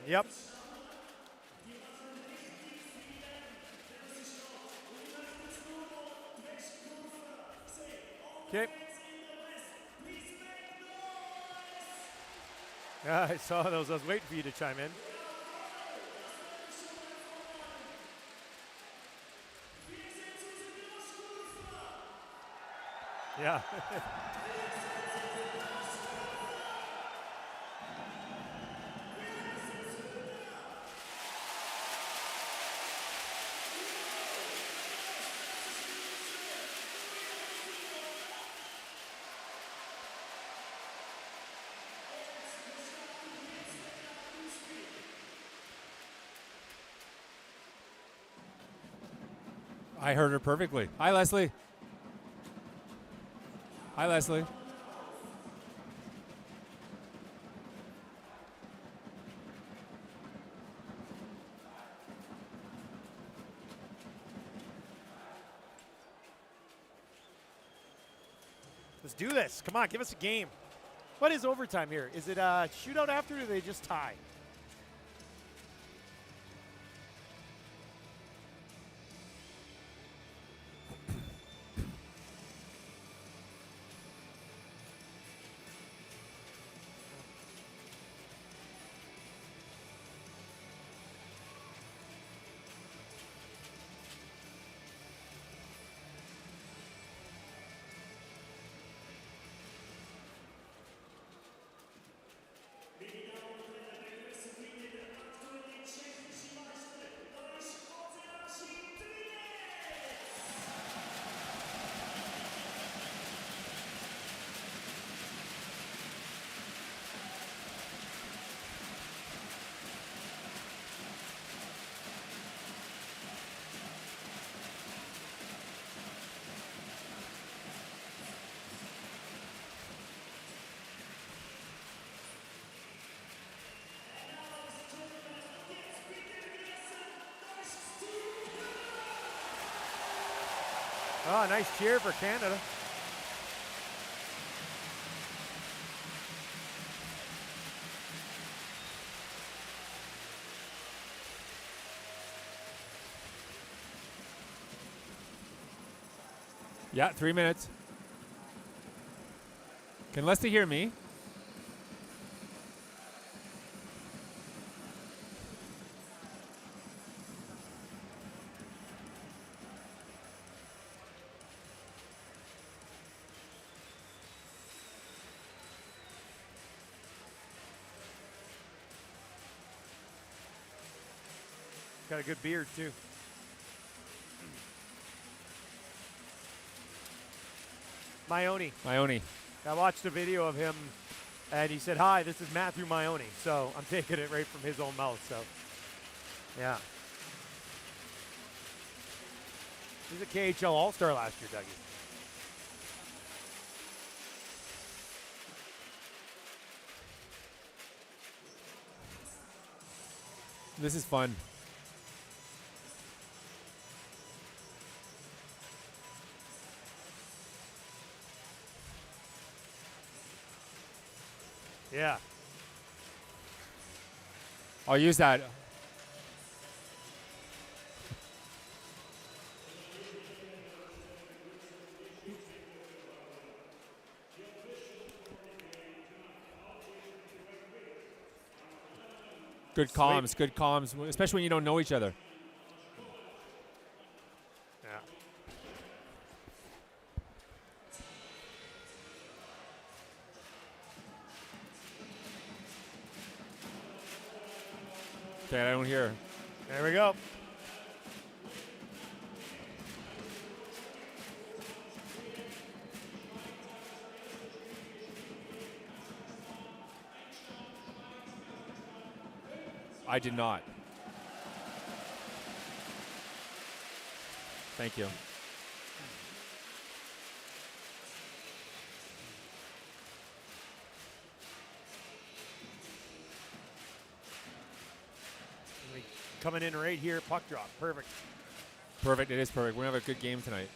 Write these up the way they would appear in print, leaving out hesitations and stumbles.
Yep. Okay. Yeah, I saw those. I was waiting for you to chime in. Yeah. I heard her perfectly. Hi, Leslie. Hi, Leslie. Let's do this. Come on, give us a game. What is overtime here? Is it a shootout after, or do they just tie? Oh, nice cheer for Canada. Yeah, 3 minutes. Can Leslie hear me? Got a good beard, too. Maione. Maione. I watched a video of him, and he said, "Hi, this is Matthew Maione." So I'm taking it right from his own mouth. So, yeah. He's a KHL All-Star last year, Dougie. This is fun. Yeah. I'll use that. Good comms, especially when you don't know each other. Yeah. Okay, I don't hear. There we go. I did not. Thank you. Coming in right here, puck drop. Perfect. Perfect. It is perfect. We're going to have a good game tonight.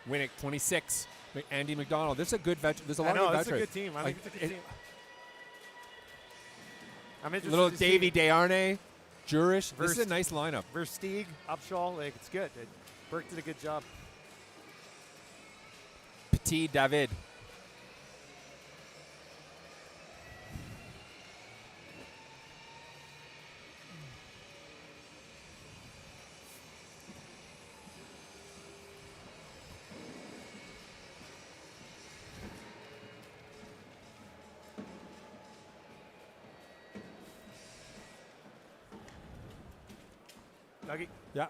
Winnick, 26. Andy McDonald. This is a good veteran. There's a lot I know, of good it's a veterans. good team. I think it's a good team. I'm interested Little to see Davy Desharnais, Jurish. This is a Verst- nice lineup. Versteeg, Upshaw. Like, it's good. Burke did a good job. Petit David. Dougie. Yeah.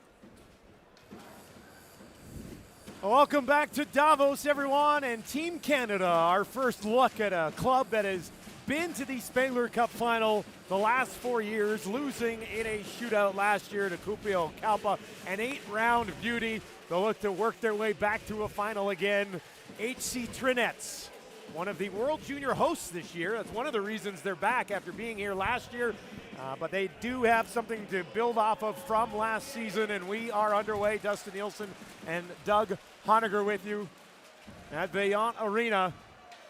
Welcome back to Davos, everyone, and Team Canada. Our first look at a club that has been to the Spengler Cup final the last 4 years, losing in a shootout last year to Kuopio Kalpa, an 8-round beauty. They'll look to work their way back to a final again. HC Trinec, one of the World Junior hosts this year. That's one of the reasons they're back after being here last year. But they do have something to build off of from last season, and we are underway. Dustin Nielsen and Doug Honegger with you at Vaillant Arena.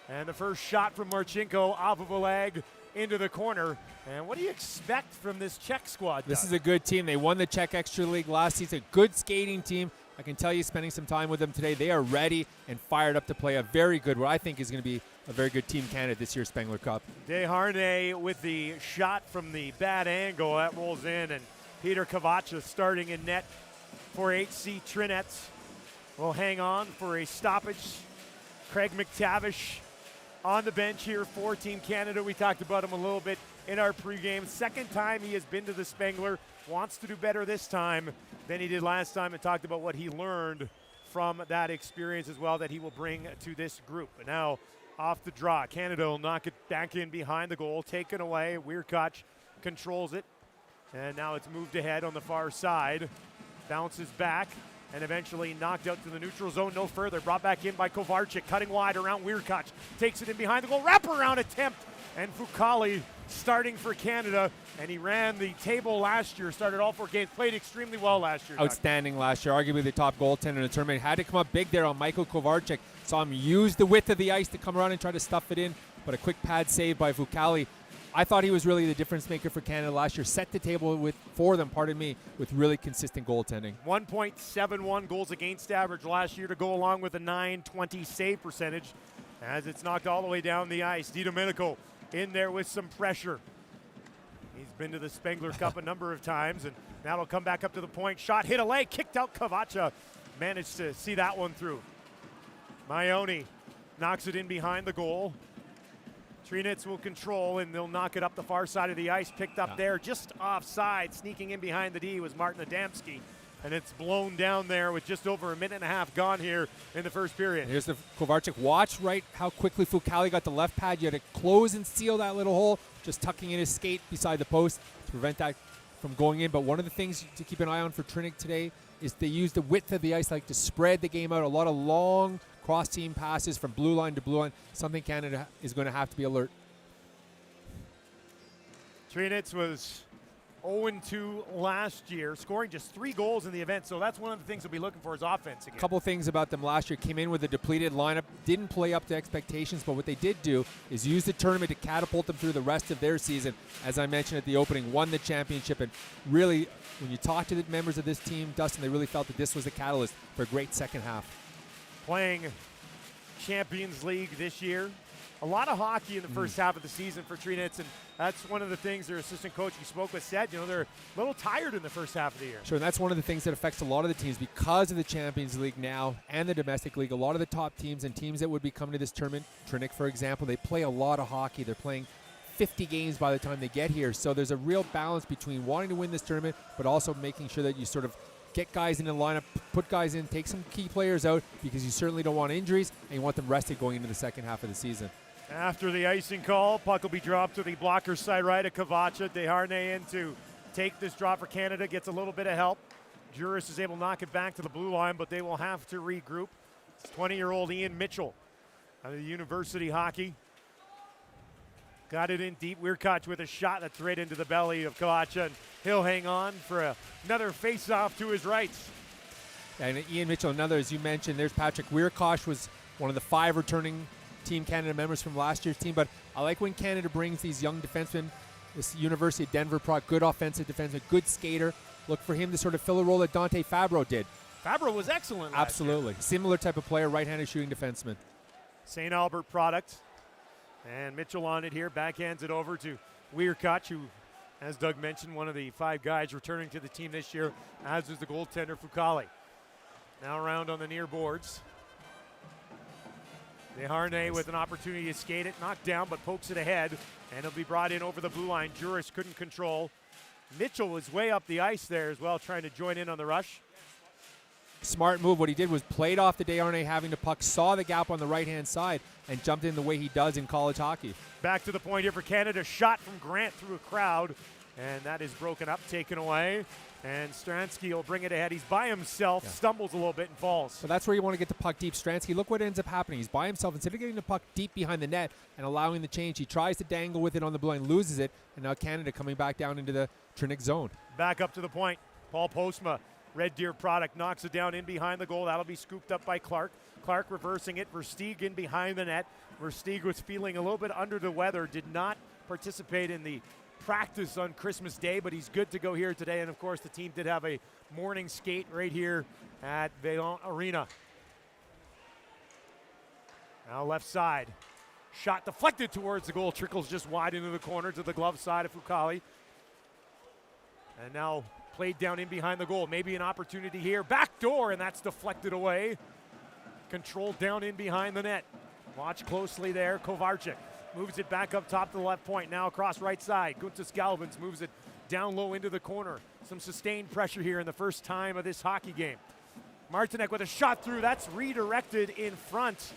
And the first shot from Marchenko off of a leg into the corner. And what do you expect from this Czech squad, This Doug? is a good team. They won the Czech Extra League last season. Good skating team. I can tell you, spending some time with them today, they are ready and fired up to play a very good, what I think is going to be a very good Team Canada this year's Spengler Cup. Desharnais with the shot from the bad angle. That rolls in, and Peter Kavacha starting in net for HC Trinec. Will hang on for a stoppage. Craig McTavish on the bench here for Team Canada. We talked about him a little bit in our pregame. Second time he has been to the Spengler. Wants to do better this time than he did last time, and talked about what he learned from that experience as well that he will bring to this group. But now off the draw, Canada will knock it back in behind the goal, taken away. Weirkoch controls it, and now it's moved ahead on the far side. Bounces back, and eventually knocked out to the neutral zone, no further. Brought back in by Kovarczyk, cutting wide around Weirkoch. Takes it in behind the goal, wraparound attempt, and Fucali starting for Canada. And he ran the table last year, started all 4 games, played extremely well last year. Outstanding last year, arguably the top goaltender in the tournament. Had to come up big there on Michael Kovarczyk. Saw him use the width of the ice to come around and try to stuff it in, but a quick pad save by Fucali. I thought he was really the difference maker for Canada last year. Set the table for them, with really consistent goaltending. 1.71 goals against average last year to go along with a .920 save percentage as it's knocked all the way down the ice. DiDomenico in there with some pressure. He's been to the Spengler Cup a number of times, and now it'll come back up to the point. Shot hit a leg, kicked out. Kavacha managed to see that one through. Maioni knocks it in behind the goal. Trinec will control, and they'll knock it up the far side of the ice. Picked up there just offside. Sneaking in behind the D was Martin Adamski. And it's blown down there with just over a minute and a half gone here in the first period. Here's the Kovarczyk. Watch how quickly Fucali got the left pad. You had to close and seal that little hole, just tucking in his skate beside the post to prevent that from going in. But one of the things to keep an eye on for Trinec today is they use the width of the ice to spread the game out. A lot of long cross-team passes from blue line to blue line, something Canada is going to have to be alert. Trinec was 0-2 last year, scoring just 3 goals in the event, so that's one of the things we'll be looking for is offense again. A couple things about them last year. Came in with a depleted lineup, didn't play up to expectations, but what they did do is use the tournament to catapult them through the rest of their season. As I mentioned at the opening, won the championship, and really, when you talk to the members of this team, Dustin, they really felt that this was the catalyst for a great second half. Playing Champions League this year. A lot of hockey in the first half of the season for Trinec, and that's one of the things their assistant coach you spoke with said, they're a little tired in the first half of the year. Sure, and that's one of the things that affects a lot of the teams because of the Champions League now and the domestic league. A lot of the top teams and teams that would be coming to this tournament, Trinec, for example, they play a lot of hockey. They're playing 50 games by the time they get here. So there's a real balance between wanting to win this tournament, but also making sure that you sort of get guys in the lineup, put guys in, take some key players out, because you certainly don't want injuries and you want them rested going into the second half of the season. After the icing call, puck will be dropped to the blocker side right of Kavacha. Desharnais in to take this drop for Canada, gets a little bit of help. Juris is able to knock it back to the blue line, but they will have to regroup. It's 20-year-old Ian Mitchell out of the University Hockey. Got it in deep. Weirkoch with a shot that's right into the belly of Kavacha, and he'll hang on for another face-off to his right. And Ian Mitchell, another, as you mentioned, there's Patrick Wierkosh, was one of the 5 returning Team Canada members from last year's team. But I like when Canada brings these young defensemen, this University of Denver product, good offensive defenseman, good skater. Look for him to sort of fill a role that Dante Fabro did. Fabro was excellent last Absolutely. year. Similar type of player, right-handed shooting defenseman. St. Albert product. And Mitchell on it here, backhands it over to Wierkoch, who, as Doug mentioned, one of the 5 guys returning to the team this year, as is the goaltender Fucale. Now around on the near boards. Desharnais with an opportunity to skate it, knocked down, but pokes it ahead, and it'll be brought in over the blue line. Juris couldn't control. Mitchell was way up the ice there as well, trying to join in on the rush. Smart move. What he did was played off the Desharnais having the puck, saw the gap on the right-hand side, and jumped in the way he does in college hockey. Back to the point here for Canada. Shot from Grant through a crowd, and that is broken up, taken away. And Stransky will bring it ahead. He's by himself, stumbles a little bit and falls. So that's where you want to get the puck deep. Stransky, look what ends up happening. He's by himself. Instead of getting the puck deep behind the net and allowing the change, he tries to dangle with it on the blue line, loses it, and now Canada coming back down into the Trinec zone. Back up to the point. Paul Postma, Red Deer product, knocks it down in behind the goal. That'll be scooped up by Clarke. Clarke reversing it. Versteeg in behind the net. Versteeg was feeling a little bit under the weather, did not participate in the practice on Christmas Day, but he's good to go here today. And of course, the team did have a morning skate right here at Vaillant Arena. Now left side. Shot deflected towards the goal. Trickles just wide into the corner to the glove side of Fucale. And now played down in behind the goal. Maybe an opportunity here. Back door, and that's deflected away. Controlled down in behind the net. Watch closely there. Kovarczyk moves it back up top to the left point. Now across right side. Guntis Galvins moves it down low into the corner. Some sustained pressure here in the first time of this hockey game. Martinek with a shot through. That's redirected in front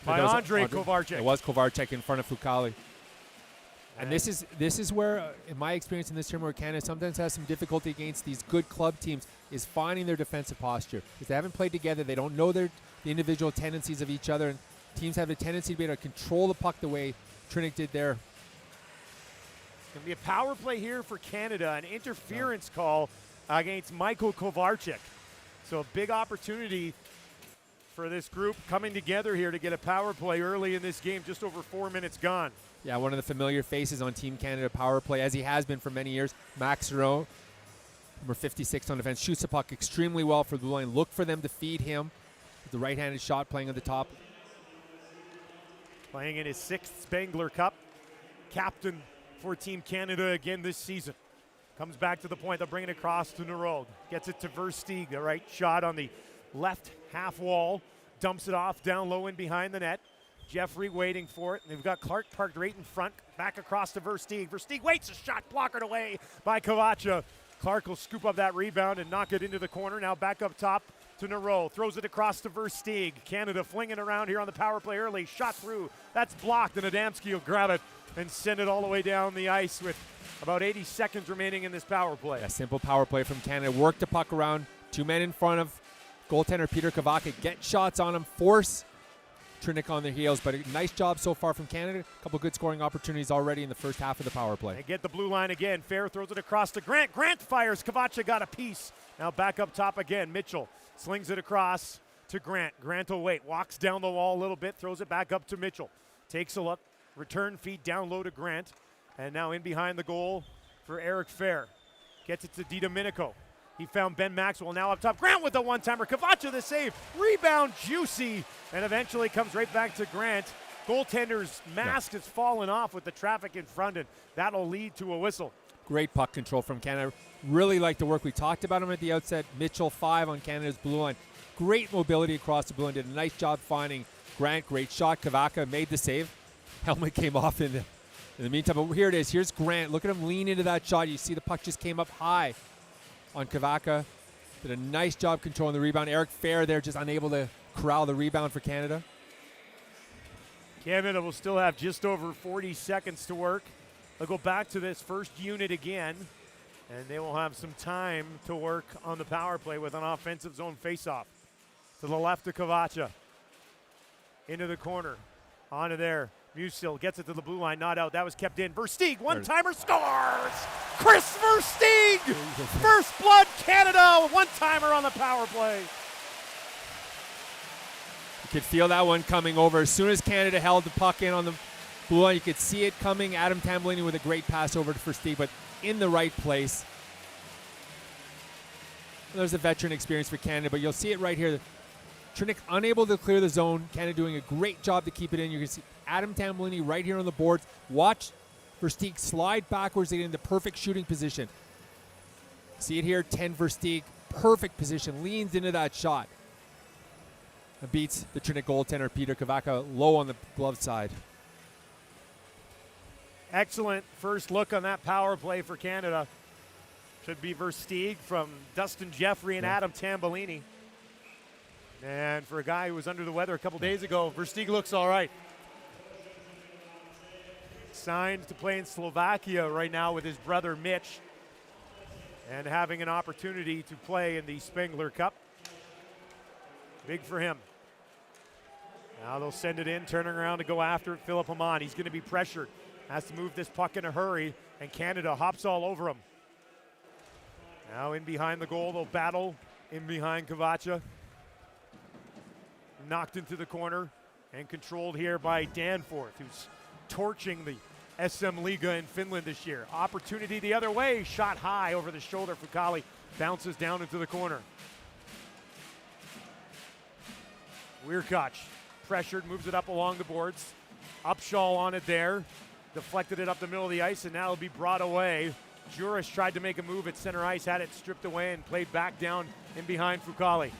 by Andre Kovarczyk. It was Kovarczyk in front of Fucale. And this is where, in my experience in this tournament, where Canada sometimes has some difficulty against these good club teams, is finding their defensive posture. Because they haven't played together, they don't know the individual tendencies of each other, and teams have a tendency to be able to control the puck the way Trinec did there. Going to be a power play here for Canada, an interference call against Michael Kovarczyk. So a big opportunity for this group coming together here to get a power play early in this game, just over 4 minutes gone. Yeah, one of the familiar faces on Team Canada power play, as he has been for many years. Max Rowe, number 56 on defense, shoots the puck extremely well for the blue line. Look for them to feed him. The right-handed shot playing at the top. Playing in his 6th Spengler Cup. Captain for Team Canada again this season. Comes back to the point. They'll bring it across to Nerode. Gets it to Versteeg. The right shot on the left half wall. Dumps it off down low and behind the net. Jeffrey waiting for it. They've got Clarke parked right in front. Back across to Versteeg. Versteeg waits, a shot blockered away by Kovacha. Clarke will scoop up that rebound and knock it into the corner. Now back up top to Nerode. Throws it across to Versteeg. Canada flinging around here on the power play early. Shot through. That's blocked, and Adamski will grab it and send it all the way down the ice with about 80 seconds remaining in this power play. A simple power play from Canada. Work the puck around. 2 men in front of goaltender Peter Kovacha. Get shots on him. Force Trinec on their heels, but a nice job so far from Canada. A couple good scoring opportunities already in the first half of the power play. They get the blue line again. Fair throws it across to Grant. Grant fires. Kovacha got a piece. Now back up top again. Mitchell slings it across to Grant. Grant will wait. Walks down the wall a little bit. Throws it back up to Mitchell. Takes a look. Return feed down low to Grant. And now in behind the goal for Eric Fair. Gets it to DiDomenico. He found Ben Maxwell now up top. Grant with the one-timer. Kovacha the save. Rebound juicy. And eventually comes right back to Grant. Goaltender's mask has fallen off with the traffic in front, and that'll lead to a whistle. Great puck control from Canada. Really like the work. We talked about him at the outset. Mitchell 5 on Canada's blue line. Great mobility across the blue line. Did a nice job finding Grant. Great shot. Kovacha made the save. Helmet came off in the meantime. But here it is. Here's Grant. Look at him lean into that shot. You see the puck just came up high on Kovacha. Did a nice job controlling the rebound. Eric Fair there just unable to corral the rebound for Canada. Canada will still have just over 40 seconds to work. They'll go back to this first unit again, and they will have some time to work on the power play with an offensive zone faceoff. To the left of Kovacha. Into the corner. Onto there. Musil gets it to the blue line, not out. That was kept in. Versteeg, one-timer, scores! Chris Versteeg! First blood Canada, one-timer on the power play. You could feel that one coming over. As soon as Canada held the puck in on the blue line, you could see it coming. Adam Tambellini with a great pass over to Versteeg, but in the right place. There's a veteran experience for Canada, but you'll see it right here. Trinec unable to clear the zone. Canada doing a great job to keep it in. You can see Adam Tambellini right here on the boards. Watch Versteeg slide backwards to get in the perfect shooting position. See it here, 10 Versteeg, perfect position, leans into that shot. And beats the Trinec goaltender, Peter Kavaka, low on the glove side. Excellent first look on that power play for Canada. Should be Versteeg from Dustin Jeffrey and Adam Tambellini. And for a guy who was under the weather a couple days ago, Versteeg looks all right. Signed to play in Slovakia right now with his brother Mitch, and having an opportunity to play in the Spengler Cup. Big for him. Now they'll send it in, turning around to go after it. Philip Hamon, he's going to be pressured. Has to move this puck in a hurry, and Canada hops all over him. Now in behind the goal, they'll battle in behind Kavacha. Knocked into the corner and controlled here by Danforth, who's torching the SM Liga in Finland this year. Opportunity the other way, shot high over the shoulder. Fukali bounces down into the corner. Weirkoch pressured, moves it up along the boards. Upshaw on it there, deflected it up the middle of the ice, and now it'll be brought away. Juris tried to make a move at center ice, had it stripped away and played back down in behind Fukali.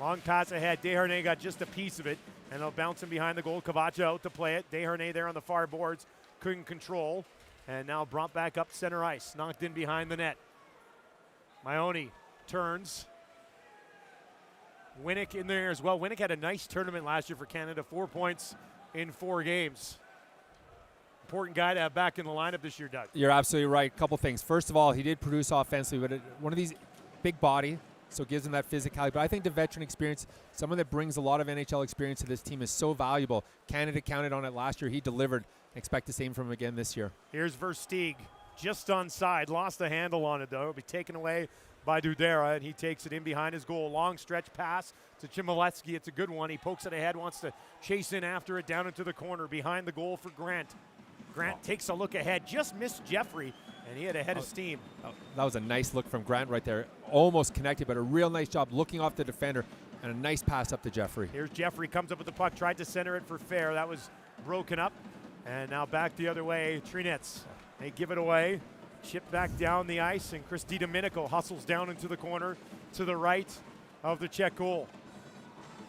Long pass ahead. Desharnais got just a piece of it, and they'll bounce him behind the goal. Kavacha out to play it. Desharnais there on the far boards, couldn't control, and now brought back up center ice. Knocked in behind the net. Maioni turns. Winnick in there as well. Winnick had a nice tournament last year for Canada. 4 points in 4 games. Important guy to have back in the lineup this year, Doug. You're absolutely right. Couple things. First of all, he did produce offensively, but one of these big body, so it gives him that physicality. But I think the veteran experience, someone that brings a lot of NHL experience to this team, is so valuable. Canada counted on it last year. He delivered. Expect the same from him again this year. Here's Versteeg, just onside. Lost the handle on it, though. It'll be taken away by Dudera, and he takes it in behind his goal. Long stretch pass to Chmielewski. It's a good one. He pokes it ahead, wants to chase in after it down into the corner behind the goal for Grant. Grant takes a look ahead, just missed Jeffrey, and he had a head of steam. That was a nice look from Grant right there. Almost connected, but a real nice job looking off the defender, and a nice pass up to Jeffrey. Here's Jeffrey, comes up with the puck, tried to center it for fair. That was broken up, and now back the other way, Trinec. They give it away, chip back down the ice, and Chris DiDomenico hustles down into the corner to the right of the Czech goal.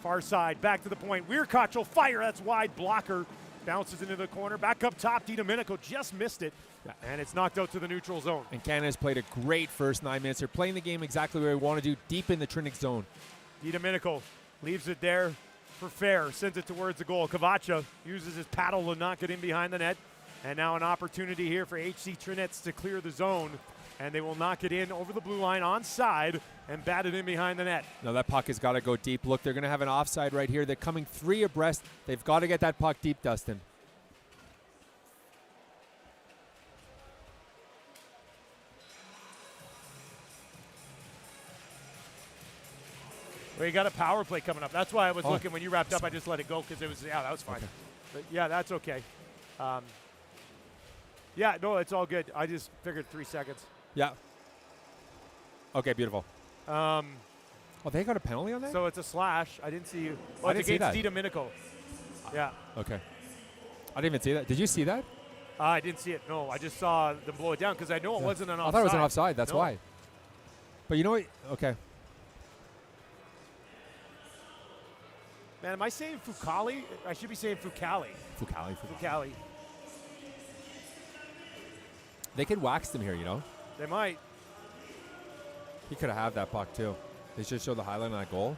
Far side, back to the point. Weirkoch will fire, that's wide blocker. Bounces into the corner, back up top, DiDomenico just missed it, and it's knocked out to the neutral zone. And Canada's played a great first 9 minutes. They're playing the game exactly where we want to do, deep in the Trinec zone. DiDomenico leaves it there for fair, sends it towards the goal. Kavacha uses his paddle to knock it in behind the net, and now an opportunity here for HC Trinec to clear the zone, and they will knock it in over the blue line onside and bat it in behind the net. No, that puck has got to go deep. Look, they're going to have an offside right here. They're coming 3 abreast. They've got to get that puck deep, Dustin. Well, you got a power play coming up. That's why I was looking when you wrapped up. I just let it go because it was, that was fine. Okay. But yeah, that's okay. Yeah, no, it's all good. I just figured 3 seconds. Yeah. Okay, beautiful. Oh, they got a penalty on that? So it's a slash. I didn't see you. I didn't see that. DiDomenico. Yeah. Okay. I didn't even see that. Did you see that? I didn't see it. No, I just saw them blow it down because I know it wasn't an offside. I thought it was an offside. That's why. But you know what? Okay. Man, am I saying Fukali? I should be saying Fukali. Fukali. They could wax them here, you know? They might. He could have had that puck, too. They should show the highlight on that goal.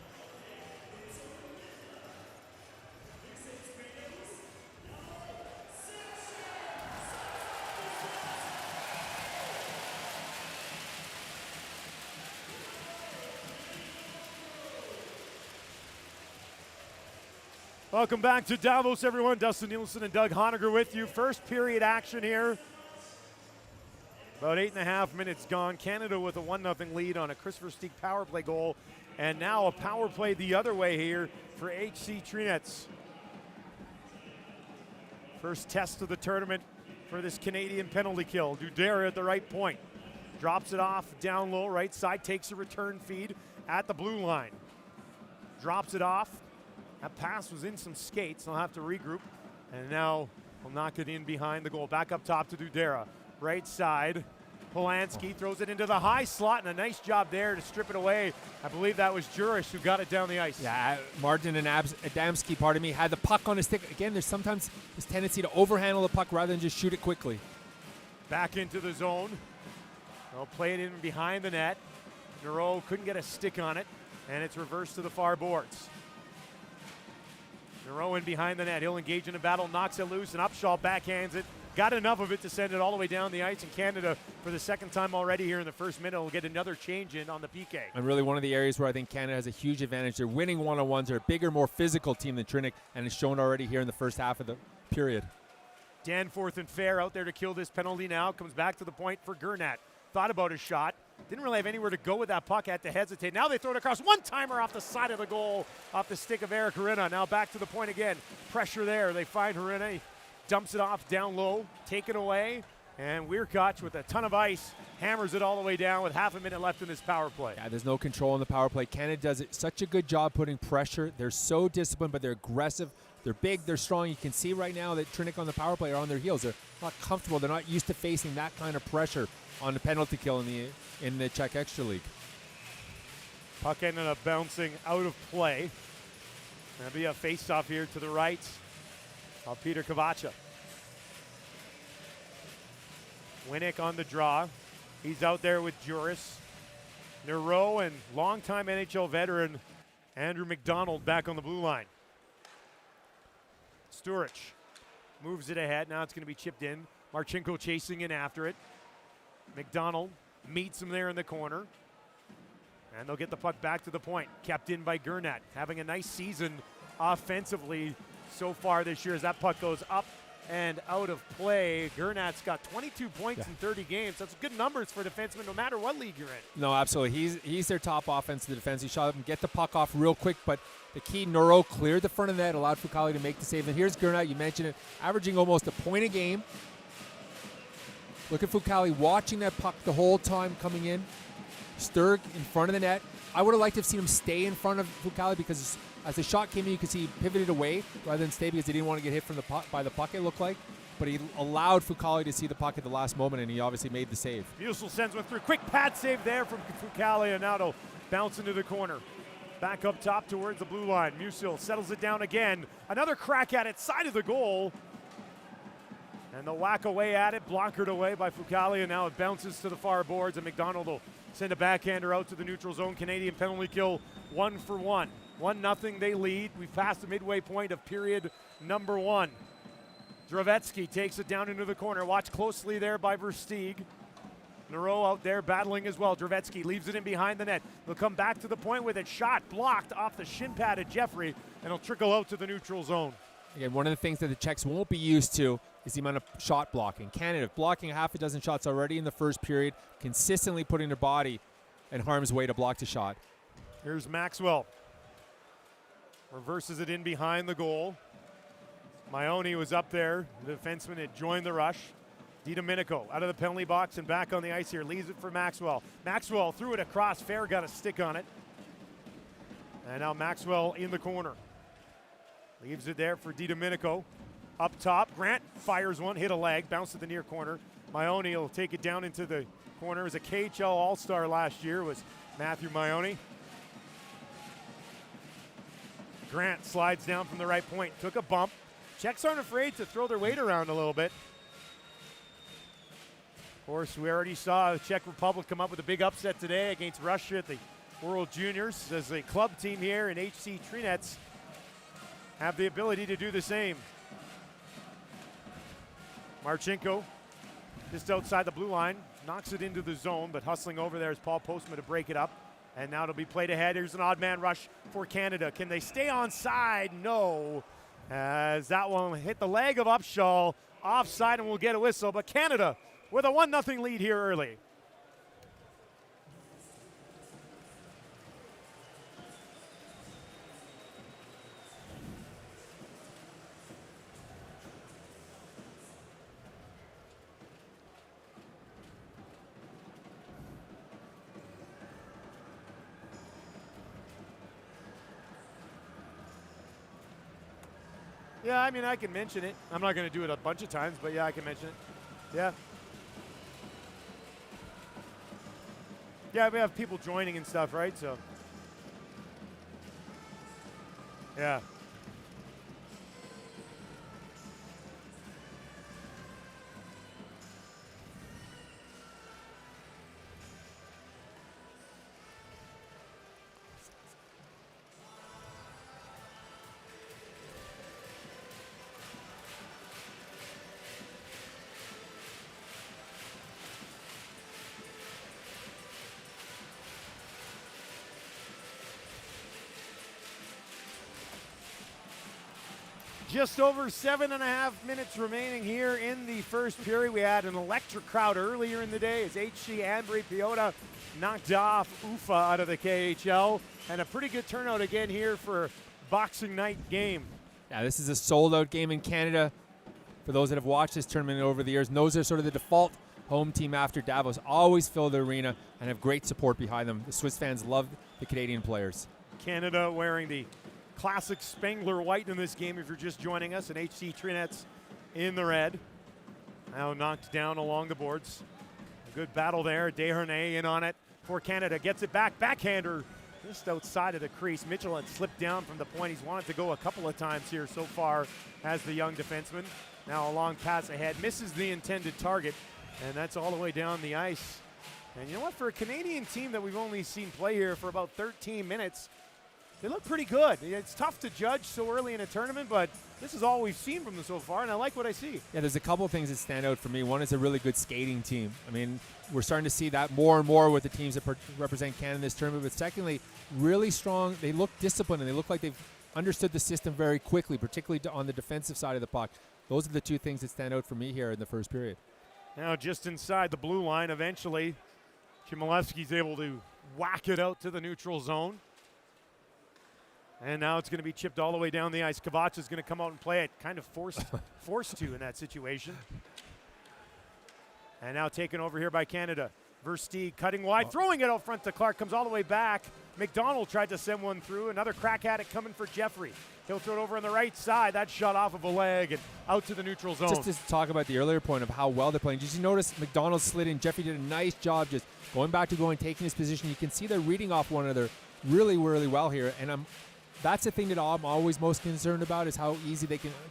Welcome back to Davos, everyone. Dustin Nielsen and Doug Honegger with you. First period action here. About 8.5 minutes gone. Canada with a 1-0 lead on a Christopher Steek power play goal. And now a power play the other way here for HC Trinec. First test of the tournament for this Canadian penalty kill. Dudera at the right point. Drops it off down low, right side, takes a return feed at the blue line. Drops it off. That pass was in some skates. They'll have to regroup. And now he'll knock it in behind the goal. Back up top to Dudera. Right side. Polanski throws it into the high slot, and a nice job there to strip it away. I believe that was Jurish who got it down the ice. Yeah, Martin and Adamski, pardon me, had the puck on his stick. Again, there's sometimes this tendency to overhandle the puck rather than just shoot it quickly. Back into the zone. They'll play it in behind the net. Nero couldn't get a stick on it, and it's reversed to the far boards. Nero in behind the net. He'll engage in a battle, knocks it loose, and Upshaw backhands it. Got enough of it to send it all the way down the ice, and Canada, for the second time already here in the first minute, will get another change in on the PK. And really one of the areas where I think Canada has a huge advantage. They're winning one-on-ones. They're a bigger, more physical team than Trinec, and it's shown already here in the first half of the period. Danforth and Fair out there to kill this penalty now. Comes back to the point for Gernat. Thought about his shot. Didn't really have anywhere to go with that puck. Had to hesitate. Now they throw it across. One-timer off the side of the goal, off the stick of Eric Harina. Now back to the point again. Pressure there. They find Harina. He dumps it off down low. Taken away. And Weirkoch with a ton of ice hammers it all the way down with half a minute left in this power play. Yeah, there's no control in the power play. Canada does such a good job putting pressure. They're so disciplined, but they're aggressive. They're big, they're strong. You can see right now that Trinec on the power play are on their heels. They're not comfortable. They're not used to facing that kind of pressure on the penalty kill in the Czech Extra League. Puck ended up bouncing out of play. There'll be a face-off here to the right of Peter Kavacha. Winnick on the draw. He's out there with Juris. Nero and longtime NHL veteran Andrew McDonald back on the blue line. Sturridge moves it ahead. Now it's going to be chipped in. Marchenko chasing in after it. McDonald meets him there in the corner. And they'll get the puck back to the point. Kept in by Gernat. Having a nice season offensively so far this year as that puck goes up and out of play. Gernat's got 22 points in 30 games. That's good numbers for defensemen no matter what league you're in. No, absolutely. He's their top offensive defense. He shot him, get the puck off real quick, but the key, Nero cleared the front of the net, allowed Fucali to make the save. And here's Gernat, you mentioned it, averaging almost a point a game. Look at Fucali watching that puck the whole time coming in. Sturg in front of the net. I would have liked to have seen him stay in front of Fucali because as the shot came in, you could see he pivoted away rather than stay because he didn't want to get hit from the puck, by the puck, it looked like. But he allowed Fucali to see the puck at the last moment, and he obviously made the save. Musil sends one through. Quick pad save there from Fucali, and now it'll bounce into the corner. Back up top towards the blue line. Musil settles it down again. Another crack at it, side of the goal. And they'll whack away at it, blockered away by Fucali, and now it bounces to the far boards, and McDonald will send a backhander out to the neutral zone. Canadian penalty kill 1-for-1. 1-0 they lead. We've passed the midway point of period number 1. Zdravetsky takes it down into the corner. Watch closely there by Versteeg. Nero out there battling as well. Zdravetsky leaves it in behind the net. They'll come back to the point with it. Shot blocked off the shin pad of Jeffrey, and it'll trickle out to the neutral zone. Again, one of the things that the Czechs won't be used to is the amount of shot blocking. Canada blocking half a dozen shots already in the first period, consistently putting their body in harm's way to block the shot. Here's Maxwell. Reverses it in behind the goal. Maione was up there. The defenseman had joined the rush. DiDomenico out of the penalty box and back on the ice here. Leaves it for Maxwell. Maxwell threw it across. Fair got a stick on it. And now Maxwell in the corner. Leaves it there for DiDomenico. Up top, Grant fires one, hit a leg, bounced to the near corner. Maione will take it down into the corner. As a KHL All-Star last year was Matthew Maione. Grant slides down from the right point, took a bump. Czechs aren't afraid to throw their weight around a little bit. Of course, we already saw the Czech Republic come up with a big upset today against Russia at the World Juniors. As a club team here in HC Trinec have the ability to do the same. Marchenko just outside the blue line, knocks it into the zone, but hustling over there is Paul Postma to break it up. And now it'll be played ahead. Here's an odd man rush for Canada. Can they stay onside? No. As that one hit the leg of Upshaw, offside, and we'll get a whistle. But Canada with a 1-0 lead here early. Yeah, I mean, I can mention it. I'm not going to do it a bunch of times, but yeah, I can mention it. Yeah. Yeah, we have people joining and stuff, right? So, yeah. Just over 7.5 minutes remaining here in the first period. We had an electric crowd earlier in the day as HC Ambry Piotta knocked off Ufa out of the KHL. And a pretty good turnout again here for Boxing Night game. Yeah, this is a sold-out game in Canada. For those that have watched this tournament over the years, and those are sort of the default home team after Davos. Always fill the arena and have great support behind them. The Swiss fans love the Canadian players. Canada wearing the classic Spengler white in this game if you're just joining us, and HC Trinec's in the red. Now knocked down along the boards. A good battle there. Desharnais in on it for Canada. Gets it back. Backhander just outside of the crease. Mitchell had slipped down from the point. He's wanted to go a couple of times here so far as the young defenseman. Now a long pass ahead. Misses the intended target, and that's all the way down the ice. And you know what? For a Canadian team that we've only seen play here for about 13 minutes, they look pretty good. It's tough to judge so early in a tournament, but this is all we've seen from them so far, and I like what I see. Yeah, there's a couple of things that stand out for me. One is a really good skating team. I mean, we're starting to see that more and more with the teams that represent Canada in this tournament. But secondly, really strong. They look disciplined, and they look like they've understood the system very quickly, particularly on the defensive side of the puck. Those are the two things that stand out for me here in the first period. Now just inside the blue line, eventually, Chmielewski's able to whack it out to the neutral zone. And now it's going to be chipped all the way down the ice. Kavacha is going to come out and play it. Kind of forced to in that situation. And now taken over here by Canada. Versteeg cutting wide, throwing it out front to Clarke. Comes all the way back. McDonald tried to send one through. Another crack at it coming for Jeffrey. He'll throw it over on the right side. That shot off of a leg and out to the neutral zone. Just to talk about the earlier point of how well they're playing. Did you notice McDonald slid in? Jeffrey did a nice job just going back to taking his position. You can see they're reading off one another really, really well here. And that's the thing that I'm always most concerned about is how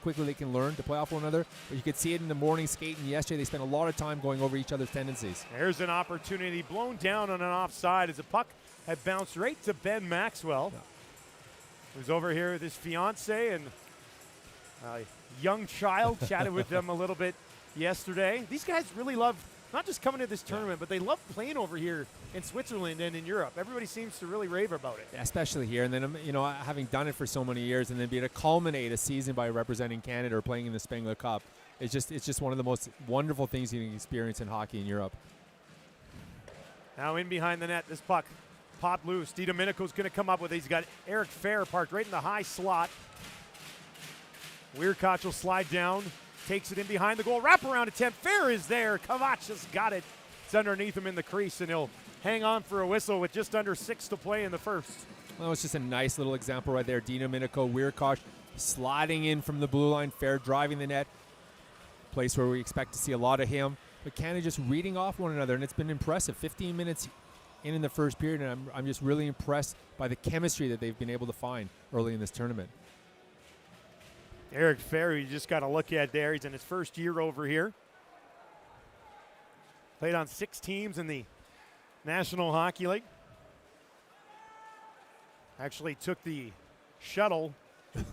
quickly they can learn to play off one another. But you could see it in the morning skating yesterday. They spent a lot of time going over each other's tendencies. There's an opportunity blown down on an offside as a puck had bounced right to Ben Maxwell. Yeah. Who's over here with his fiance and a young child. Chatted with them a little bit yesterday. These guys really love not just coming to this tournament, but they love playing over here in Switzerland and in Europe. Everybody seems to really rave about it. Yeah, especially here. And then, having done it for so many years and then being able to culminate a season by representing Canada or playing in the Spengler Cup, it's just one of the most wonderful things you can experience in hockey in Europe. Now in behind the net, this puck popped loose. DiDomenico's going to come up with it. He's got Eric Fair parked right in the high slot. Weirkoch will slide down. Takes it in behind the goal. Wraparound attempt. Fair is there. Kavacha's got it. It's underneath him in the crease, and he'll hang on for a whistle with just under 6 to play in the first. Well, it's just a nice little example right there. DiDomenico, Weirkoch sliding in from the blue line. Fair driving the net. Place where we expect to see a lot of him. But Canada just reading off one another, and it's been impressive. 15 minutes in the first period, and I'm just really impressed by the chemistry that they've been able to find early in this tournament. Eric Ferry, you just got to look at there. He's in his first year over here. Played on 6 teams in the National Hockey League. Actually took the shuttle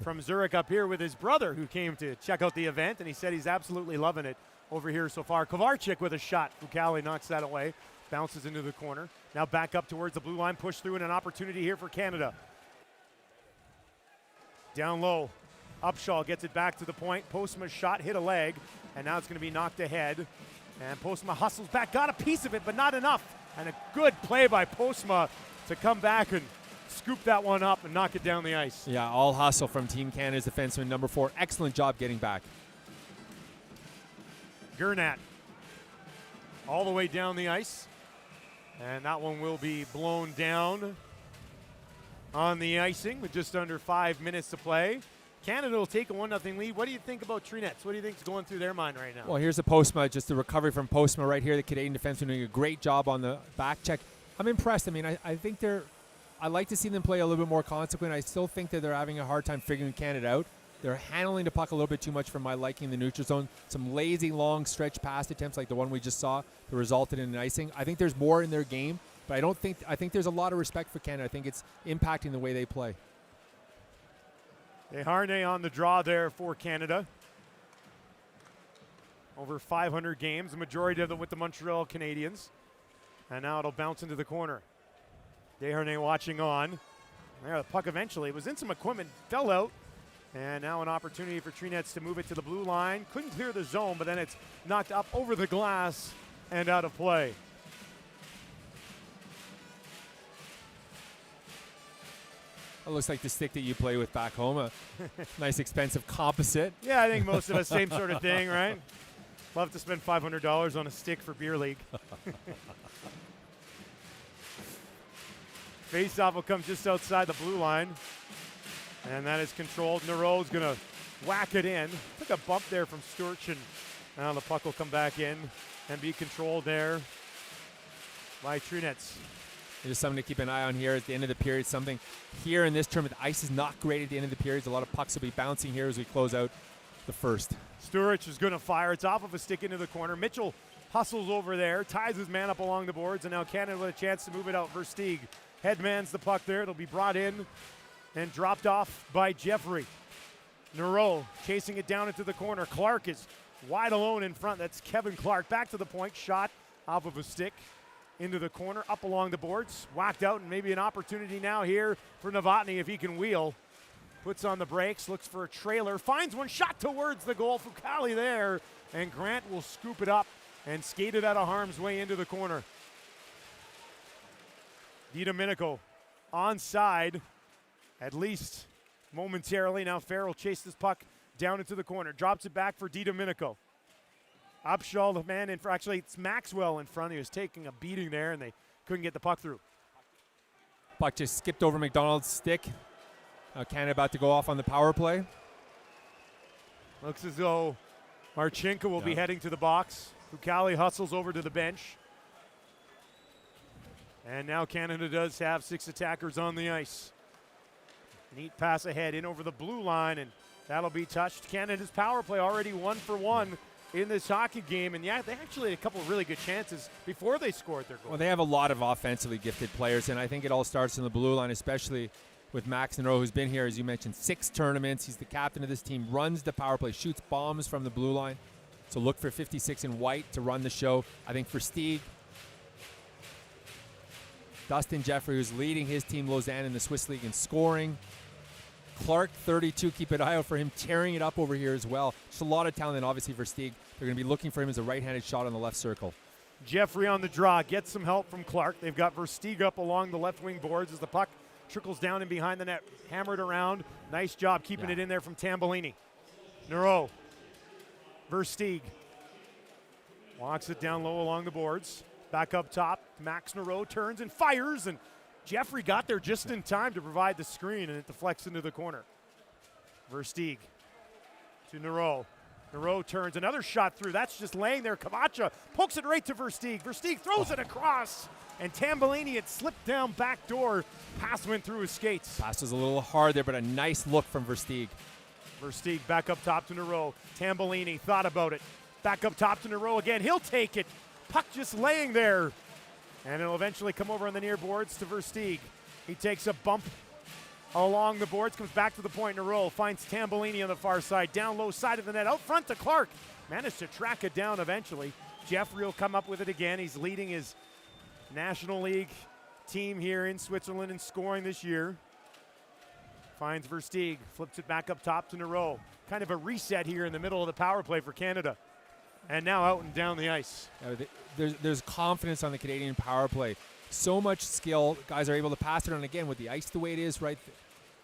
from Zurich up here with his brother who came to check out the event, and he said he's absolutely loving it over here so far. Kovarchik with a shot. Fukali knocks that away. Bounces into the corner. Now back up towards the blue line. Push through and an opportunity here for Canada. Down low. Upshaw gets it back to the point. Postma's shot hit a leg, and now it's going to be knocked ahead. And Postma hustles back, got a piece of it, but not enough. And a good play by Postma to come back and scoop that one up and knock it down the ice. Yeah, all hustle from Team Canada's defenseman number 4. Excellent job getting back. Gernat all the way down the ice. And that one will be blown down on the icing with just under 5 minutes to play. Canada will take a 1-0 lead. What do you think about Trinec? What do you think is going through their mind right now? Well, here's the Postma, just the recovery from Postma right here. The Canadian defenseman doing a great job on the back check. I'm impressed. I mean, I think I like to see them play a little bit more consequent. I still think that they're having a hard time figuring Canada out. They're handling the puck a little bit too much for my liking in the neutral zone. Some lazy, long stretch pass attempts like the one we just saw that resulted in an icing. I think there's more in their game, but I think there's a lot of respect for Canada. I think it's impacting the way they play. Desharnais on the draw there for Canada. Over 500 games, the majority of them with the Montreal Canadiens. And now it'll bounce into the corner. Desharnais watching on. There, the puck eventually was in some equipment, fell out. And now an opportunity for Trinec to move it to the blue line. Couldn't clear the zone, but then it's knocked up over the glass and out of play. It looks like the stick that you play with back home. A nice expensive composite. Yeah, I think most of us, same sort of thing, right? Love to spend $500 on a stick for beer league. Faceoff will come just outside the blue line. And that is controlled. Naro's going to whack it in. Took a bump there from Sturch, and now the puck will come back in and be controlled there by Trinec. There's something to keep an eye on here at the end of the period. Something here in this tournament, the ice is not great at the end of the periods. A lot of pucks will be bouncing here as we close out the first. Sturridge is going to fire. It's off of a stick into the corner. Mitchell hustles over there, ties his man up along the boards, and now Canada with a chance to move it out. Versteeg headmans the puck there. It'll be brought in and dropped off by Jeffrey. Nero chasing it down into the corner. Clarke is wide alone in front. That's Kevin Clarke. Back to the point. Shot off of a stick into the corner, up along the boards. Whacked out, and maybe an opportunity now here for Novotny if he can wheel. Puts on the brakes, looks for a trailer. Finds one, shot towards the goal. Fucali there, and Grant will scoop it up and skate it out of harm's way into the corner. DiDomenico onside, at least momentarily. Now Farrell chases this puck down into the corner, drops it back for DiDomenico. Upshaw, the man in front. Actually, it's Maxwell in front. He was taking a beating there, and they couldn't get the puck through. Puck just skipped over McDonald's stick. Canada about to go off on the power play. Looks as though Marchenko will be heading to the box. Fucali hustles over to the bench. And now Canada does have 6 attackers on the ice. Neat pass ahead in over the blue line, and that'll be touched. Canada's power play already 1 for 1 in this hockey game. And yeah, they actually had a couple of really good chances before they scored their goal. Well, they have a lot of offensively gifted players, and I think it all starts in the blue line, especially with Max Nero, who's been here, as you mentioned, 6 tournaments. He's the captain of this team, runs the power play, shoots bombs from the blue line. So look for 56 in white to run the show. I think for Versteeg, Dustin Jeffrey, who's leading his team, Lausanne, in the Swiss League in scoring. Clarke, 32, keep an eye out for him tearing it up over here as well. Just a lot of talent, and obviously Versteeg, they're going to be looking for him as a right-handed shot on the left circle. Jeffrey on the draw, gets some help from Clarke. They've got Versteeg up along the left wing boards as the puck trickles down and behind the net, hammered around. Nice job keeping it in there from Tambellini. Nero, Versteeg walks it down low along the boards. Back up top, Max Nero turns and fires, and Jeffrey got there just in time to provide the screen, and it deflects into the corner. Versteeg to Nero. Nero turns, another shot through. That's just laying there. Camacha pokes it right to Versteeg. Versteeg throws it across, and Tambellini had slipped down back door. Pass went through his skates. Pass was a little hard there, but a nice look from Versteeg. Versteeg back up top to Nero. Tambellini thought about it. Back up top to Nero again. He'll take it. Puck just laying there. And it'll eventually come over on the near boards to Versteeg. He takes a bump along the boards, comes back to the point in a row, finds Tambellini on the far side, down low side of the net, out front to Clarke. Managed to track it down eventually. Jeffrey will come up with it again. He's leading his National League team here in Switzerland in scoring this year. Finds Versteeg, flips it back up top to Nareau. Kind of a reset here in the middle of the power play for Canada. And now out and down the ice. There's confidence on the Canadian power play. So much skill. Guys are able to pass it on again with the ice the way it is right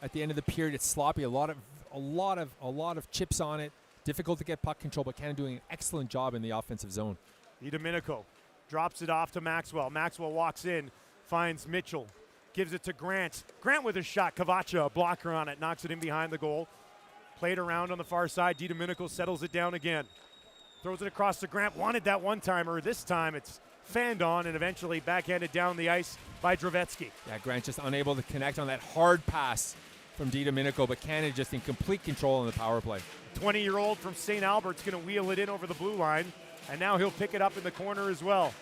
at the end of the period. It's sloppy. A lot of chips on it. Difficult to get puck control, but Canada doing an excellent job in the offensive zone. DiDomenico drops it off to Maxwell. Maxwell walks in, finds Mitchell, gives it to Grant. Grant with a shot. Cavacha, a blocker on it, knocks it in behind the goal. Played around on the far side. DiDomenico settles it down again. Throws it across to Grant. Wanted that one-timer. This time it's fanned on and eventually backhanded down the ice by Dravetsky. Yeah, Grant just unable to connect on that hard pass from DiDomenico, but Canada just in complete control on the power play. 20-year-old from St. Albert's going to wheel it in over the blue line, and now he'll pick it up in the corner as well.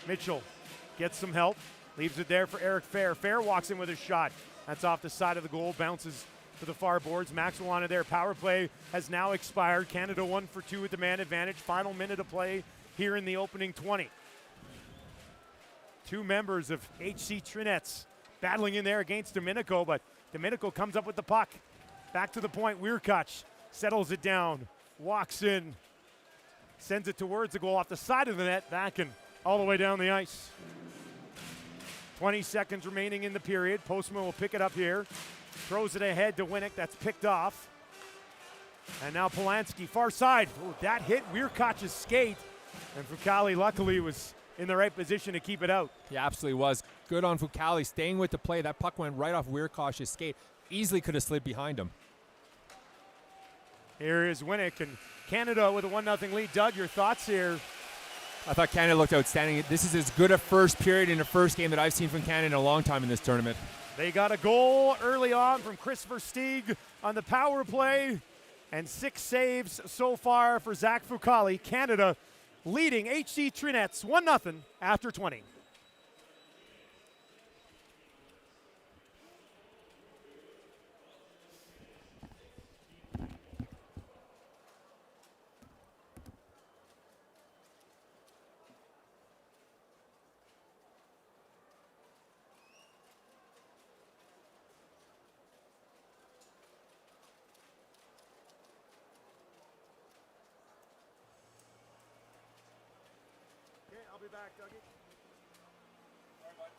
Mitchell gets some help, leaves it there for Eric Fair. Fair walks in with a shot. That's off the side of the goal, bounces to the far boards. Maxwell on it there. Power play has now expired. Canada 1 for 2 with the man advantage. Final minute of play here in the opening 20. Two members of HC Trinec battling in there against Domenico, but Domenico comes up with the puck. Back to the point. Weirkach settles it down, walks in, sends it towards the goal off the side of the net, back and all the way down the ice. 20 seconds remaining in the period. Postman will pick it up here. Throws it ahead to Winnick. That's picked off. And now Polanski, far side. Ooh, that hit Weirkach's skate. And Fucali luckily was in the right position to keep it out. He absolutely was. Good on Fucali, staying with the play. That puck went right off Weirkach's skate. Easily could have slid behind him. Here is Winnick, and Canada with a 1-0 lead. Doug, your thoughts here? I thought Canada looked outstanding. This is as good a first period in a first game that I've seen from Canada in a long time in this tournament. They got a goal early on from Chris Versteeg on the power play, and 6 saves so far for Zach Fucali. Canada leading HC Trinec 1-0 after 20. I'll be back, Dougie. All right, bud.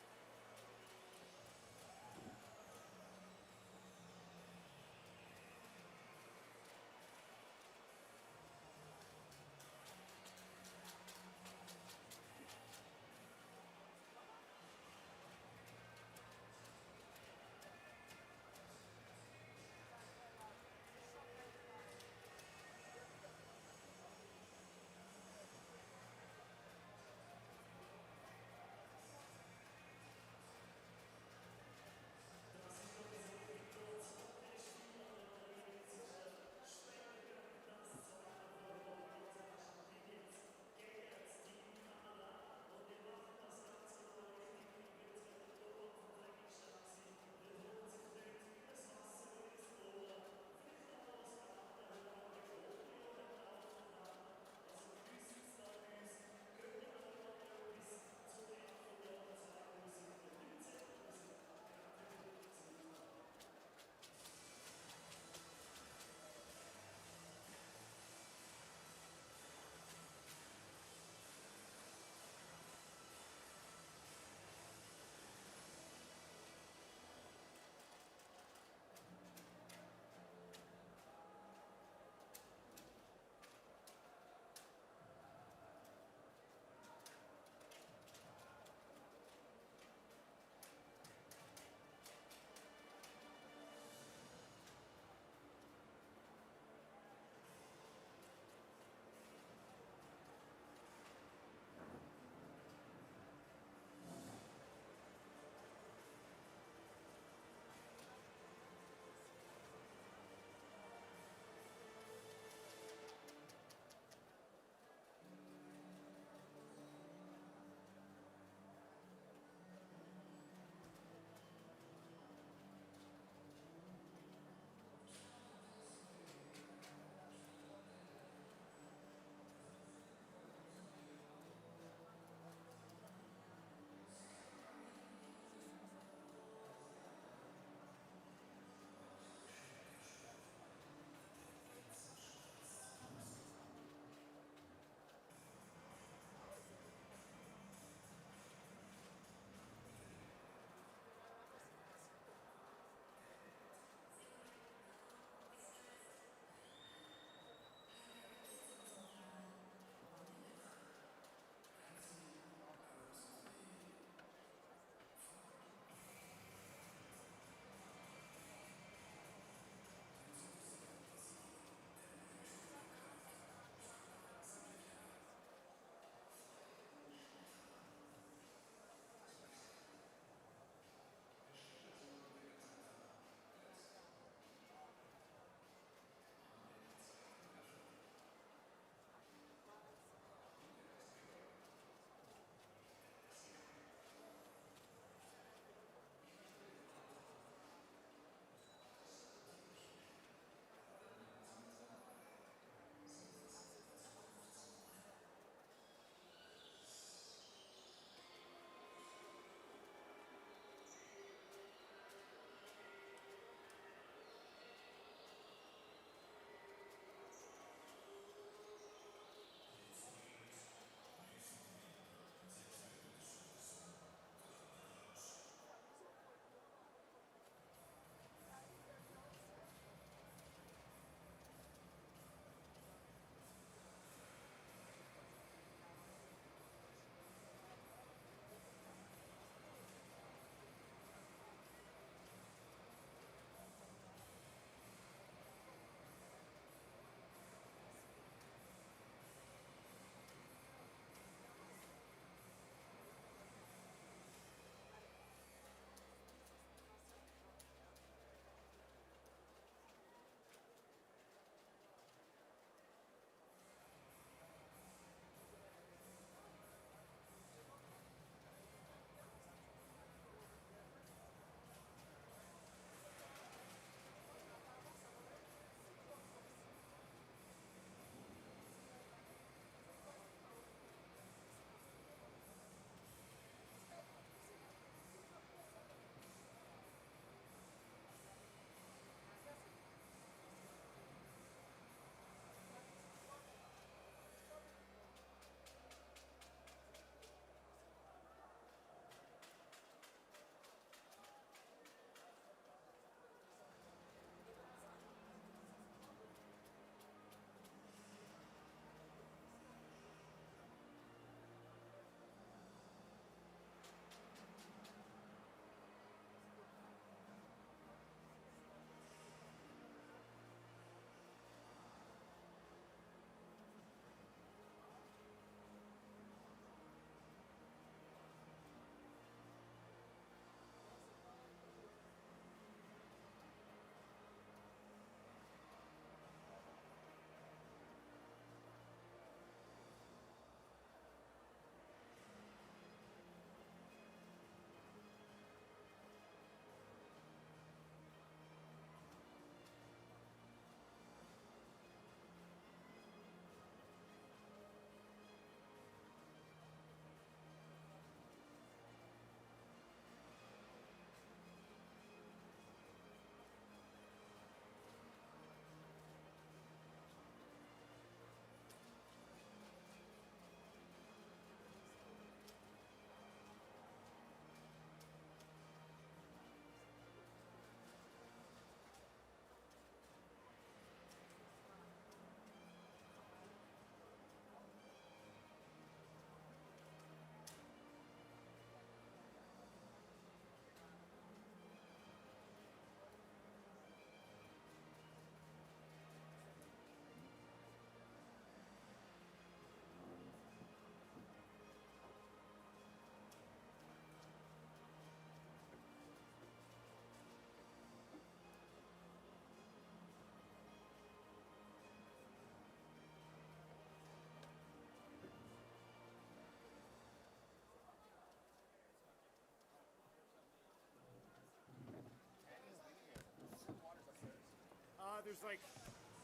there's like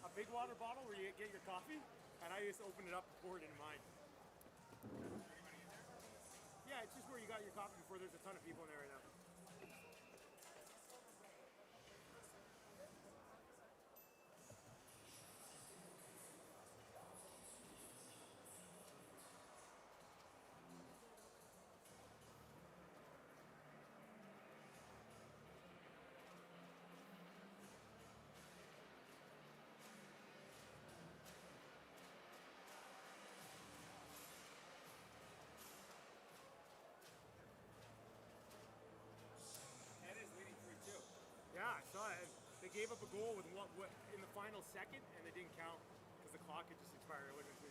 a big water bottle where you get your coffee, and I just open it up and pour it into mine. Yeah, it's just where you got your coffee before. There's a ton of people in there right now. Yeah, I saw it. They gave up a goal with what in the final second, and it didn't count because the clock had just expired. It wasn't 3-2.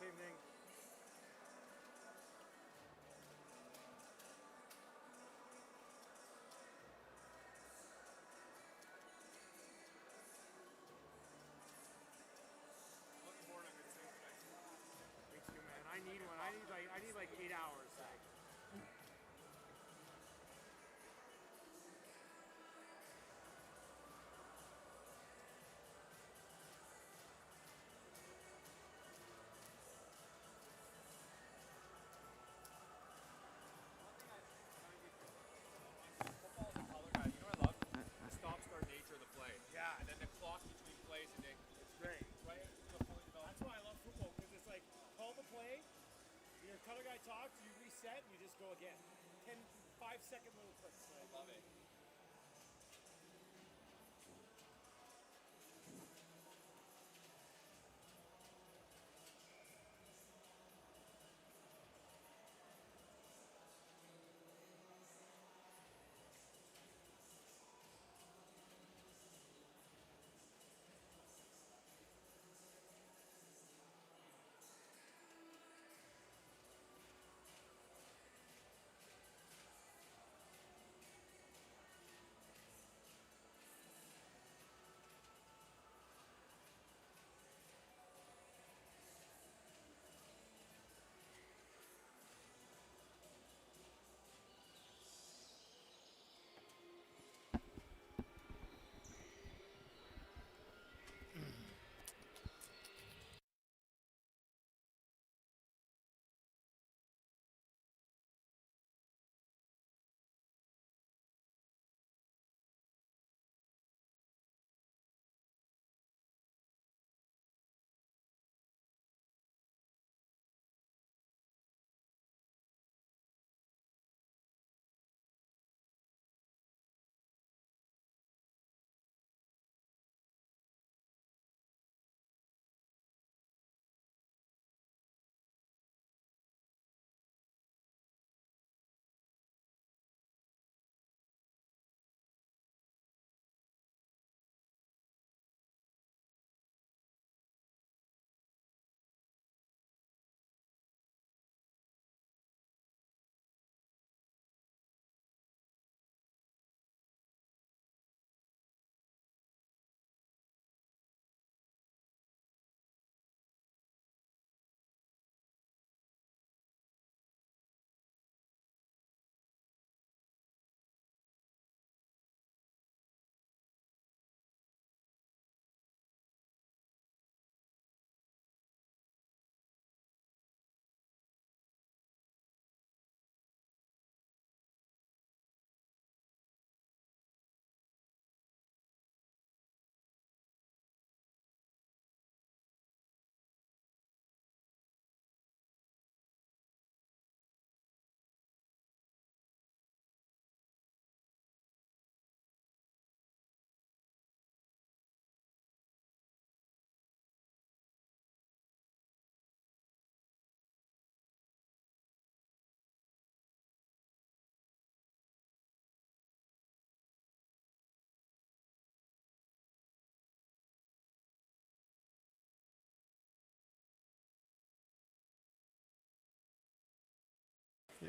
Same thing. Looking forward to a good swing tonight. Me too, man. I need one. I need like 8 hours. Like. Football's a color guy. You know what I love? The stop-start nature of the play. Yeah. And then the clock between plays and It's great. right to a fully developed. That's why I love football, because it's like call the play, your color guy talks, you reset, and you just go again. 5-second little clicks. So Love it.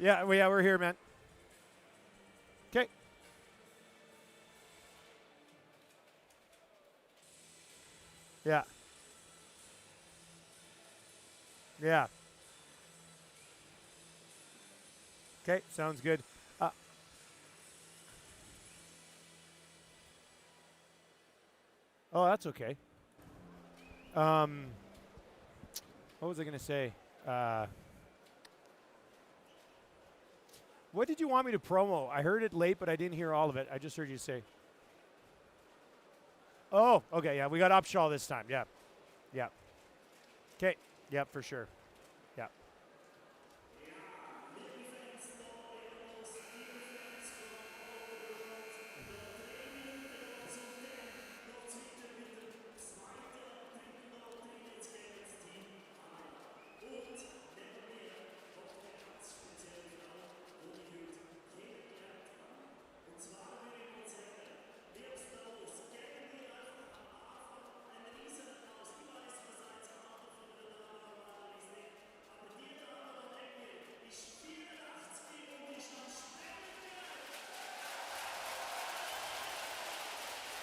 Yeah, we're here, man. Okay. Yeah. Yeah. Okay, sounds good. Oh, that's okay. What was I going to say? What did you want me to promo? I heard it late, but I didn't hear all of it. I just heard you say. Oh, okay, yeah, we got Upshaw this time. Yeah. Yeah. Okay. Yep, for sure. Yeah.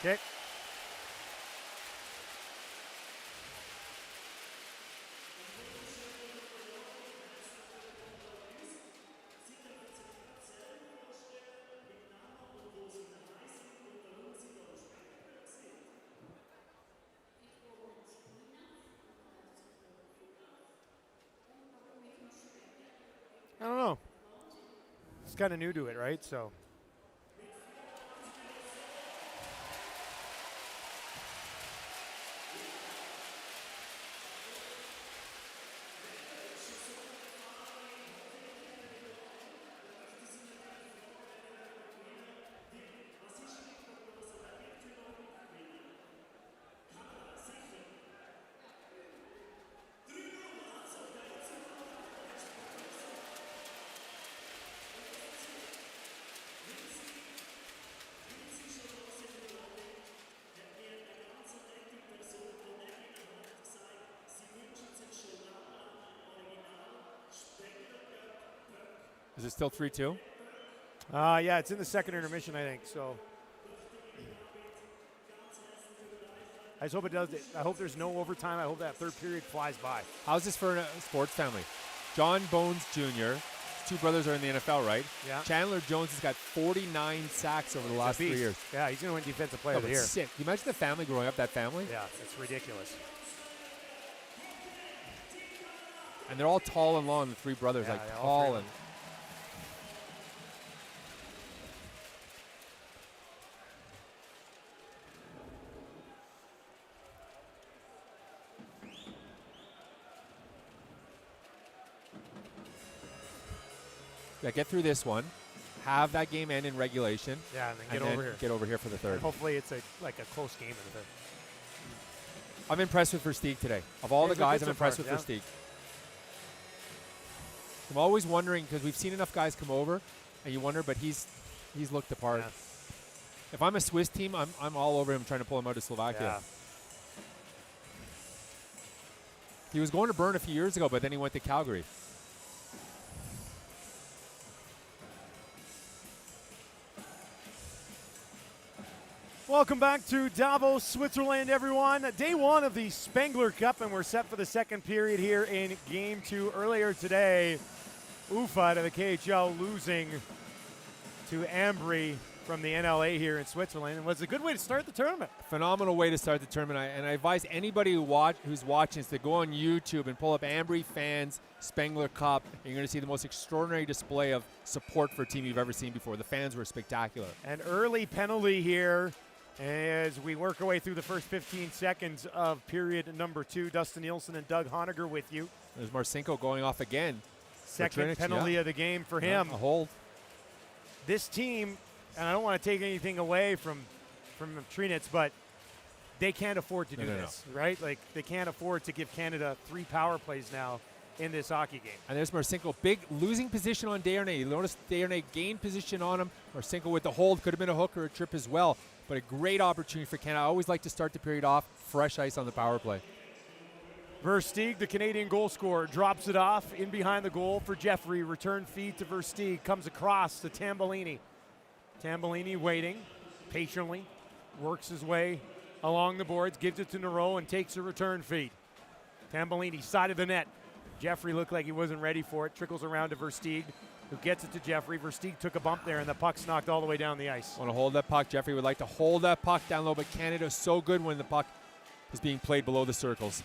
Okay. I don't know. It's kind of new to it, right? So. Is it still 3-2? Yeah, it's in the second intermission, I think. So I just hope it does. I hope there's no overtime. I hope that third period flies by. How's this for a sports family? John Bones Jr., his two brothers are in the NFL, right? Yeah. Chandler Jones has got 49 sacks over the last 3 years. Yeah, he's going to win Defensive Player Oh, of the but Year. sick. Can you imagine the family growing up, that family? Yeah, it's ridiculous. And they're all tall and long, the three brothers, Yeah, like yeah, all three tall of and. Yeah, get through this one. Have that game end in regulation. Yeah, and then get over here. Get over here for the third. And hopefully it's a close game in the third. I'm impressed with Versteeg today. Of all He's the guys, looked I'm good so impressed far, with Versteeg. I'm always wondering, because we've seen enough guys come over, and you wonder, but he's looked the part. Yeah. If I'm a Swiss team, I'm all over him trying to pull him out of Slovakia. Yeah. He was going to Bern a few years ago, but then he went to Calgary. Welcome back to Davos, Switzerland, everyone. Day one of the Spengler Cup, and we're set for the second period here in Game 2. Earlier today, UFA to the KHL losing to Ambry from the NLA here in Switzerland. It was a good way to start the tournament. Phenomenal way to start the tournament, and I advise anybody who's watching this to go on YouTube and pull up Ambry fans Spengler Cup, and you're going to see the most extraordinary display of support for a team you've ever seen before. The fans were spectacular. An early penalty here as we work our way through the first 15 seconds of period number 2. Dustin Nielsen and Doug Honegger with you. There's Marcinko going off again. Second Trinec, penalty of the game for him. A hold. This team, and I don't want to take anything away from Trinec, but they can't afford to do this, right? Like, they can't afford to give Canada 3 power plays now in this hockey game. And there's Marcinko, big losing position on Desharnais. You notice Desharnais gained position on him. Marcinko with the hold, could have been a hook or a trip as well, but a great opportunity for Canada. I always like to start the period off fresh ice on the power play. Versteeg, the Canadian goal scorer, drops it off in behind the goal for Jeffrey. Return feed to Versteeg, comes across to Tambellini. Tambellini waiting patiently, works his way along the boards, gives it to Nero and takes a return feed. Tambellini, side of the net. Jeffrey looked like he wasn't ready for it. Trickles around to Versteeg, who gets it to Jeffrey. Versteeg took a bump there, and the puck's knocked all the way down the ice. Want to hold that puck. Jeffrey would like to hold that puck down low, but Canada's so good when the puck is being played below the circles.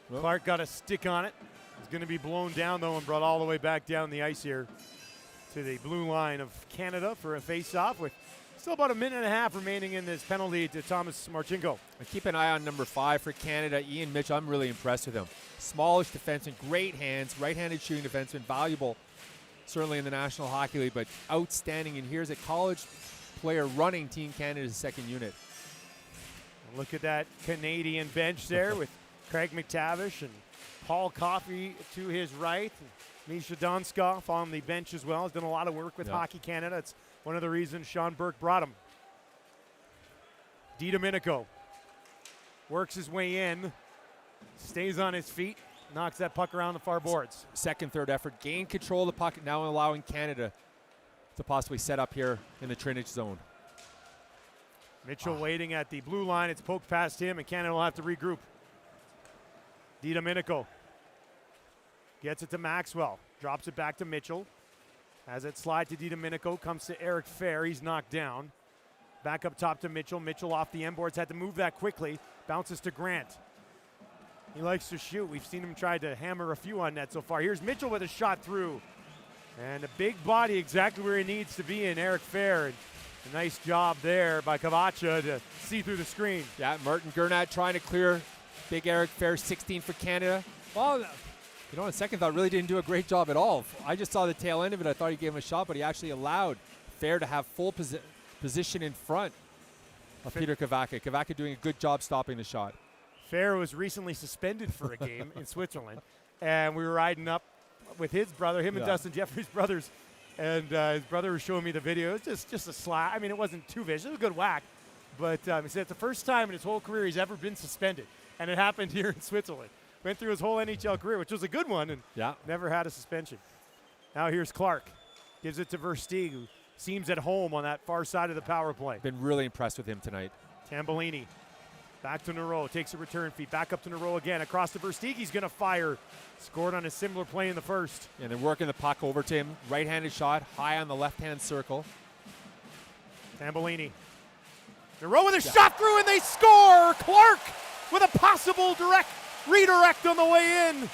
Well, Clarke got a stick on it. It's going to be blown down, though, and brought all the way back down the ice here to the blue line of Canada for a face-off with still about a minute and a half remaining in this penalty to Thomas Marchenko. And keep an eye on number 5 for Canada, Ian Mitchell. I'm really impressed with him. Smallish defenseman, great hands, right-handed shooting defenseman, valuable certainly in the National Hockey League, but outstanding. And here's a college player running Team Canada's second unit. Look at that Canadian bench there with Craig McTavish and Paul Coffey to his right. Misha Donskoff on the bench as well. Has done a lot of work with Hockey Canada. It's one of the reasons Sean Burke brought him. DiDomenico works his way in, stays on his feet, knocks that puck around the far boards. Second, third effort, gain control of the puck, now allowing Canada to possibly set up here in the Trinec zone. Mitchell waiting at the blue line. It's poked past him, and Canada will have to regroup. DiDomenico gets it to Maxwell, drops it back to Mitchell. Has it slide to DiDomenico, comes to Eric Fair. He's knocked down. Back up top to Mitchell. Mitchell off the end boards, had to move that quickly. Bounces to Grant. He likes to shoot. We've seen him try to hammer a few on net so far. Here's Mitchell with a shot through. And a big body exactly where he needs to be in Eric Fair. And a nice job there by Cavacha to see through the screen. Yeah, Martin Gernat trying to clear big Eric Fair, 16 for Canada. Well, you know, on second thought, really didn't do a great job at all. I just saw the tail end of it. I thought he gave him a shot, but he actually allowed Fair to have full position in front of Peter Cavaca. Cavaca doing a good job stopping the shot. Fair was recently suspended for a game in Switzerland, and we were riding up with his brother, him and Dustin Jeffries' brothers, and his brother was showing me the video. It was just a slap. I mean, it wasn't too vicious. It was a good whack, but he said it's the first time in his whole career he's ever been suspended, and it happened here in Switzerland. Went through his whole NHL career, which was a good one, and never had a suspension. Now here's Clarke. Gives it to Versteeg, who seems at home on that far side of the power play. Been really impressed with him tonight. Tambellini. Back to Nero, takes a return feed. Back up to Nero again. Across to Versteeg, he's going to fire. Scored on a similar play in the first. And they're working the puck over to him. Right-handed shot, high on the left-hand circle. Tambellini. Nero with a shot through, and they score! Clarke with a possible redirect on the way in.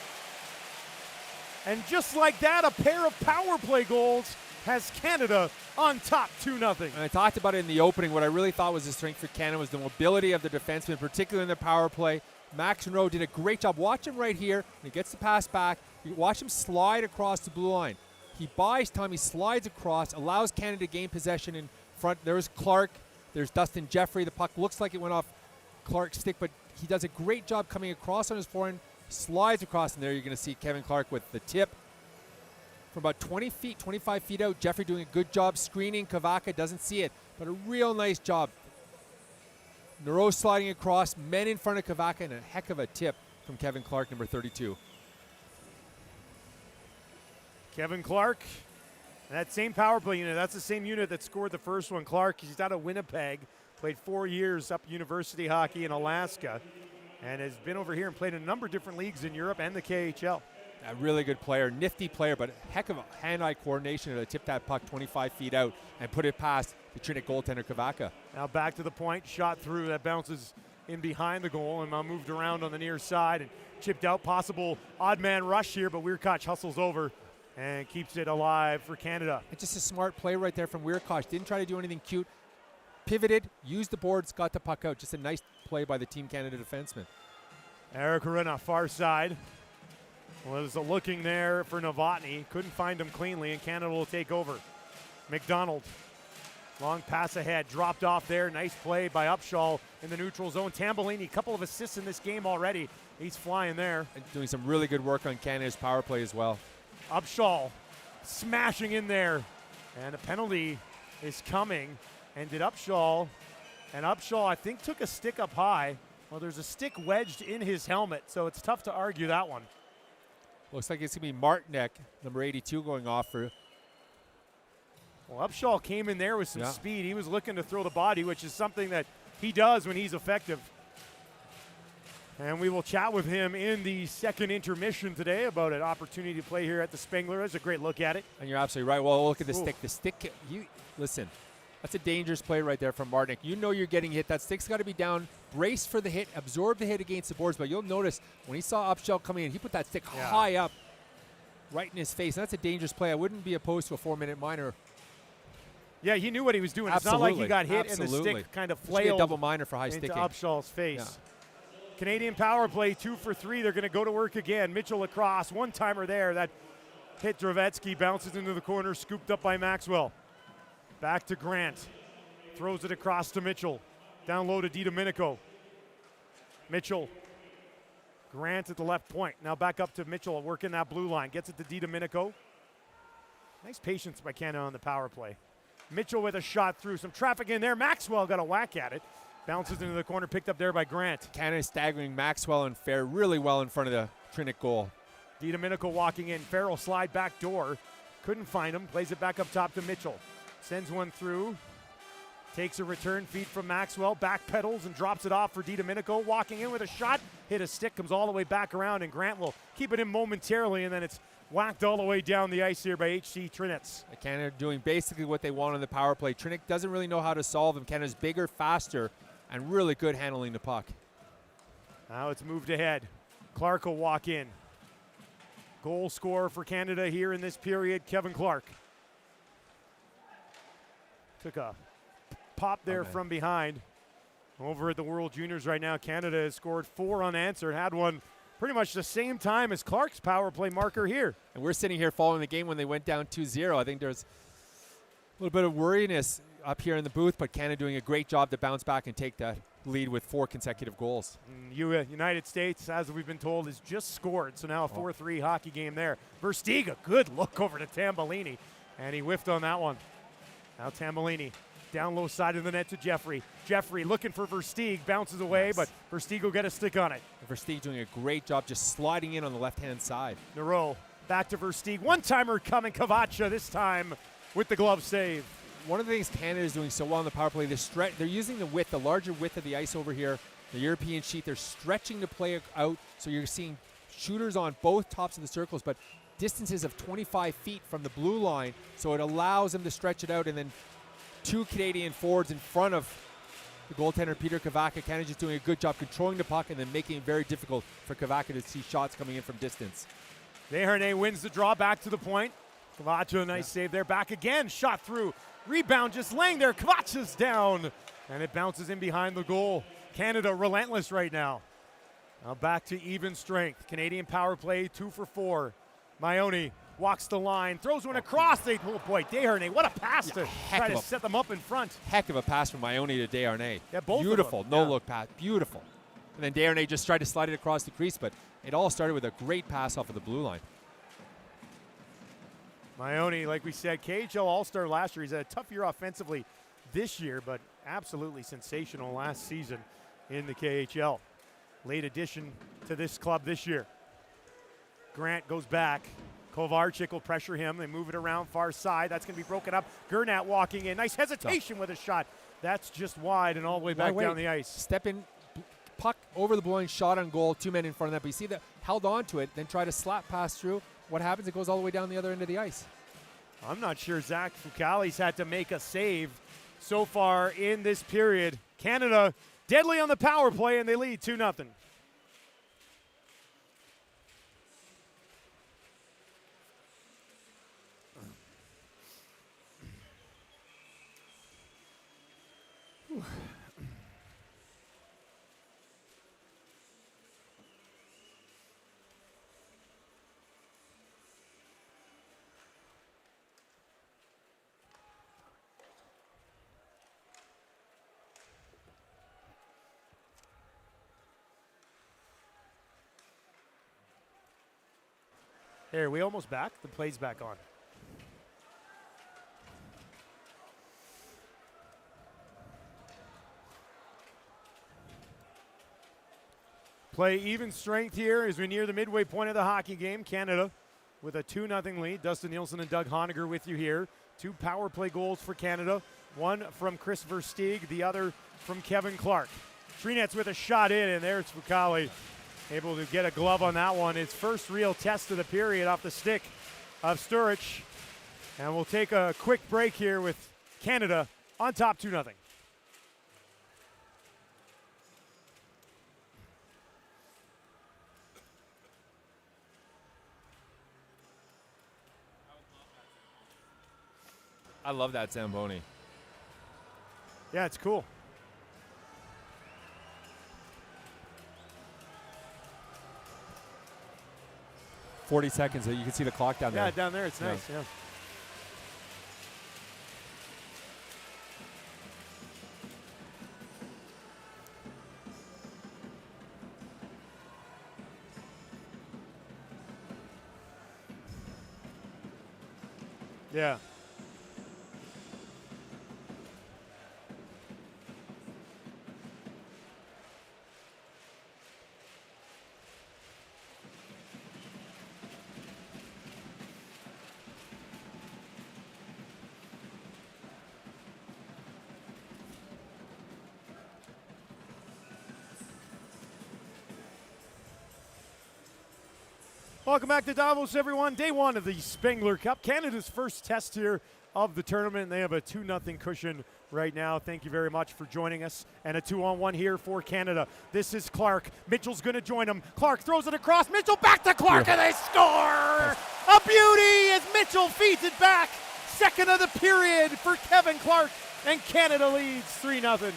And just like that, a pair of power play goals has Canada on top 2-0. And I talked about it in the opening. What I really thought was the strength for Canada was the mobility of the defensemen, particularly in the power play. Max Monroe did a great job. Watch him right here. When he gets the pass back, you watch him slide across the blue line. He buys time. He slides across, allows Canada to gain possession in front. There's Clarke. There's Dustin Jeffrey. The puck looks like it went off Clarke's stick, but he does a great job coming across on his forehand, slides across, and there you're going to see Kevin Clarke with the tip. From about 20 feet, 25 feet out, Jeffrey doing a good job screening. Cavaca doesn't see it, but a real nice job. Nero sliding across, men in front of Cavaca, and a heck of a tip from Kevin Clarke, number 32. Kevin Clarke, that same power play unit, that's the same unit that scored the first one. Clarke, he's out of Winnipeg, played 4 years up university hockey in Alaska, and has been over here and played in a number of different leagues in Europe and the KHL. A really good player, nifty player, but a heck of a hand-eye coordination to tip that puck 25 feet out and put it past the Trinec goaltender Cavaca. Now back to the point, shot through, that bounces in behind the goal and now moved around on the near side and chipped out. Possible odd man rush here, but Weirkoch hustles over and keeps it alive for Canada. It's just a smart play right there from Weirkoch. Didn't try to do anything cute. Pivoted, used the boards, got the puck out. Just a nice play by the Team Canada defenseman. Eric Arena, far side. Was looking there for Novotny. Couldn't find him cleanly, and Canada will take over. McDonald, long pass ahead, dropped off there. Nice play by Upshaw in the neutral zone. Tambellini, couple of assists in this game already. He's flying there. And doing some really good work on Canada's power play as well. Upshaw smashing in there, and a penalty is coming. And did Upshaw, I think took a stick up high. Well, there's a stick wedged in his helmet, so it's tough to argue that one. Looks like it's going to be Martinek, number 82, going off for. Well, Upshaw came in there with some speed. He was looking to throw the body, which is something that he does when he's effective. And we will chat with him in the second intermission today about an opportunity to play here at the Spengler. That's a great look at it. And you're absolutely right. Well, look at the stick. The stick, listen, that's a dangerous play right there from Martinek. You know you're getting hit. That stick's got to be down, brace for the hit, absorb the hit against the boards. But you'll notice when he saw Upshaw coming in, he put that stick high up, right in his face. And that's a dangerous play. I wouldn't be opposed to a 4-minute minor. Yeah, he knew what he was doing. It's not like he got hit and the stick kind of flailed a double minor for high into sticking. Upshaw's face. Canadian power play, 2 for 3. They're going to go to work again. Mitchell across, one-timer there. That hit Dravetsky, bounces into the corner, scooped up by Maxwell. Back to Grant. Throws it across to Mitchell. Down low to DiDomenico. Mitchell. Grant at the left point. Now back up to Mitchell, working that blue line. Gets it to DiDomenico. Nice patience by Canada on the power play. Mitchell with a shot through. Some traffic in there. Maxwell got a whack at it. Bounces into the corner, picked up there by Grant. Canada staggering Maxwell and Ferry really well in front of the Trinec goal. DiDomenico walking in. Farrell slide back door. Couldn't find him. Plays it back up top to Mitchell. Sends one through. Takes a return feed from Maxwell. Back pedals and drops it off for DiDomenico. Walking in with a shot. Hit a stick. Comes all the way back around. And Grant will keep it in momentarily. And then it's whacked all the way down the ice here by HC Trinec. Canada doing basically what they want on the power play. Trinec doesn't really know how to solve them. Canada's bigger, faster, and really good handling the puck. Now it's moved ahead. Clarke will walk in. Goal scorer for Canada here in this period, Kevin Clarke. Took a pop there from behind. Over at the World Juniors right now, Canada has scored 4 unanswered, had one pretty much the same time as Clarke's power play marker here. And we're sitting here following the game when they went down 2-0. I think there's a little bit of worriness up here in the booth, but Canada doing a great job to bounce back and take that lead with 4 consecutive goals. United States, as we've been told, has just scored, so now a 4-3 hockey game there. Versteeg, good look over to Tambellini, and he whiffed on that one. Now Tambellini, down low side of the net to Jeffrey. Jeffrey looking for Versteeg, bounces away, but Versteeg will get a stick on it. Versteeg doing a great job just sliding in on the left-hand side. Nero back to Versteeg. One-timer coming, Cavacha this time with the glove save. One of the things Canada is doing so well on the power play, they're using the width, the larger width of the ice over here, the European sheet. They're stretching the play out, so you're seeing shooters on both tops of the circles, but distances of 25 feet from the blue line, so it allows them to stretch it out, and then 2 Canadian forwards in front of the goaltender, Peter Cavaca. Canada just doing a good job controlling the puck and then making it very difficult for Cavaca to see shots coming in from distance. Desharnais wins the draw back to the point. Cavacha, a nice save there. Back again, shot through. Rebound just laying there. Cavacha's down, and it bounces in behind the goal. Canada relentless right now. Now back to even strength. Canadian power play, 2 for 4. Maione walks the line, throws one across. Oh boy, Desharnais, what a pass to try to set them up in front. Heck of a pass from Maione to Desharnais. Yeah, both beautiful, of them. no-look pass, beautiful. And then Desharnais just tried to slide it across the crease, but it all started with a great pass off of the blue line. Maione, like we said, KHL All-Star last year. He's had a tough year offensively this year, but absolutely sensational last season in the KHL. Late addition to this club this year. Grant goes back. Kovarczyk will pressure him. They move it around far side. That's going to be broken up. Gernat walking in. Nice hesitation with a shot. That's just wide and all the way back down the ice. Step in, puck over the blue line, shot on goal, 2 men in front of that. But you see that held on to it, then try to slap pass through. What happens? It goes all the way down the other end of the ice. I'm not sure Zach Foucali's had to make a save so far in this period. Canada deadly on the power play, and they lead 2-0. Here, we almost back. The play's back on. play even strength here as we near the midway point of the hockey game. Canada with a 2-0 lead. Dustin Nielsen and Doug Honegger with you here. 2 power play goals for Canada. One from Chris Versteeg, the other from Kevin Clarke. Trinec with a shot in, and there's Fucale able to get a glove on that one. His first real test of the period off the stick of Sturridge. And we'll take a quick break here with Canada on top 2-0. I love that Zamboni. Yeah, it's cool. $40 seconds. You can see the clock down there. Yeah, down there. It's nice. Yeah. Yeah. Welcome back to Davos, everyone. Day 1 of the Spengler Cup, Canada's first test here of the tournament. They have a 2-0 cushion right now. Thank you very much for joining us. And a 2-on-1 here for Canada. This is Clarke. Mitchell's going to join him. Clarke throws it across. Mitchell back to Clarke, and they score! A beauty as Mitchell feeds it back. Second of the period for Kevin Clarke, and Canada leads 3-0.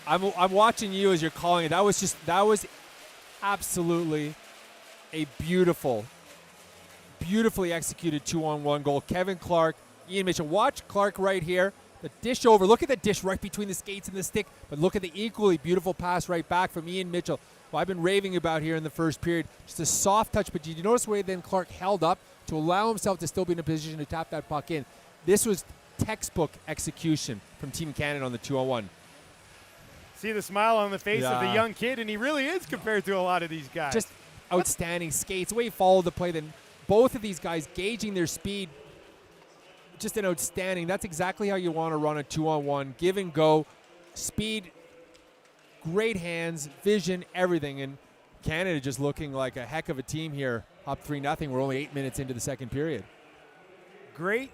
I'm watching you as you're calling it. That was absolutely a beautifully executed 2-on-1 goal. Kevin Clarke, Ian Mitchell. Watch Clarke right here. The dish over. Look at the dish right between the skates and the stick. But look at the equally beautiful pass right back from Ian Mitchell. Well, I've been raving about here in the first period. Just a soft touch. But did you notice the way then Clarke held up to allow himself to still be in a position to tap that puck in? This was textbook execution from Team Canada on the 2-on-1. See the smile on the face of the young kid, and he really is compared to a lot of these guys. Just outstanding skates. The way he followed the play, then both of these guys gauging their speed. Just an outstanding. That's exactly how you want to run a 2-on-1. Give and go. Speed, great hands, vision, everything. And Canada just looking like a heck of a team here. Up 3-0. We're only 8 minutes into the second period. Great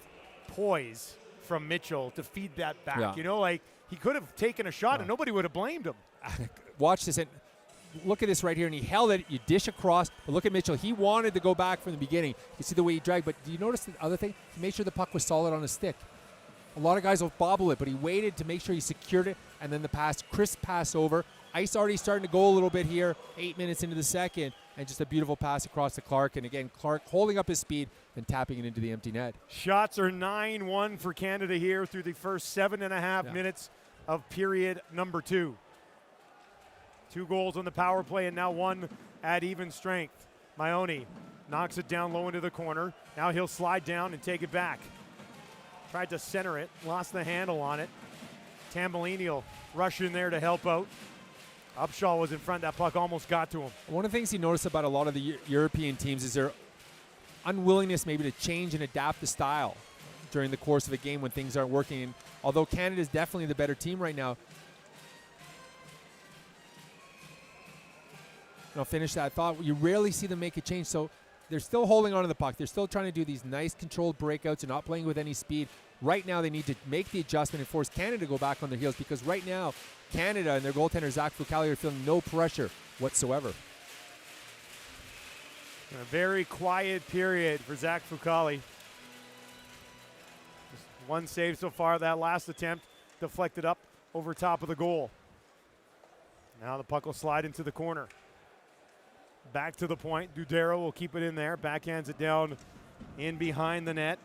poise from Mitchell to feed that back. Yeah. You know, like he could have taken a shot and nobody would have blamed him. Watch this. And look at this right here. And he held it. You dish across. But look at Mitchell. He wanted to go back from the beginning. You see the way he dragged. But do you notice the other thing? He made sure the puck was solid on his stick. A lot of guys will bobble it, but he waited to make sure he secured it. And then the pass, crisp pass over. Ice already starting to go a little bit here. 8 minutes into the second. And just a beautiful pass across to Clarke. And again, Clarke holding up his speed and tapping it into the empty net. Shots are 9-1 for Canada here through the first 7.5 minutes of period number 2. 2 goals on the power play and now 1 at even strength. Maione knocks it down low into the corner. Now he'll slide down and take it back. Tried to center it, lost the handle on it. Tambellini will rush in there to help out. Upshaw was in front. That puck almost got to him. One of the things you notice about a lot of the European teams is their unwillingness maybe to change and adapt the style during the course of a game when things aren't working. And although Canada is definitely the better team right now, and I'll finish that thought, you rarely see them make a change. So they're still holding on to the puck. They're still trying to do these nice controlled breakouts and not playing with any speed. Right now they need to make the adjustment and force Canada to go back on their heels, because right now Canada and their goaltender Zach Fucale are feeling no pressure whatsoever. A very quiet period for Zach Fucale. Just one save so far. That last attempt deflected up over top of the goal. Now the puck will slide into the corner. Back to the point. Dudero will keep it in there. Backhands it down in behind the net.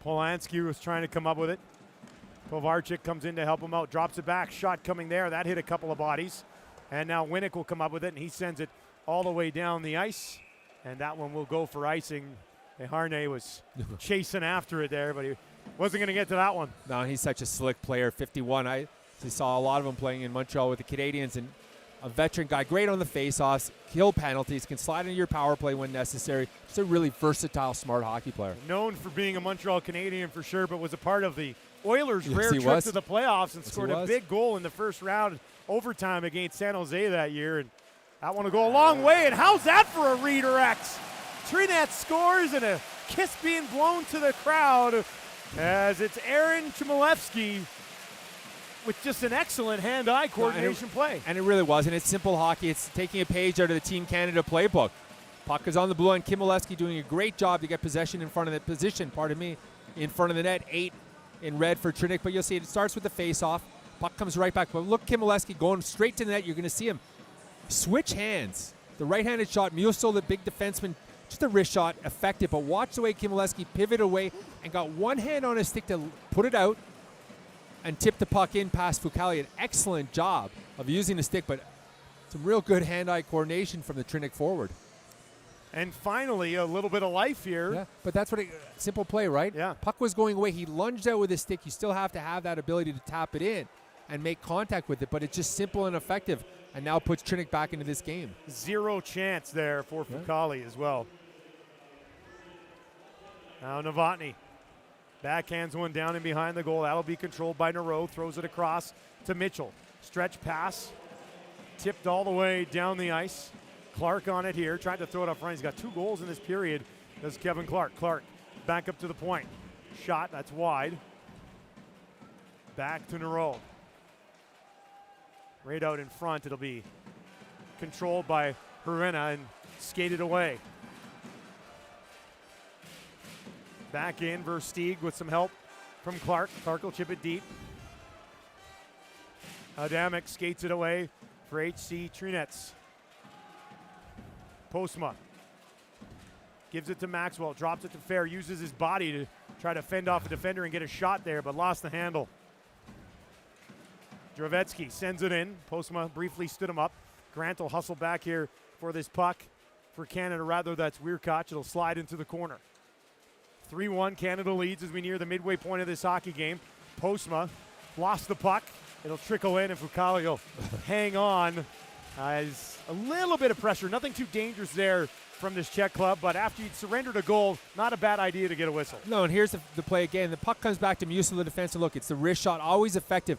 Polanski was trying to come up with it. Kovarchik comes in to help him out. Drops it back. Shot coming there. That hit a couple of bodies. And now Winnick will come up with it, and he sends it all the way down the ice. And that one will go for icing. Harney was chasing after it there, but he Wasn't going to get to that one. No, he's such a slick player. 51. I saw a lot of him playing in Montreal with the Canadiens, and a veteran guy, great on the face-offs, kill penalties, can slide into your power play when necessary. Just a really versatile, smart hockey player. Known for being a Montreal Canadian for sure, but was a part of the Oilers' Yes, rare he trip was. to the playoffs and Yes, scored he a was. big goal in the first round overtime against San Jose that year. And that one will go a long way. And how's that for a redirect? Trinec scores and a kiss being blown to the crowd as it's Aaron Chmielewski with just an excellent hand-eye coordination play. And it really was, and it's simple hockey. It's taking a page out of the Team Canada playbook. Puck is on the blue line. Chmielewski doing a great job to get possession in front of the in front of the net. 8 in red for Trinec, but you'll see it starts with the face-off. Puck comes right back. But look, Chmielewski going straight to the net. You're going to see him switch hands. The right-handed shot, Musil, the big defenseman, just a wrist shot, effective. But watch the way Chmielewski pivoted away and got one hand on his stick to put it out and tip the puck in past Fucale. An excellent job of using the stick, but some real good hand-eye coordination from the Trinec forward. And finally, a little bit of life here. Yeah, but that's what simple play, right? Yeah. Puck was going away. He lunged out with his stick. You still have to have that ability to tap it in and make contact with it, but it's just simple and effective, and now puts Trinec back into this game. Zero chance there for Fucale as well. Now Novotny backhands one down and behind the goal. That'll be controlled by Nareau. Throws it across to Mitchell. Stretch pass. Tipped all the way down the ice. Clarke on it here. Tried to throw it up front. He's got 2 goals in this period. That's Kevin Clarke. Clarke back up to the point. Shot. That's wide. Back to Nareau. Right out in front. It'll be controlled by Herena and skated away. Back in Versteeg with some help from Clarke. Clarke will chip it deep. Adamic skates it away for HC Trinec. Postma gives it to Maxwell, drops it to Fair, uses his body to try to fend off a defender and get a shot there, but lost the handle. Dravetsky sends it in. Postma briefly stood him up. Grant will hustle back here for this puck for Canada. Rather, that's Weirkach. It'll slide into the corner. 3-1, Canada leads as we near the midway point of this hockey game. Postma lost the puck. It'll trickle in, and Fucale will hang on. As a little bit of pressure. Nothing too dangerous there from this Czech club, but after you'd surrendered a goal, not a bad idea to get a whistle. No, and here's the play again. The puck comes back to Musil, the defense, and look, it's the wrist shot, always effective.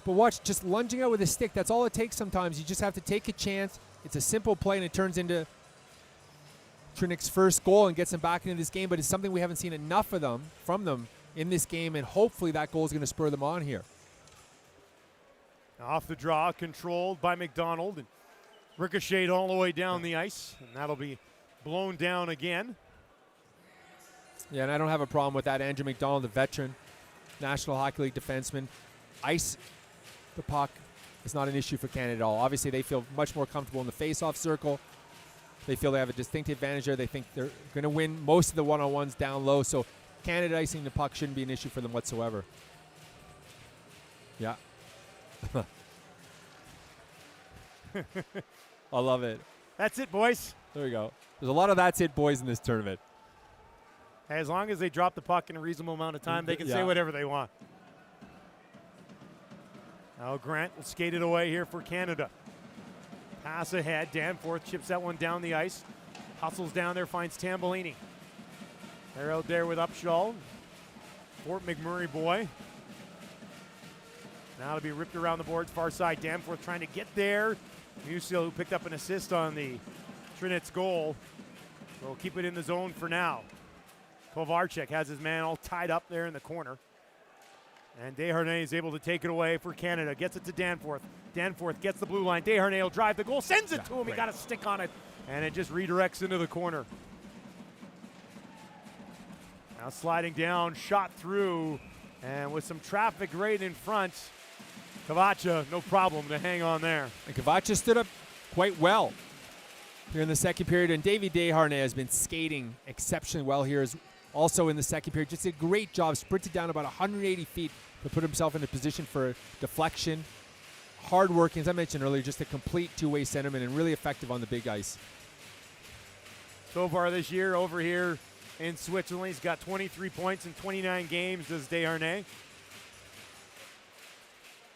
But watch, just lunging out with a stick, that's all it takes sometimes. You just have to take a chance. It's a simple play, and it turns into Trinec's first goal and gets them back into this game, but it's something we haven't seen enough from them in this game, and hopefully that goal is going to spur them on here. Off the draw, controlled by McDonald, and ricocheted all the way down the ice, and that'll be blown down again. Yeah, and I don't have a problem with that. Andrew McDonald, the veteran National Hockey League defenseman. Ice the puck is not an issue for Canada at all. Obviously, they feel much more comfortable in the face-off circle. They feel they have a distinct advantage there. They think they're going to win most of the one-on-ones down low, so Canada icing the puck shouldn't be an issue for them whatsoever. Yeah. I love it. That's it, boys. There we go. There's a lot of that's it, boys, in this tournament. Hey, as long as they drop the puck in a reasonable amount of time, they can say whatever they want. Now Grant will skate it away here for Canada. Pass ahead. Danforth chips that one down the ice. Hustles down there, finds Tambellini. They're out there with Upshaw. Fort McMurray boy. Now to be ripped around the boards, far side. Danforth trying to get there. Musil, who picked up an assist on the Trinec goal, will keep it in the zone for now. Kovarchik has his man all tied up there in the corner. And Desharnais is able to take it away for Canada. Gets it to Danforth. Danforth gets the blue line. Desharnais will drive the goal, sends it to him. He got a stick on it, and it just redirects into the corner. Now sliding down, shot through, and with some traffic right in front, Cavacha, no problem to hang on there. And Cavacha stood up quite well here in the second period, and Davy Desharnais has been skating exceptionally well here also in the second period. Just a great job, sprinted down about 180 feet to put himself in a position for deflection. Hard working, as I mentioned earlier, just a complete two-way centerman and really effective on the big ice. So far this year over here in Switzerland. He's got 23 points in 29 games, does Desharnais.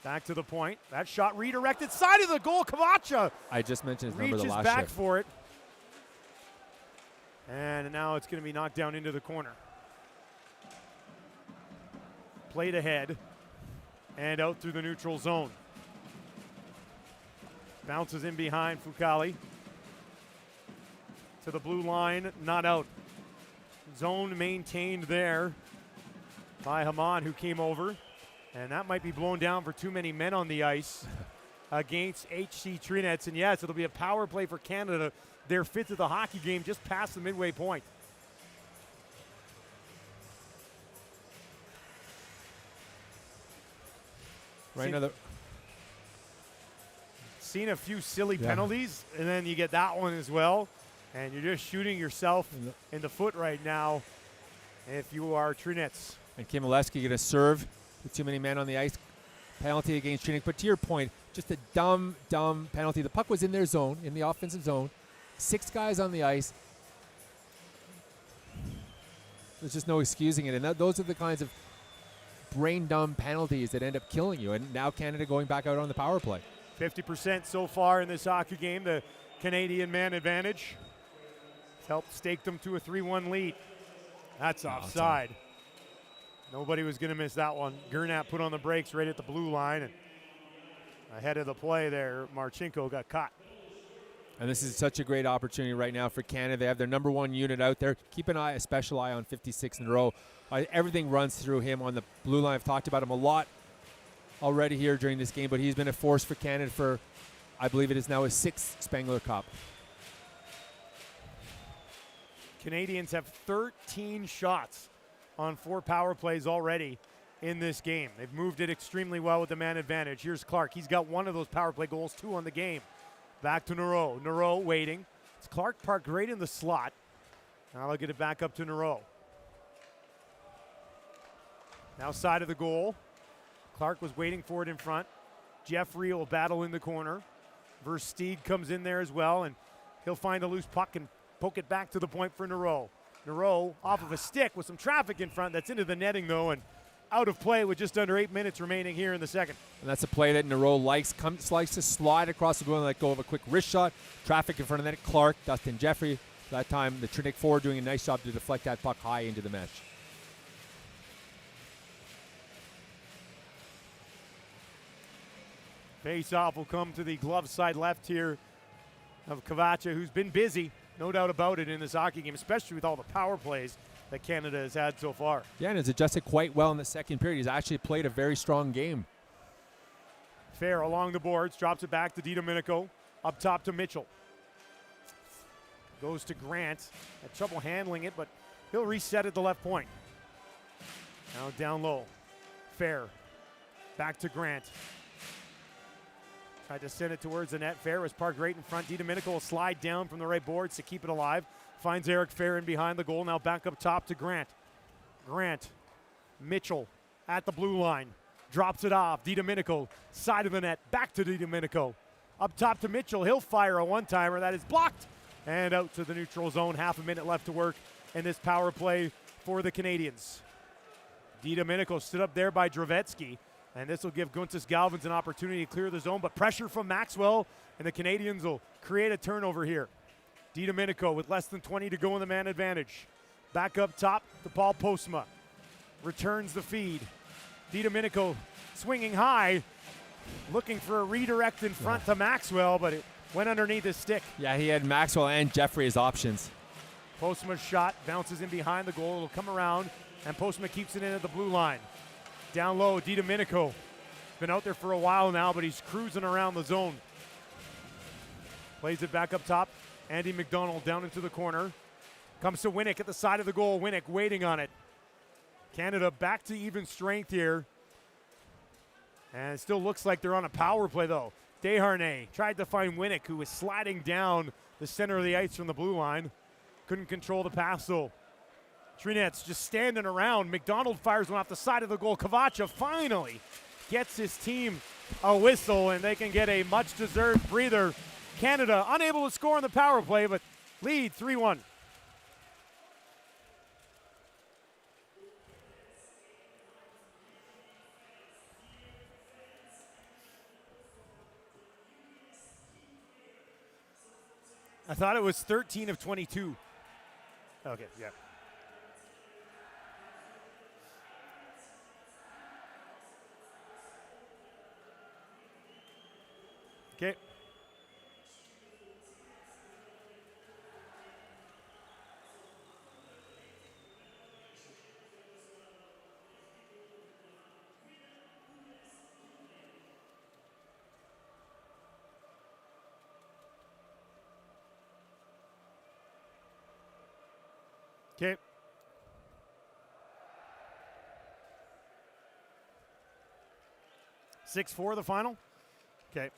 Back to the point. That shot redirected, side of the goal. Cavacha I just mentioned his number the reaches last back shift. for it. And now it's going to be knocked down into the corner. Played ahead and out through the neutral zone. Bounces in behind Fukali. To the blue line, not out. Zone maintained there by Haman, who came over. And that might be blown down for too many men on the ice against HC Trinec. And yes, it'll be a power play for Canada. Their fifth of the hockey game just past the midway point. Right now, Seen a few silly penalties, and then you get that one as well. And you're just shooting yourself in the foot right now if you are Trinec. and Kimilewski going to serve with too many men on the ice. Penalty against Trinec. But to your point, just a dumb penalty. The puck was in their zone, in the offensive zone. 6 guys on the ice. There's just no excusing it. And those are the kinds of brain-dumb penalties that end up killing you. And now Canada going back out on the power play. 50% so far in this hockey game. The Canadian man advantage helped stake them to a 3-1 lead. That's offside. Nobody was going to miss that one. Gernat put on the brakes right at the blue line. And ahead of the play there, Marchenko got caught. And this is such a great opportunity right now for Canada. They have their number 1 unit out there. Keep an eye, a special eye on 56 in a row. Everything runs through him on the blue line. I've talked about him a lot already here during this game, but he's been a force for Canada for, I believe it is now his 6th Spengler Cup. Canadians have 13 shots on 4 power plays already in this game. They've moved it extremely well with the man advantage. Here's Clarke. He's got 1 of those power play goals, 2 on the game. Back to Nareau. Nareau waiting. It's Clarke parked right in the slot. Now they'll get it back up to Nareau. Now side of the goal. Clarke was waiting for it in front. Jeffrey will battle in the corner. Versteeg comes in there as well, and he'll find a loose puck and poke it back to the point for Nareau. Nareau off of a stick with some traffic in front. That's into the netting, though, and out of play with just under 8 minutes remaining here in the second. And that's a play that Nareau likes to slide across the goal and let go of a quick wrist shot. Traffic in front of that. Clarke, Dustin Jeffrey. That time, the Trinec forward doing a nice job to deflect that puck high into the mesh. Face-off will come to the glove side left here of Cavacha, who's been busy, no doubt about it, in this hockey game, especially with all the power plays that Canada has had so far. Yeah, and has adjusted quite well in the second period. He's actually played a very strong game. Fair along the boards, drops it back to DiDomenico, up top to Mitchell. Goes to Grant, had trouble handling it, but he'll reset at the left point. Now down low, Fair, back to Grant. Tried to send it towards the net. Fair was parked right in front. DiDomenico will slide down from the right boards to keep it alive. Finds Eric Fair in behind the goal. Now back up top to Grant. Grant, Mitchell at the blue line. Drops it off. DiDomenico, side of the net. Back to DiDomenico. Up top to Mitchell. He'll fire a one-timer. That is blocked. And out to the neutral zone. Half a minute left to work in this power play for the Canadians. DiDomenico stood up there by Dravetsky. And this will give Guntis Galvins an opportunity to clear the zone, but pressure from Maxwell, and the Canadians will create a turnover here. DiDomenico with less than 20 to go in the man advantage. Back up top to Paul Postma. Returns the feed. DiDomenico swinging high, looking for a redirect in front to Maxwell, but it went underneath his stick. Yeah, he had Maxwell and Jeffrey as options. Postma's shot bounces in behind the goal. It'll come around, and Postma keeps it in at the blue line. Down low, DiDomenico. Been out there for a while now, but he's cruising around the zone. Plays it back up top. Andy McDonald down into the corner. Comes to Winnick at the side of the goal. Winnick waiting on it. Canada back to even strength here. And it still looks like they're on a power play, though. Desharnais tried to find Winnick, who was sliding down the center of the ice from the blue line. Couldn't control the pass, though. Trinec's just standing around. McDonald fires one off the side of the goal. Cavacha finally gets his team a whistle, and they can get a much-deserved breather. Canada unable to score on the power play, but lead 3-1. I thought it was 13 of 22. Okay, yeah. Okay. Okay. Six four, the final. Okay.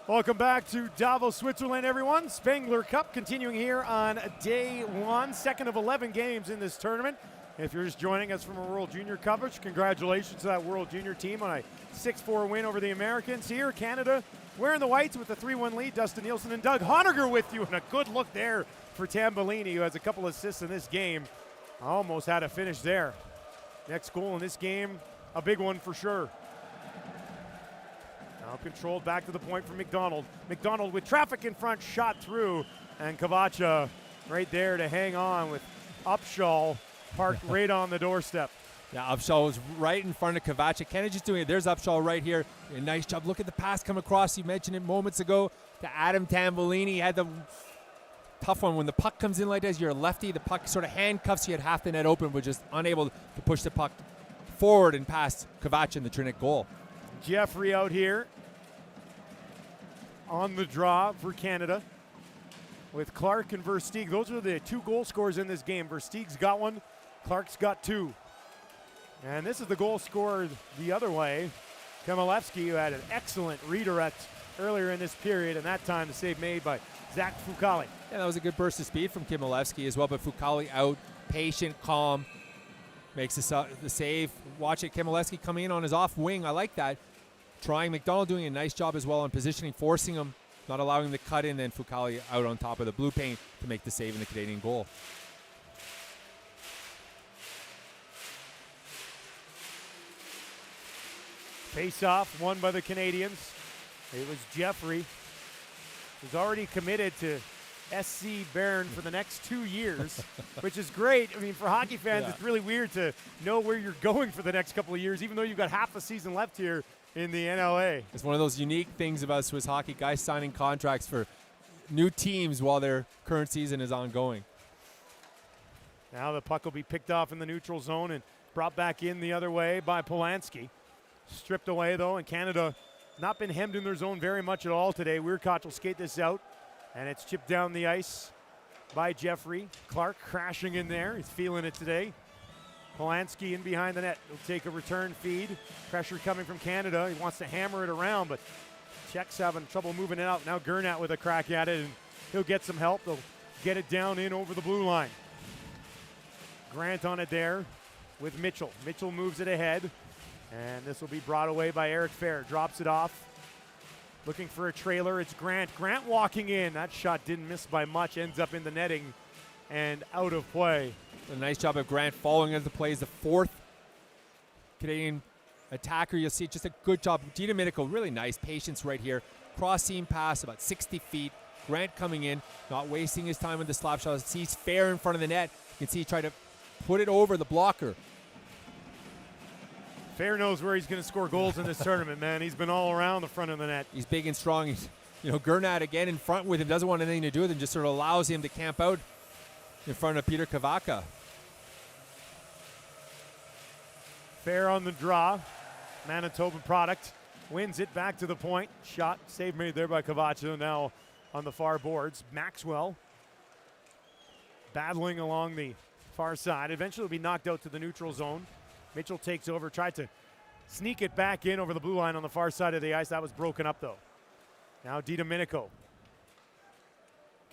Welcome back to Davos, Switzerland, everyone. Spengler Cup continuing here on day one, second of 11 games in this tournament. If you're just joining us from a World Junior coverage, congratulations to that World Junior team on a 6-4 win over the Americans here. Canada wearing the whites with a 3-1 lead. Dustin Nielsen and Doug Honegger with you, and a good look there for Tambellini, who has a couple assists in this game. Almost had a finish there. Next goal in this game, a big one for sure. Now controlled back to the point for McDonald. McDonald with traffic in front, shot through, and Cavacha right there to hang on with Upshaw parked right on the doorstep. Yeah, Upshaw was right in front of Cavacha. Canada just doing it. There's Upshaw right here. A nice job. Look at the pass come across. You mentioned it moments ago to Adam Tambellini. He had the tough one. When the puck comes in like this, you're a lefty. The puck sort of handcuffs you. Had half the net open, but just unable to push the puck forward and past Cavacha in the Trinec goal. Jeffrey out here on the draw for Canada with Clarke and Versteeg. Those are the two goal scorers in this game. Versteeg's got one, Clarke's got two. And this is the goal scored the other way. Chmielewski, who had an excellent redirect earlier in this period, and that time the save made by Zach Fucale. Yeah, that was a good burst of speed from Chmielewski as well, but Fucale out, patient, calm, makes the save. Watch it, Chmielewski coming in on his off wing. I like that. Trying, McDonald doing a nice job as well on positioning, forcing him, not allowing him to cut in, then Fucale out on top of the blue paint to make the save in the Canadian goal. Face-off won by the Canadians. It was Jeffrey, who's already committed to SC Bern for the next 2 years, which is great. I mean, for hockey fans, It's really weird to know where you're going for the next couple of years, even though you've got half a season left here in the NLA. It's one of those unique things about Swiss hockey, guys signing contracts for new teams while their current season is ongoing. Now the puck will be picked off in the neutral zone and brought back in the other way by Polanski. Stripped away, though, and Canada not been hemmed in their zone very much at all today. Weirkoch will skate this out, and it's chipped down the ice by Jeffrey. Clarke crashing in there. He's feeling it today. Polanski in behind the net. He'll take a return feed. Pressure coming from Canada. He wants to hammer it around, but Czechs having trouble moving it out. Now Gernat with a crack at it, and he'll get some help. They'll get it down in over the blue line. Grant on it there with Mitchell. Mitchell moves it ahead, and this will be brought away by Eric Fair. Drops it off. Looking for a trailer. It's Grant. Grant walking in. That shot didn't miss by much. Ends up in the netting and out of play. A nice job of Grant following into the plays. The fourth Canadian attacker. You'll see just a good job. Domenico, really nice patience right here. Cross seam pass about 60 feet. Grant coming in, not wasting his time with the slap shot. Sees Fair in front of the net. You can see he tried to put it over the blocker. Fair knows where he's going to score goals in this tournament, man. He's been all around the front of the net. He's big and strong. He's, Gernat again in front with him. Doesn't want anything to do with him. Just sort of allows him to camp out in front of Peter Cavaca. Fair on the draw. Manitoba product. Wins it back to the point. Shot, save made there by Cavaca. Now on the far boards. Maxwell battling along the far side. Eventually will be knocked out to the neutral zone. Mitchell takes over, tried to sneak it back in over the blue line on the far side of the ice. That was broken up, though. Now Domenico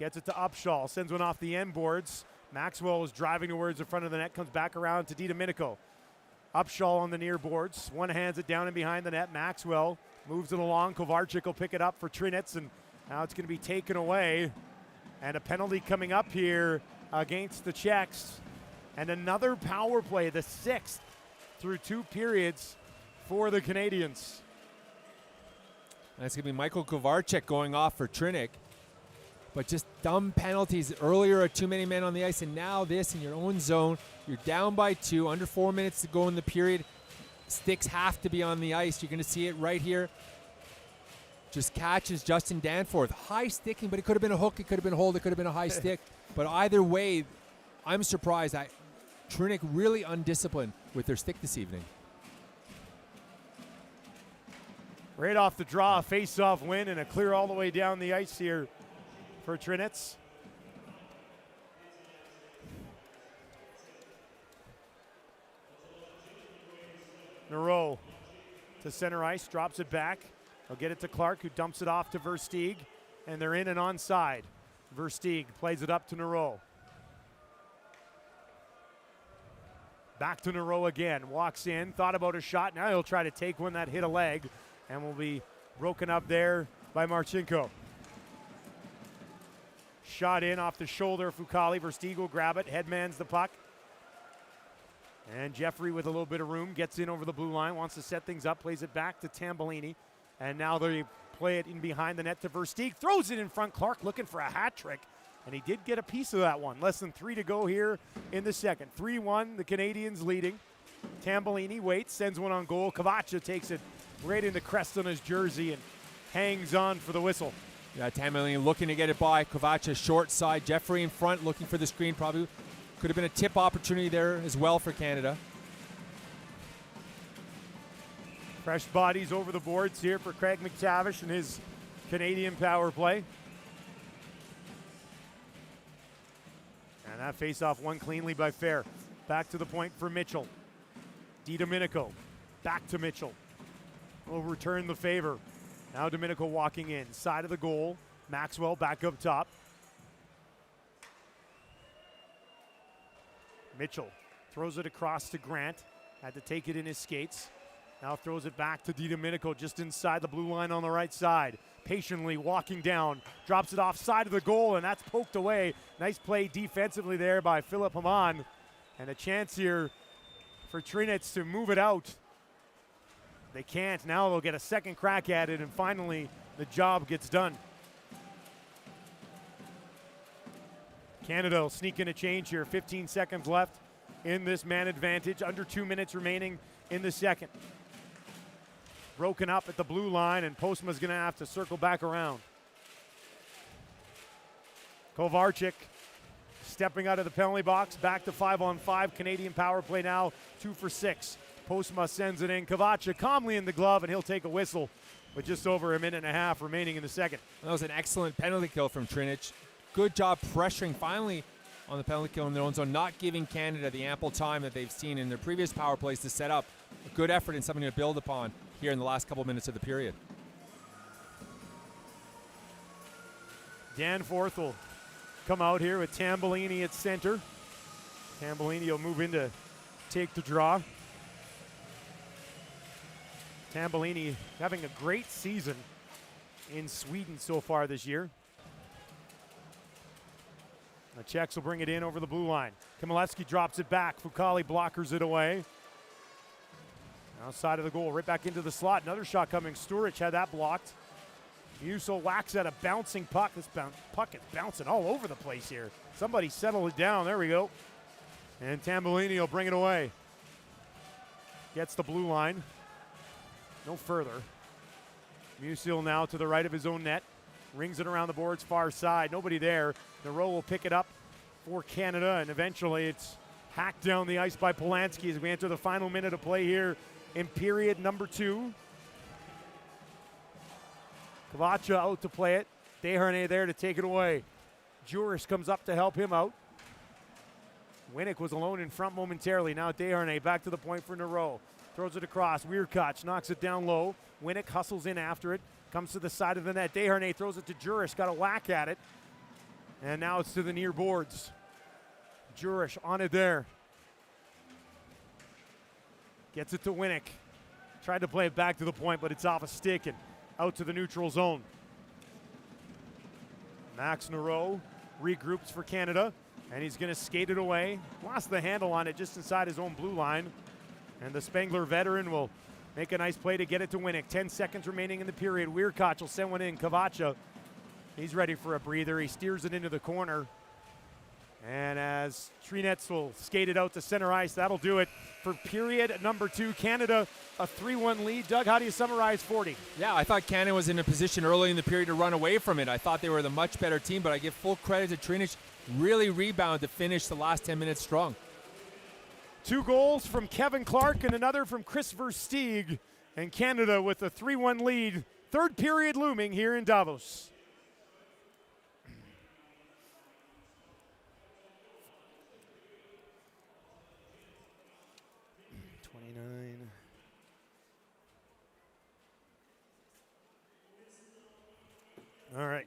gets it to Upshaw, sends one off the end boards. Maxwell is driving towards the front of the net, comes back around to Domenico. Upshaw on the near boards. One hands it down and behind the net. Maxwell moves it along. Kovarczyk will pick it up for Trinec, and now it's going to be taken away. And a penalty coming up here against the Czechs. And another power play, the 6th through 2 periods for the Canadians. That's going to be Michael Kovarczyk going off for Trinec. But just dumb penalties. Earlier, too many men on the ice, and now this in your own zone. You're down by 2, under 4 minutes to go in the period. Sticks have to be on the ice. You're going to see it right here. Just catches Justin Danforth. High sticking, but it could have been a hook, it could have been a hold, it could have been a high stick. But either way, I'm surprised. Trinec really undisciplined with their stick this evening. Right off the draw, a face-off win and a clear all the way down the ice here for Trinec. Nareau to center ice, drops it back. They'll get it to Clarke, who dumps it off to Versteeg, and they're in and onside. Versteeg plays it up to Nareau. Back to Nareau again, walks in, thought about a shot. Now he'll try to take one that hit a leg and will be broken up there by Marchenko. Shot in off the shoulder of Fucale. Versteeg will grab it, headmans the puck. And Jeffrey with a little bit of room gets in over the blue line, wants to set things up, plays it back to Tambellini. And now they play it in behind the net to Versteeg. Throws it in front. Clarke looking for a hat trick. And he did get a piece of that one. Less than 3 to go here in the second. 3-1, the Canadians leading. Tambellini waits, sends one on goal. Kovacha takes it right into crest on his jersey and hangs on for the whistle. Yeah, Tambellini looking to get it by. Kovacha short side. Jeffrey in front looking for the screen. Probably could have been a tip opportunity there as well for Canada. Fresh bodies over the boards here for Craig McTavish and his Canadian power play. And that face-off won cleanly by Fair. Back to the point for Mitchell. DiDomenico back to Mitchell. Will return the favor. Now Domenico walking in. Side of the goal. Maxwell back up top. Mitchell throws it across to Grant. Had to take it in his skates. Now throws it back to DiDomenico just inside the blue line on the right side. Patiently walking down. Drops it off side of the goal, and that's poked away. Nice play defensively there by Philip Hamann. And a chance here for Trinec to move it out. They can't. Now they'll get a second crack at it, and finally the job gets done. Canada will sneak in a change here. 15 seconds left in this man advantage. Under 2 minutes remaining in the second. Broken up at the blue line, and Postma's going to have to circle back around. Kovarczyk stepping out of the penalty box. Back to 5-on-5. Canadian power play now 2 for 6. Postma sends it in. Kovacha calmly in the glove, and he'll take a whistle with just over a minute and a half remaining in the second. That was an excellent penalty kill from Trinec. Good job pressuring finally on the penalty kill in their own zone, not giving Canada the ample time that they've seen in their previous power plays to set up. A good effort and something to build upon here in the last couple minutes of the period. Danforth will come out here with Tambellini at center. Tambellini will move in to take the draw. Tambellini having a great season in Sweden so far this year. The Czechs will bring it in over the blue line. Chmielewski drops it back. Fucale blockers it away. Outside of the goal, right back into the slot. Another shot coming. Sturridge had that blocked. Musso whacks at a bouncing puck. This puck is bouncing all over the place here. Somebody settle it down. There we go. And Tambellini will bring it away. Gets the blue line. No further. Musil now to the right of his own net. Rings it around the boards far side. Nobody there. Nareau will pick it up for Canada, and eventually it's hacked down the ice by Polanski as we enter the final minute of play here in period number 2. Kovacha out to play it. Desharnais there to take it away. Juris comes up to help him out. Winnick was alone in front momentarily. Now Desharnais back to the point for Nareau. Throws it across. Weirkach knocks it down low. Winnick hustles in after it. Comes to the side of the net. Desharnais throws it to Juris. Got a whack at it. And now it's to the near boards. Juris on it there. Gets it to Winnick. Tried to play it back to the point, but it's off a stick and out to the neutral zone. Max Nareau regroups for Canada. And he's going to skate it away. Lost the handle on it just inside his own blue line. And the Spengler veteran will make a nice play to get it to Winnick. 10 seconds remaining in the period. Weirkoch will send one in. Cavacha, he's ready for a breather. He steers it into the corner. And as Trinec will skate it out to center ice, that'll do it for period number 2. Canada, a 3-1 lead. Doug, how do you summarize 40? Yeah, I thought Canada was in a position early in the period to run away from it. I thought they were the much better team, but I give full credit to Trinec. Really rebound to finish the last 10 minutes strong. 2 goals from Kevin Clarke and another from Chris Versteeg. And Canada with a 3-1 lead. Third period looming here in Davos. All right.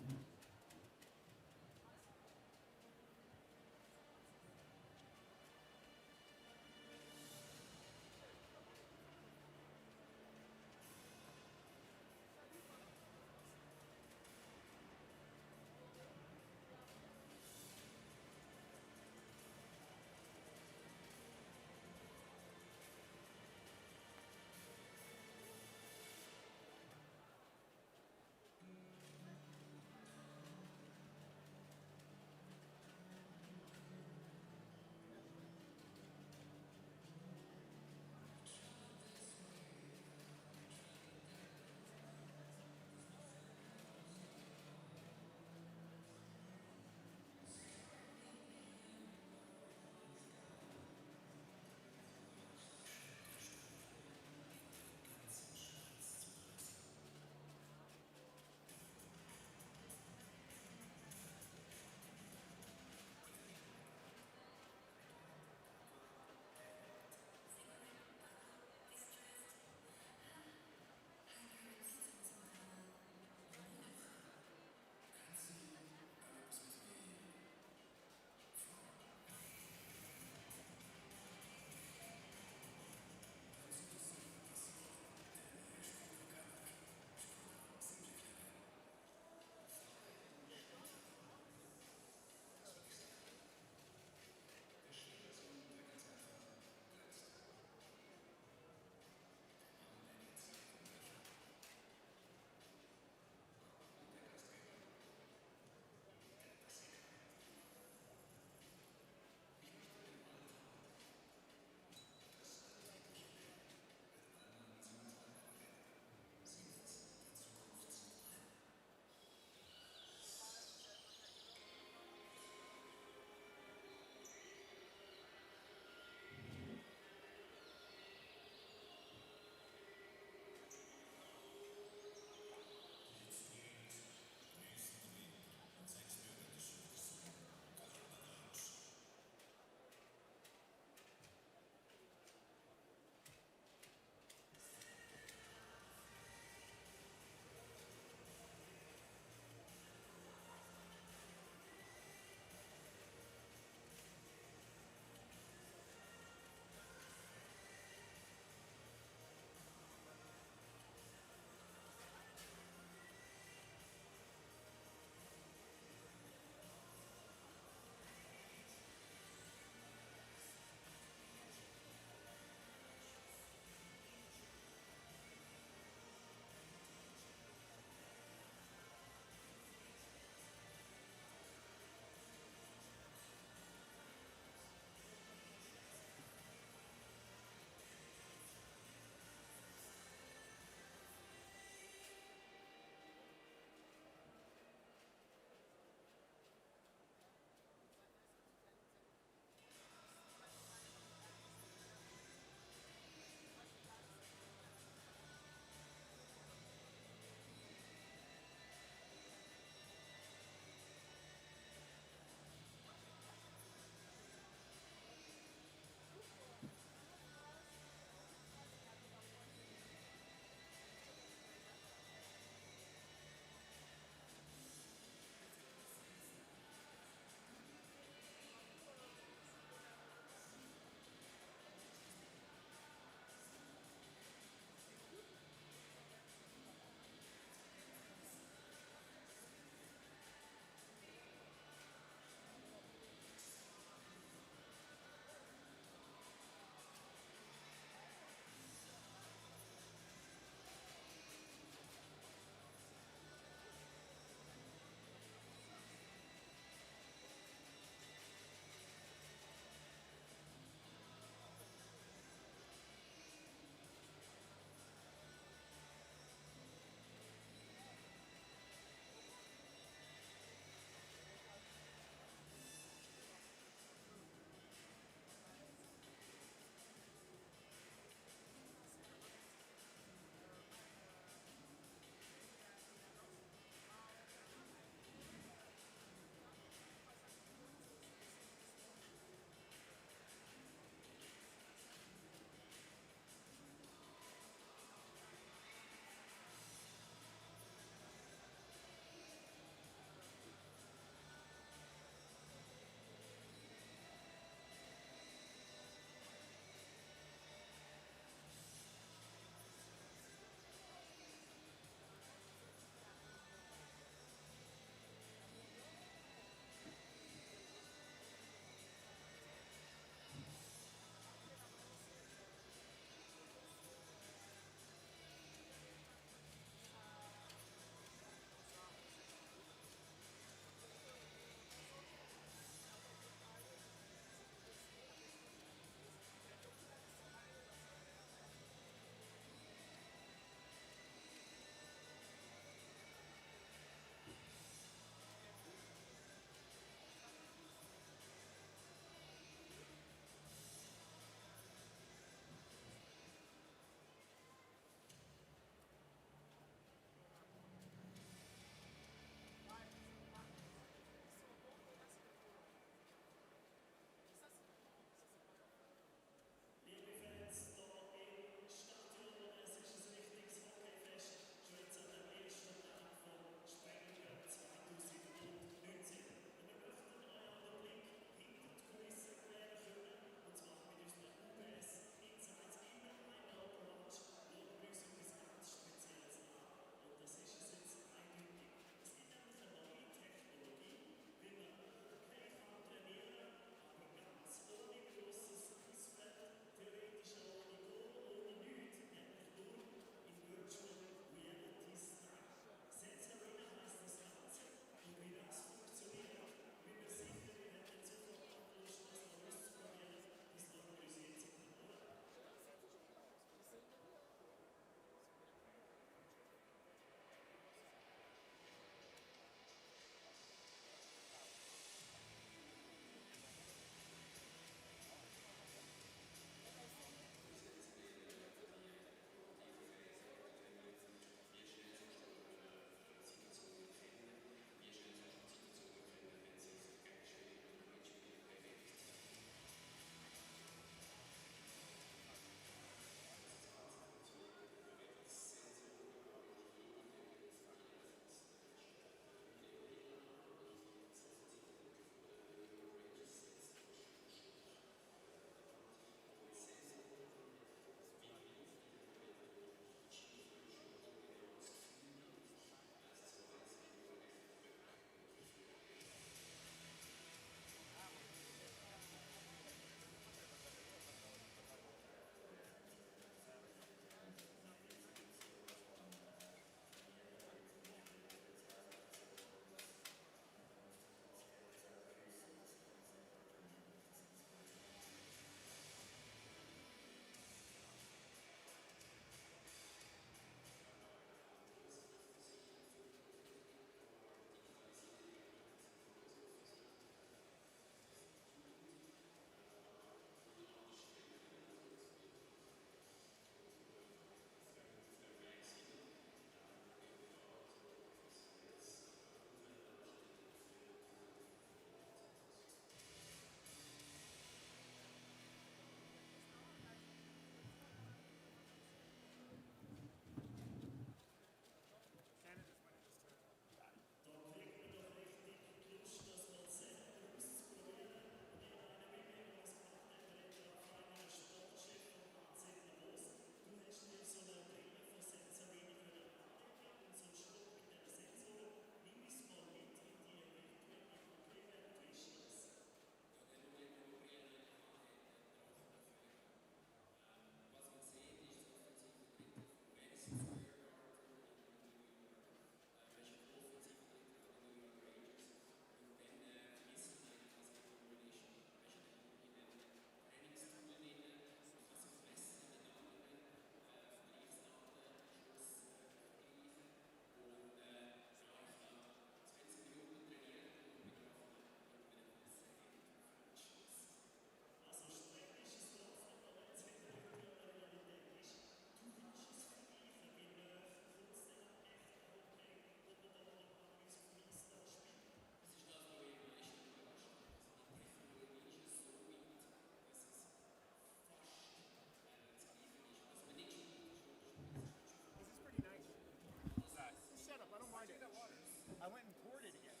I went and poured it again.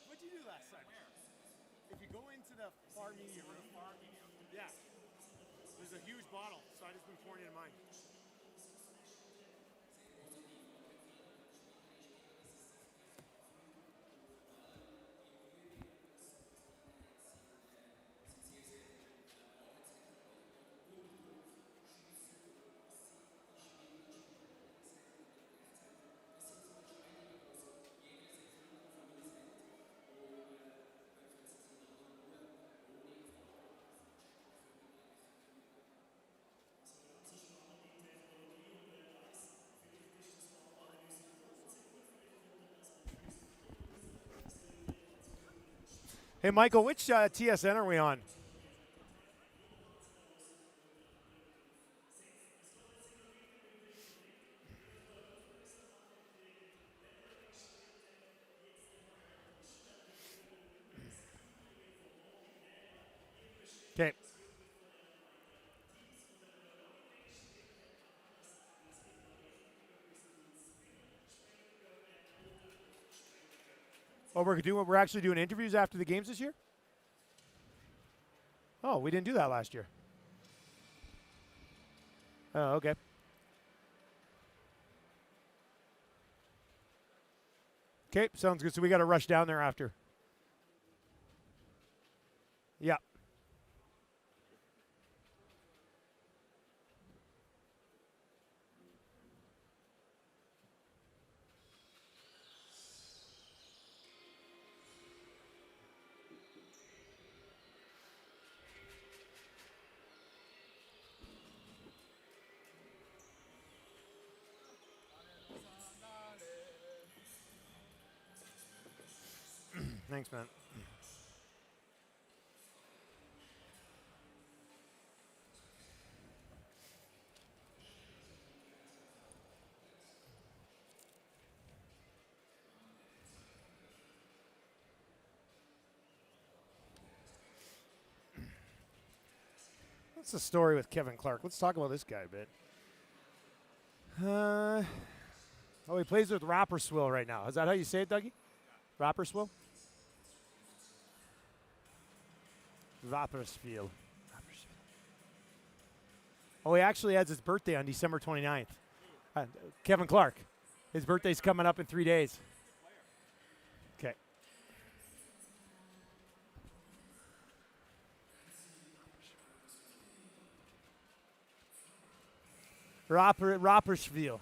What'd you do last time? Where? If you go into the far media room. Yeah. There's a huge bottle, so I just been pouring it in mine. Hey, Michael, which TSN are we on? Okay. Oh, we're actually doing interviews after the games this year? Oh, we didn't do that last year. Oh, okay. Okay, sounds good. So we got to rush down there after. Yeah. Thanks, man. What's the story with Kevin Clarke? Let's talk about this guy a bit. Oh, he plays with Rapperswil right now. Is that how you say it, Dougie? Rapperswil? Rapperswil. Oh, he actually has his birthday on December 29th. Kevin Clarke. His birthday's coming up in 3 days. Okay. Rapperswil.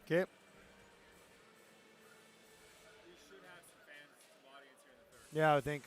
Okay. We should have some fans, some audience here in the third. Yeah, I think.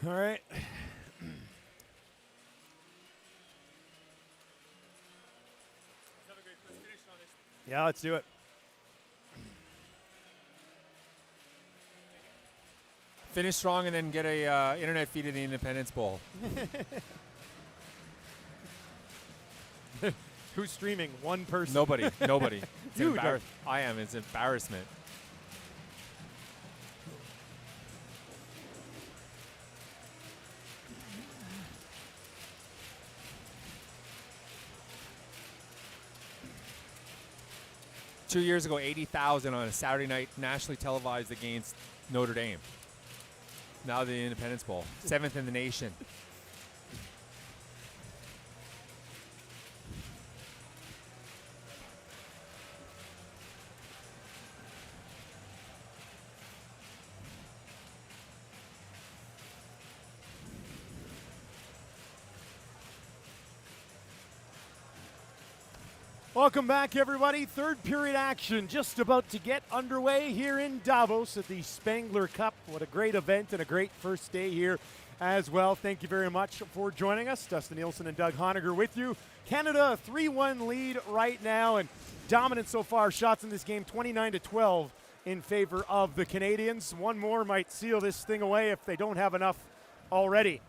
All right. Yeah, let's do it. Finish strong and then get a internet feed in the Independence Bowl. Who's streaming? One person. Nobody. It's You embarrassing. I am. It's embarrassment. Two years ago, 80,000 on a Saturday night, nationally televised against Notre Dame. Now the Independence Bowl, 7th in the nation. Welcome back, everybody. Third period action just about to get underway here in Davos at the Spengler Cup. What a great event and a great first day here as well. Thank you very much for joining us. Dustin Nielsen and Doug Honegger with you. Canada a 3-1 lead right now and dominant so far. Shots in this game 29-12 in favor of the Canadians. One more might seal this thing away if they don't have enough already.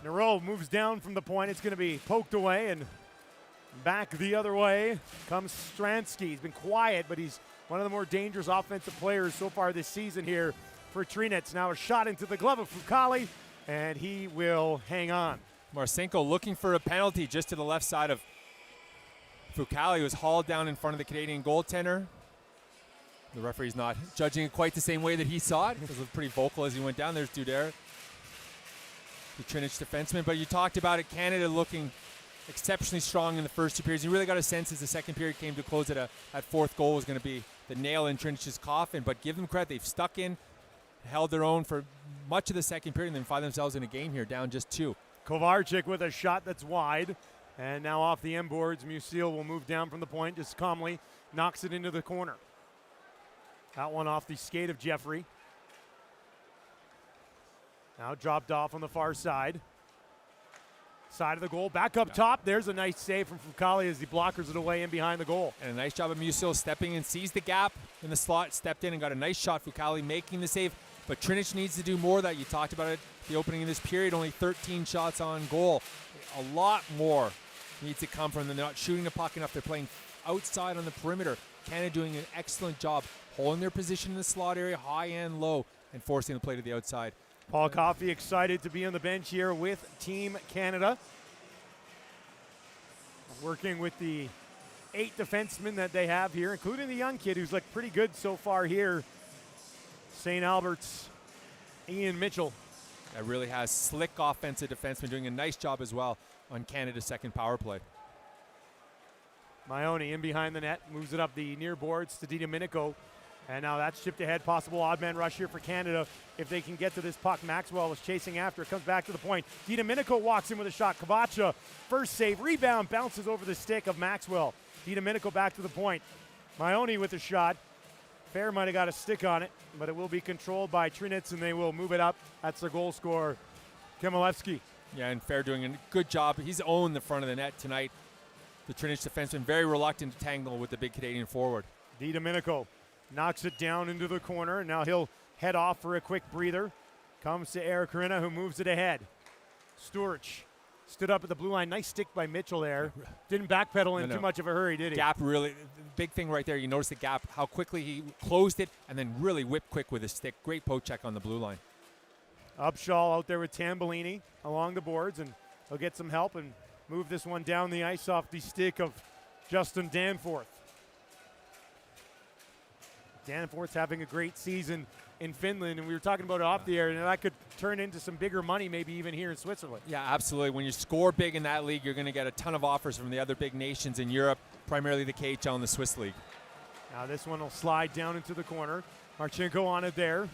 Nero moves down from the point. It's going to be poked away and back the other way comes Stransky. He's been quiet, but he's one of the more dangerous offensive players so far this season here for Trinec. Now a shot into the glove of Fucale, and he will hang on. Marcinko looking for a penalty just to the left side of Fucale, was hauled down in front of the Canadian goaltender. The referee's not judging it quite the same way that he saw it. He was pretty vocal as he went down. There's Dudere, the Trinec defenseman. But you talked about it, Canada looking exceptionally strong in the first two periods. You really got a sense as the second period came to close that that fourth goal was going to be the nail in Trinec's coffin. But give them credit, they've stuck in, held their own for much of the second period, and then find themselves in a game here, down just 2. Kovarczyk with a shot that's wide, and now off the end boards, Musil will move down from the point, just calmly knocks it into the corner. That one off the skate of Jeffrey. Now dropped off on the far side. Side of the goal, back up top. There's a nice save from Fucale as he blockers it away in behind the goal. And a nice job of Musil stepping in, sees the gap in the slot, stepped in and got a nice shot. Fucale making the save, but Trinec needs to do more of that. You talked about it, the opening of this period, only 13 shots on goal. A lot more needs to come from them. They're not shooting the puck enough. They're playing outside on the perimeter. Canada doing an excellent job holding their position in the slot area, high and low, and forcing the play to the outside. Paul Coffey excited to be on the bench here with Team Canada. Working with the 8 defensemen that they have here, including the young kid who's looked pretty good so far here, St. Albert's Ian Mitchell. That really has slick offensive defenseman doing a nice job as well on Canada's second power play. Maione in behind the net, moves it up the near boards to DiDomenico. And now that's chipped ahead, possible odd man rush here for Canada if they can get to this puck. Maxwell is chasing after it, comes back to the point. DiDomenico walks in with a shot. Kavacha, first save, rebound, bounces over the stick of Maxwell. DiDomenico back to the point. Maione with a shot. Fair might have got a stick on it, but it will be controlled by Trinec, and they will move it up. That's their goal scorer, Kemalevsky. Yeah, and Fair doing a good job. He's owned the front of the net tonight. The Trinec defenseman very reluctant to tangle with the big Canadian forward. DiDomenico knocks it down into the corner, and now he'll head off for a quick breather. Comes to Eric Carina, who moves it ahead. Sturridge stood up at the blue line. Nice stick by Mitchell there. Didn't backpedal in too much of a hurry, did he? Gap really, big thing right there. You notice the gap, how quickly he closed it, and then really whipped quick with his stick. Great poke check on the blue line. Upshaw out there with Tambellini along the boards, and he'll get some help and move this one down the ice off the stick of Justin Danforth. Danforth's having a great season in Finland, and we were talking about it off the air, and that could turn into some bigger money maybe even here in Switzerland. Yeah, absolutely. When you score big in that league, you're going to get a ton of offers from the other big nations in Europe, primarily the KHL and the Swiss League. Now this one will slide down into the corner. Marchenko on it there.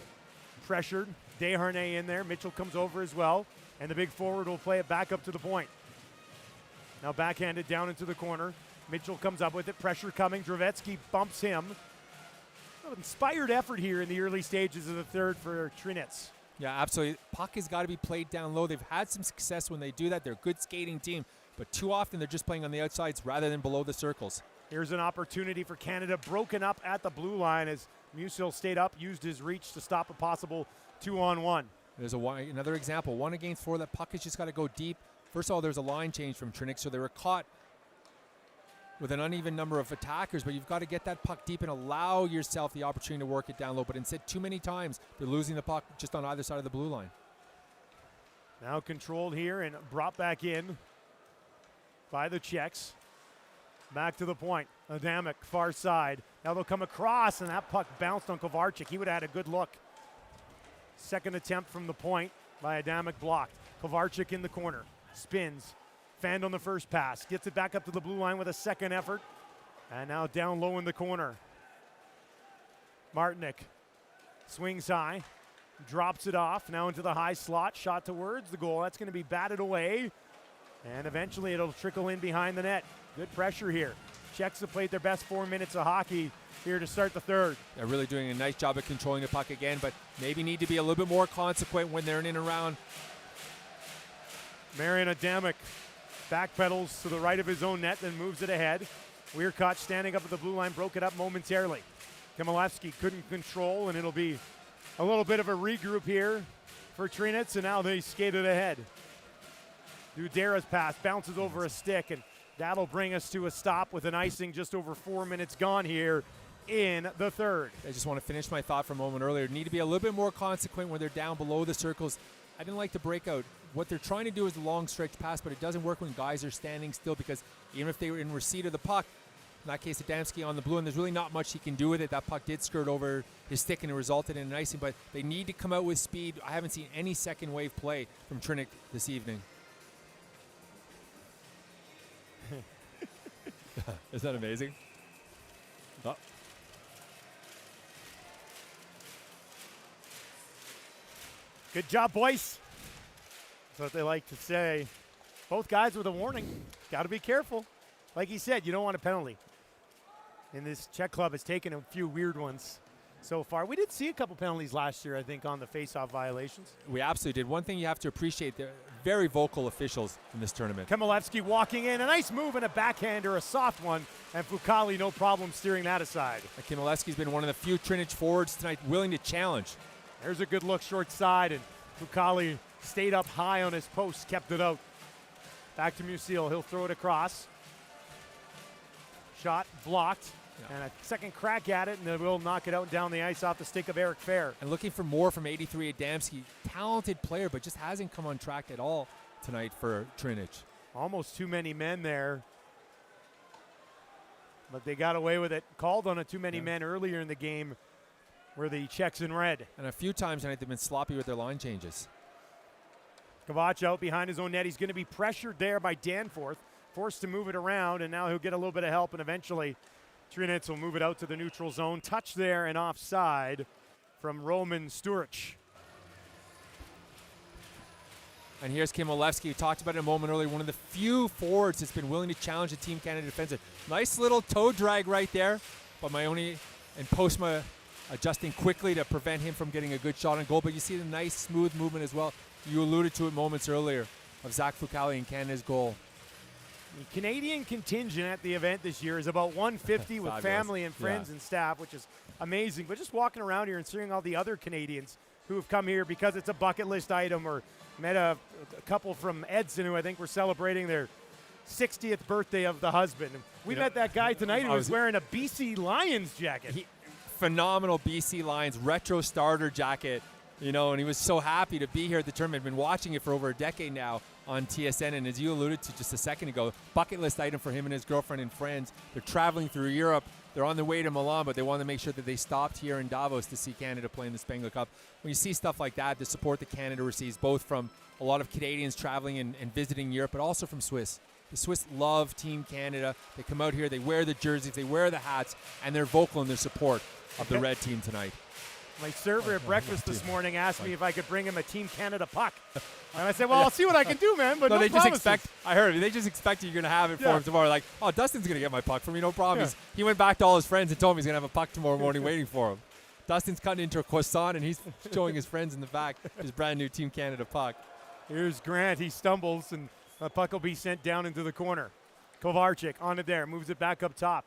Pressured. Desharnais in there. Mitchell comes over as well, and the big forward will play it back up to the point. Now backhanded down into the corner. Mitchell comes up with it. Pressure coming. Dravetsky bumps him. Inspired effort here in the early stages of the third for Trinec. Yeah, absolutely. Puck has got to be played down low. They've had some success when they do that. They're a good skating team, but too often they're just playing on the outsides rather than below the circles. Here's an opportunity for Canada, broken up at the blue line as Musil stayed up, used his reach to stop a possible 2-on-1. There's another example, 1 against 4. That puck has just got to go deep. First of all, there's a line change from Trinec, so they were caught with an uneven number of attackers, but you've got to get that puck deep and allow yourself the opportunity to work it down low. But instead, too many times, they're losing the puck just on either side of the blue line. Now controlled here and brought back in by the Czechs. Back to the point. Adamic, far side. Now they'll come across, and that puck bounced on Kovarchik. He would have had a good look. Second attempt from the point by Adamic, blocked. Kovarchik in the corner. Spins. Fanned on the first pass. Gets it back up to the blue line with a second effort. And now down low in the corner. Martinic swings high. Drops it off. Now into the high slot. Shot towards the goal. That's going to be batted away. And eventually it'll trickle in behind the net. Good pressure here. Czechs have played their best 4 minutes of hockey here to start the third. They're really doing a nice job of controlling the puck again, but maybe need to be a little bit more consequent when they're in and around. Marian Adamic backpedals to the right of his own net, then moves it ahead. Weirkoch standing up at the blue line, broke it up momentarily. Kamilevsky couldn't control, and it'll be a little bit of a regroup here for Trinec, and now they skated ahead. Dudera's pass bounces over a stick, and that'll bring us to a stop with an icing just over 4 minutes gone here in the third. I just want to finish my thought from a moment earlier. Need to be a little bit more consequent when they're down below the circles. I didn't like the breakout. What they're trying to do is a long stretch pass, but it doesn't work when guys are standing still, because even if they were in receipt of the puck, in that case, Adamski on the blue, and there's really not much he can do with it. That puck did skirt over his stick, and it resulted in an icing, but they need to come out with speed. I haven't seen any second wave play from Trinec this evening. Is that amazing? Oh. Good job, boys. That's what they like to say. Both guys with a warning. Got to be careful. Like he said, you don't want a penalty. And this Czech club has taken a few weird ones so far. We did see a couple penalties last year, I think, on the face-off violations. We absolutely did. One thing you have to appreciate, they're very vocal officials in this tournament. Kamilevsky walking in, a nice move and a backhander, a soft one, and Fucali no problem steering that aside. Kamilevsky's been one of the few Trinec forwards tonight willing to challenge. There's a good look short side, and Fucali stayed up high on his post, kept it out. Back to Musil, he'll throw it across. Shot blocked. And a second crack at it, and they will knock it out and down the ice off the stick of Eric Fair. And looking for more from 83 Adamski. Talented player, but just hasn't come on track at all tonight for Trinec. Almost too many men there. But they got away with it. Called on a too many men earlier in the game were the Czechs in red. And a few times tonight they've been sloppy with their line changes. Kovac out behind his own net. He's going to be pressured there by Danforth. Forced to move it around, and now he'll get a little bit of help, and eventually Trinec will move it out to the neutral zone. Touch there and offside from Roman Sturich. And here's Kamilevsky. We talked about it a moment earlier. One of the few forwards that's been willing to challenge the Team Canada defensive. Nice little toe drag right there, but Maione and Postma adjusting quickly to prevent him from getting a good shot on goal. But you see the nice smooth movement as well. You alluded to it moments earlier of Zach Fucali in Canada's goal. The Canadian contingent at the event this year is about 150 with family and friends and staff, which is amazing. But just walking around here and seeing all the other Canadians who have come here because it's a bucket list item, or met a couple from Edson who I think were celebrating their 60th birthday of the husband. We met that guy tonight who was wearing a BC Lions jacket. Phenomenal BC Lions retro starter jacket, you know, and he was so happy to be here at the tournament. Been watching it for over a decade now on TSN, and as you alluded to just a second ago, bucket list item for him and his girlfriend and friends. They're traveling through Europe. They're on their way to Milan, but they want to make sure that they stopped here in Davos to see Canada play in the Spengler Cup. When you see stuff like that, the support that Canada receives, both from a lot of Canadians traveling and visiting Europe, but also from Swiss. The Swiss love Team Canada. They come out here, they wear the jerseys, they wear the hats, and they're vocal in their support of the red team tonight. My server at breakfast this morning asked me if I could bring him a Team Canada puck. And I said, well, I'll see what I can do, man, but no they promises. just expect, I heard it, they just expect you're going to have it for him tomorrow. Like, oh, Dustin's going to get my puck for me, no problem. He went back to all his friends and told him he's going to have a puck tomorrow morning waiting for him. Dustin's cutting into a croissant, and he's showing his friends in the back his brand new Team Canada puck. Here's Grant. He stumbles, and the puck will be sent down into the corner. Kovarchik on it there, moves it back up top.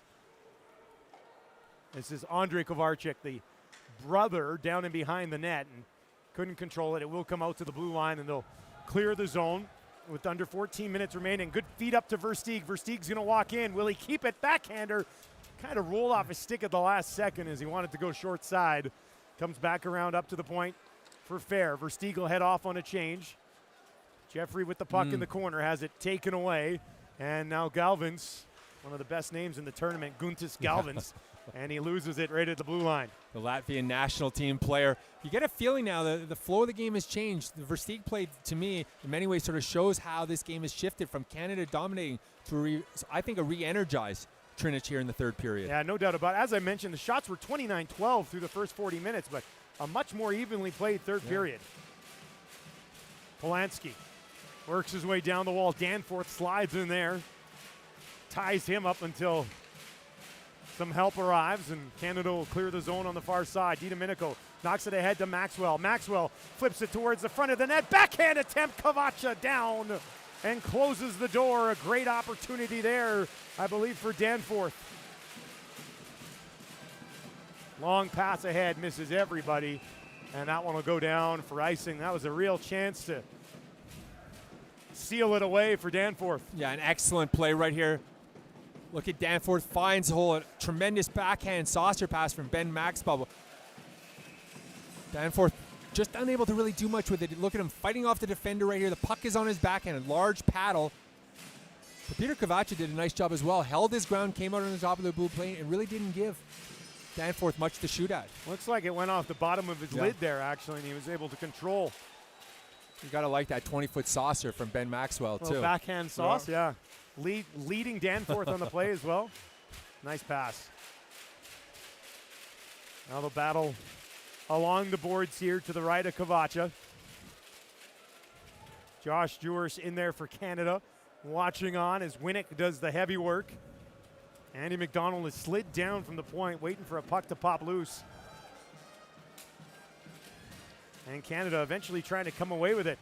This is Andrei Kovarchik, the brother, down and behind the net, and couldn't control it. It will come out to the blue line, and they'll clear the zone with under 14 minutes remaining. Good feed up to Versteeg. Versteeg's going to walk in. Will he keep it? Backhander kind of rolled off his stick at the last second as he wanted to go short side. Comes back around up to the point for fair. Versteeg will head off on a change. Jeffrey with the puck in the corner has it taken away. And now Galvins, one of the best names in the tournament, Guntis Galvins, and he loses it right at the blue line. The Latvian national team player. You get a feeling now that the flow of the game has changed. The Versteeg play, to me, in many ways sort of shows how this game has shifted from Canada dominating to, I think, a re-energized Trinec here in the third period. Yeah, no doubt about it. As I mentioned, the shots were 29-12 through the first 40 minutes, but a much more evenly played third period. Polanski works his way down the wall. Danforth slides in there, ties him up until some help arrives, and Canada will clear the zone on the far side. DiDomenico knocks it ahead to Maxwell. Maxwell flips it towards the front of the net. Backhand attempt. Kovacha down and closes the door. A great opportunity there, I believe, for Danforth. Long pass ahead, misses everybody, and that one will go down for icing. That was a real chance to seal it away for Danforth. Yeah, an excellent play right here. Look at Danforth finds the hole. A tremendous backhand saucer pass from Ben Maxwell. Danforth just unable to really do much with it. Look at him fighting off the defender right here. The puck is on his backhand. A large paddle. But Peter Kovacha did a nice job as well. Held his ground, came out on the top of the blue plane, and really didn't give Danforth much to shoot at. Looks like it went off the bottom of his lid there, actually, and he was able to control. You got to like that 20-foot saucer from Ben Maxwell, too. Backhand sauce, yeah. Leading Danforth on the play as well. Nice pass. Now the battle along the boards here to the right of Kovacha. Josh Jewers in there for Canada, watching on as Winnick does the heavy work. Andy McDonald has slid down from the point, waiting for a puck to pop loose. And Canada eventually trying to come away with it.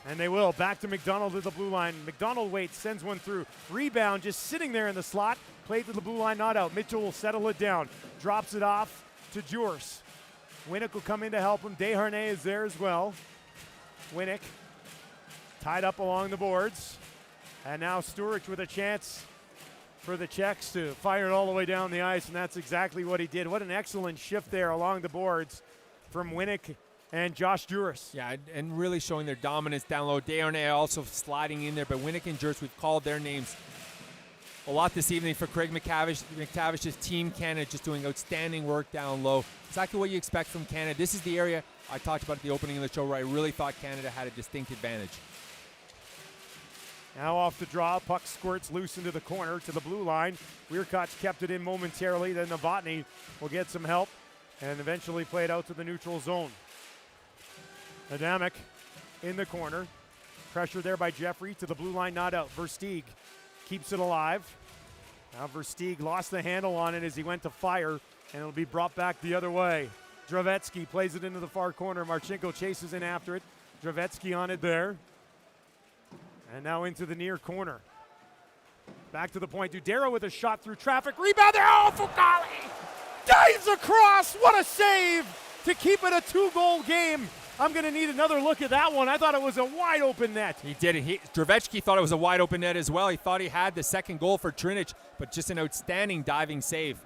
And they will. Back to McDonald at the blue line. McDonald waits, sends one through. Rebound just sitting there in the slot. Played to the blue line, not out. Mitchell will settle it down. Drops it off to Jewers. Winnick will come in to help him. Desharnais is there as well. Winnick tied up along the boards. And now Sturridge with a chance for the Czechs to fire it all the way down the ice, and that's exactly what he did. What an excellent shift there along the boards from Winnick and Josh Jewers. Yeah, and really showing their dominance down low. Desharnais also sliding in there, but Winnick and Jewers, we've called their names a lot this evening for Craig McTavish's Team Canada, just doing outstanding work down low. Exactly what you expect from Canada. This is the area I talked about at the opening of the show where I really thought Canada had a distinct advantage. Now off the draw, puck squirts loose into the corner to the blue line. Weirkoch kept it in momentarily, then Novotny will get some help and eventually play it out to the neutral zone. Adamic in the corner. Pressure there by Jeffrey to the blue line, not out. Versteeg keeps it alive. Now Versteeg lost the handle on it as he went to fire, and it'll be brought back the other way. Dravetsky plays it into the far corner. Marchenko chases in after it. Dravetsky on it there. And now into the near corner. Back to the point. Dudero with a shot through traffic. Rebound there. Oh, Fucali dives across. What a save to keep it a 2-goal game. I'm going to need another look at that one. I thought it was a wide open net. He did it. Dravetsky thought it was a wide open net as well. He thought he had the second goal for Trinec, but just an outstanding diving save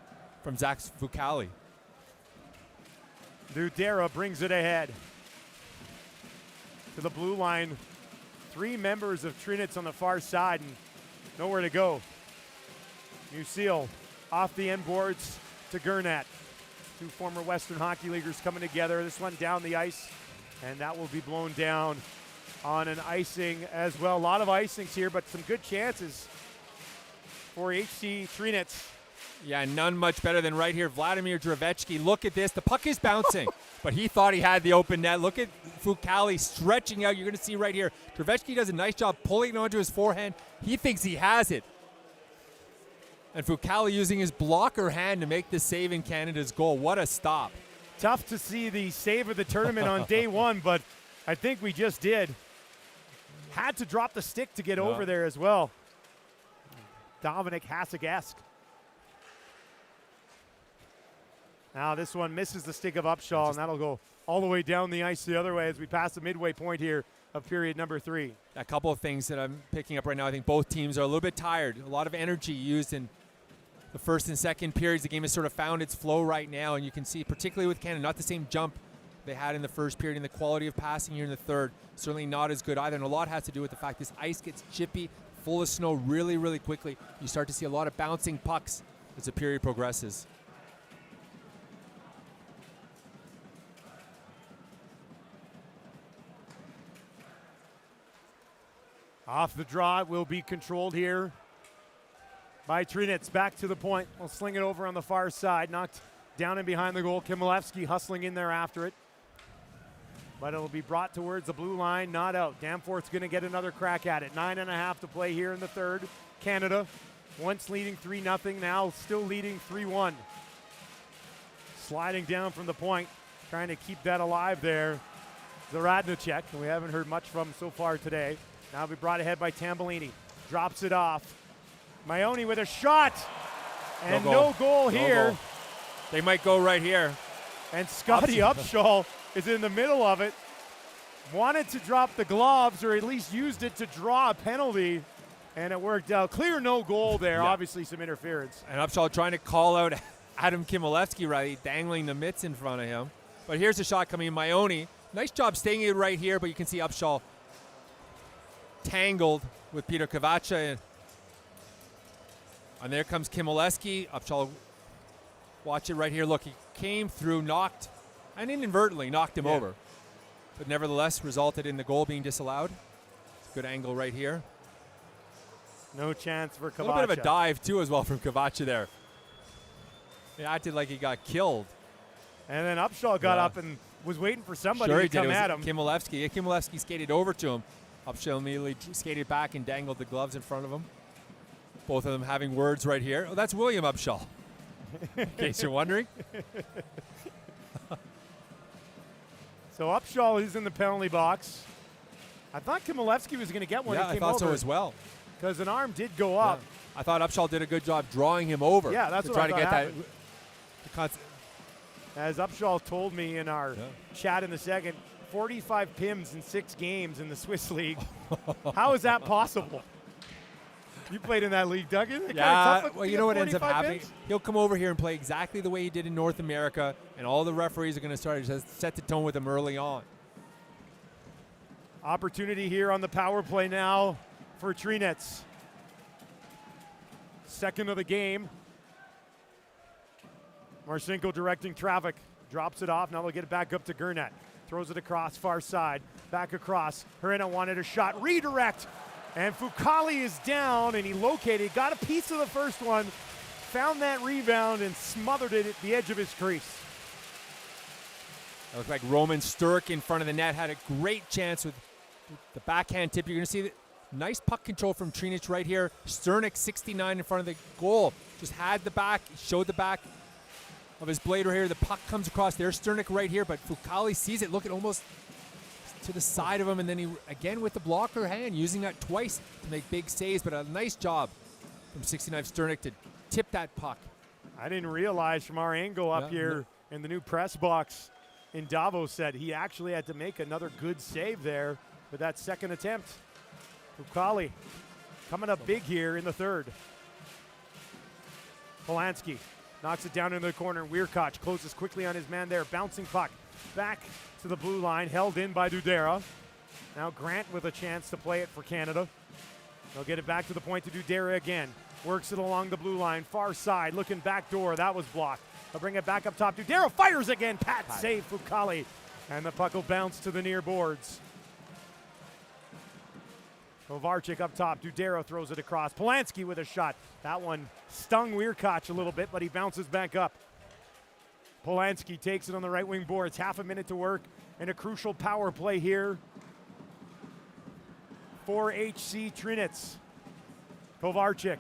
from Zach Fucali. Dudero brings it ahead to the blue line. 3 members of Trinec on the far side and nowhere to go. Musil off the end boards to Gernat. 2 former Western Hockey Leaguers coming together. This one down the ice, and that will be blown down on an icing as well. A lot of icings here, but some good chances for HC Trinec. Yeah, none much better than right here. Vladimir Dravetsky, look at this. The puck is bouncing, but he thought he had the open net. Look at Fucali stretching out. You're going to see right here. Dravetsky does a nice job pulling it onto his forehand. He thinks he has it. And Fucali using his blocker hand to make the save in Canada's goal. What a stop. Tough to see the save of the tournament on day one, but I think we just did. Had to drop the stick to get over there as well. Dominic Hasek-esque. Now this one misses the stick of Upshaw, and that'll go all the way down the ice the other way as we pass the midway point here of period number 3. A couple of things that I'm picking up right now. I think both teams are a little bit tired. A lot of energy used in the first and second periods. The game has sort of found its flow right now, and you can see, particularly with Canada, not the same jump they had in the first period, and the quality of passing here in the third, certainly not as good either. And a lot has to do with the fact this ice gets chippy, full of snow really, really quickly. You start to see a lot of bouncing pucks as the period progresses. Off the draw, it will be controlled here by Trinec. Back to the point. We'll sling it over on the far side. Knocked down and behind the goal. Kimilevsky hustling in there after it. But it'll be brought towards the blue line, not out. Danforth's going to get another crack at it. 9.5 to play here in the third. Canada, once leading 3-0, now still leading 3-1. Sliding down from the point, trying to keep that alive there. Zaradnicek, who we haven't heard much from so far today. Now be brought ahead by Tambellini. Drops it off. Maione with a shot. And no goal here. Goal. They might go right here. And Scotty Upshaw is in the middle of it. Wanted to drop the gloves, or at least used it to draw a penalty, and it worked out. Clear no goal there. Obviously some interference. And Upshaw trying to call out Adam Kimilevsky, right, dangling the mitts in front of him. But here's a shot coming in. Maione, nice job staying it right here, but you can see Upshaw tangled with Peter Kavacha. And there comes Kimilevsky. Upshaw, watch it right here. Look, he came through, knocked, and inadvertently knocked him over. But nevertheless, resulted in the goal being disallowed. Good angle right here. No chance for Kavacha. A little bit of a dive, too, as well from Kavacha there. He acted like he got killed. And then Upshaw got up and was waiting for somebody to come at him. Kimilevsky. Yeah, Kimilevsky skated over to him. Upshaw immediately skated back and dangled the gloves in front of him. Both of them having words right here. Oh, that's William Upshaw, in case you're wondering. So Upshaw is in the penalty box. I thought Kimilevsky was going to get one. Yeah, I thought so as well. Because an arm did go up. I thought Upshaw did a good job drawing him over. Yeah, that's to what try I to thought get happened. that. As Upshaw told me in our chat in the second, 45 PIMs in 6 games in the Swiss League. How is that possible? You played in that league, Doug. Yeah, well, you know what ends up 45 happening? PIMs? He'll come over here and play exactly the way he did in North America, and all the referees are going to start to set the tone with him early on. Opportunity here on the power play now for Trinec. Second of the game. Marcinko directing traffic. Drops it off. Now they'll get it back up to Gurnett. Throws it across, far side. Back across. Harina wanted a shot. Redirect. And Fucali is down, and he located. Got a piece of the first one. Found that rebound and smothered it at the edge of his crease. It looked like Roman Sturck in front of the net had a great chance with the backhand tip. You're going to see the nice puck control from Trinec right here. Sternick 69 in front of the goal. Just had the back, showed the back of his blade right here. The puck comes across there. Sternick right here, but Fucali sees it. Look at almost to the side of him, and then he again with the blocker hand, using that twice to make big saves, but a nice job from 69 Sternick to tip that puck. I didn't realize from our angle up here in the new press box in Davos that he actually had to make another good save there with that second attempt. Fucali coming up big here in the third. Polanski knocks it down into the corner. Weirkoch closes quickly on his man there. Bouncing puck back to the blue line, held in by Dudera. Now Grant with a chance to play it for Canada. They'll get it back to the point to Dudera again. Works it along the blue line, far side, looking back door. That was blocked. They'll bring it back up top. Dudera fires again. Pat save Fucali. And the puck will bounce to the near boards. Kovarchik up top. Dudera throws it across. Polanski with a shot. That one stung Weirkoch a little bit, but he bounces back up. Polanski takes it on the right wing boards. Half a minute to work and a crucial power play here for HC Trinec. Kovarchik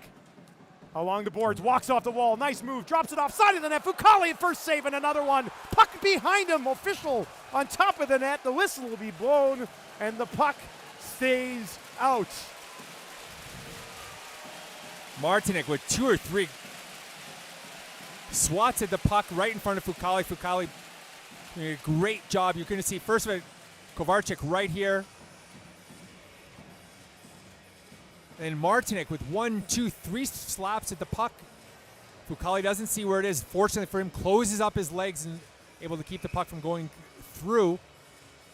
along the boards, walks off the wall, nice move, drops it off side of the net. Fucale first save and another one. Puck behind him, official on top of the net. The whistle will be blown and the puck stays out. Martinic with 2 or 3 swats at the puck right in front of Fucale. Fucale doing a great job. You're going to see first of it, Kovarchik right here. And Martinic with 1, 2, 3 slaps at the puck. Fucale doesn't see where it is. Fortunately for him, closes up his legs and able to keep the puck from going through.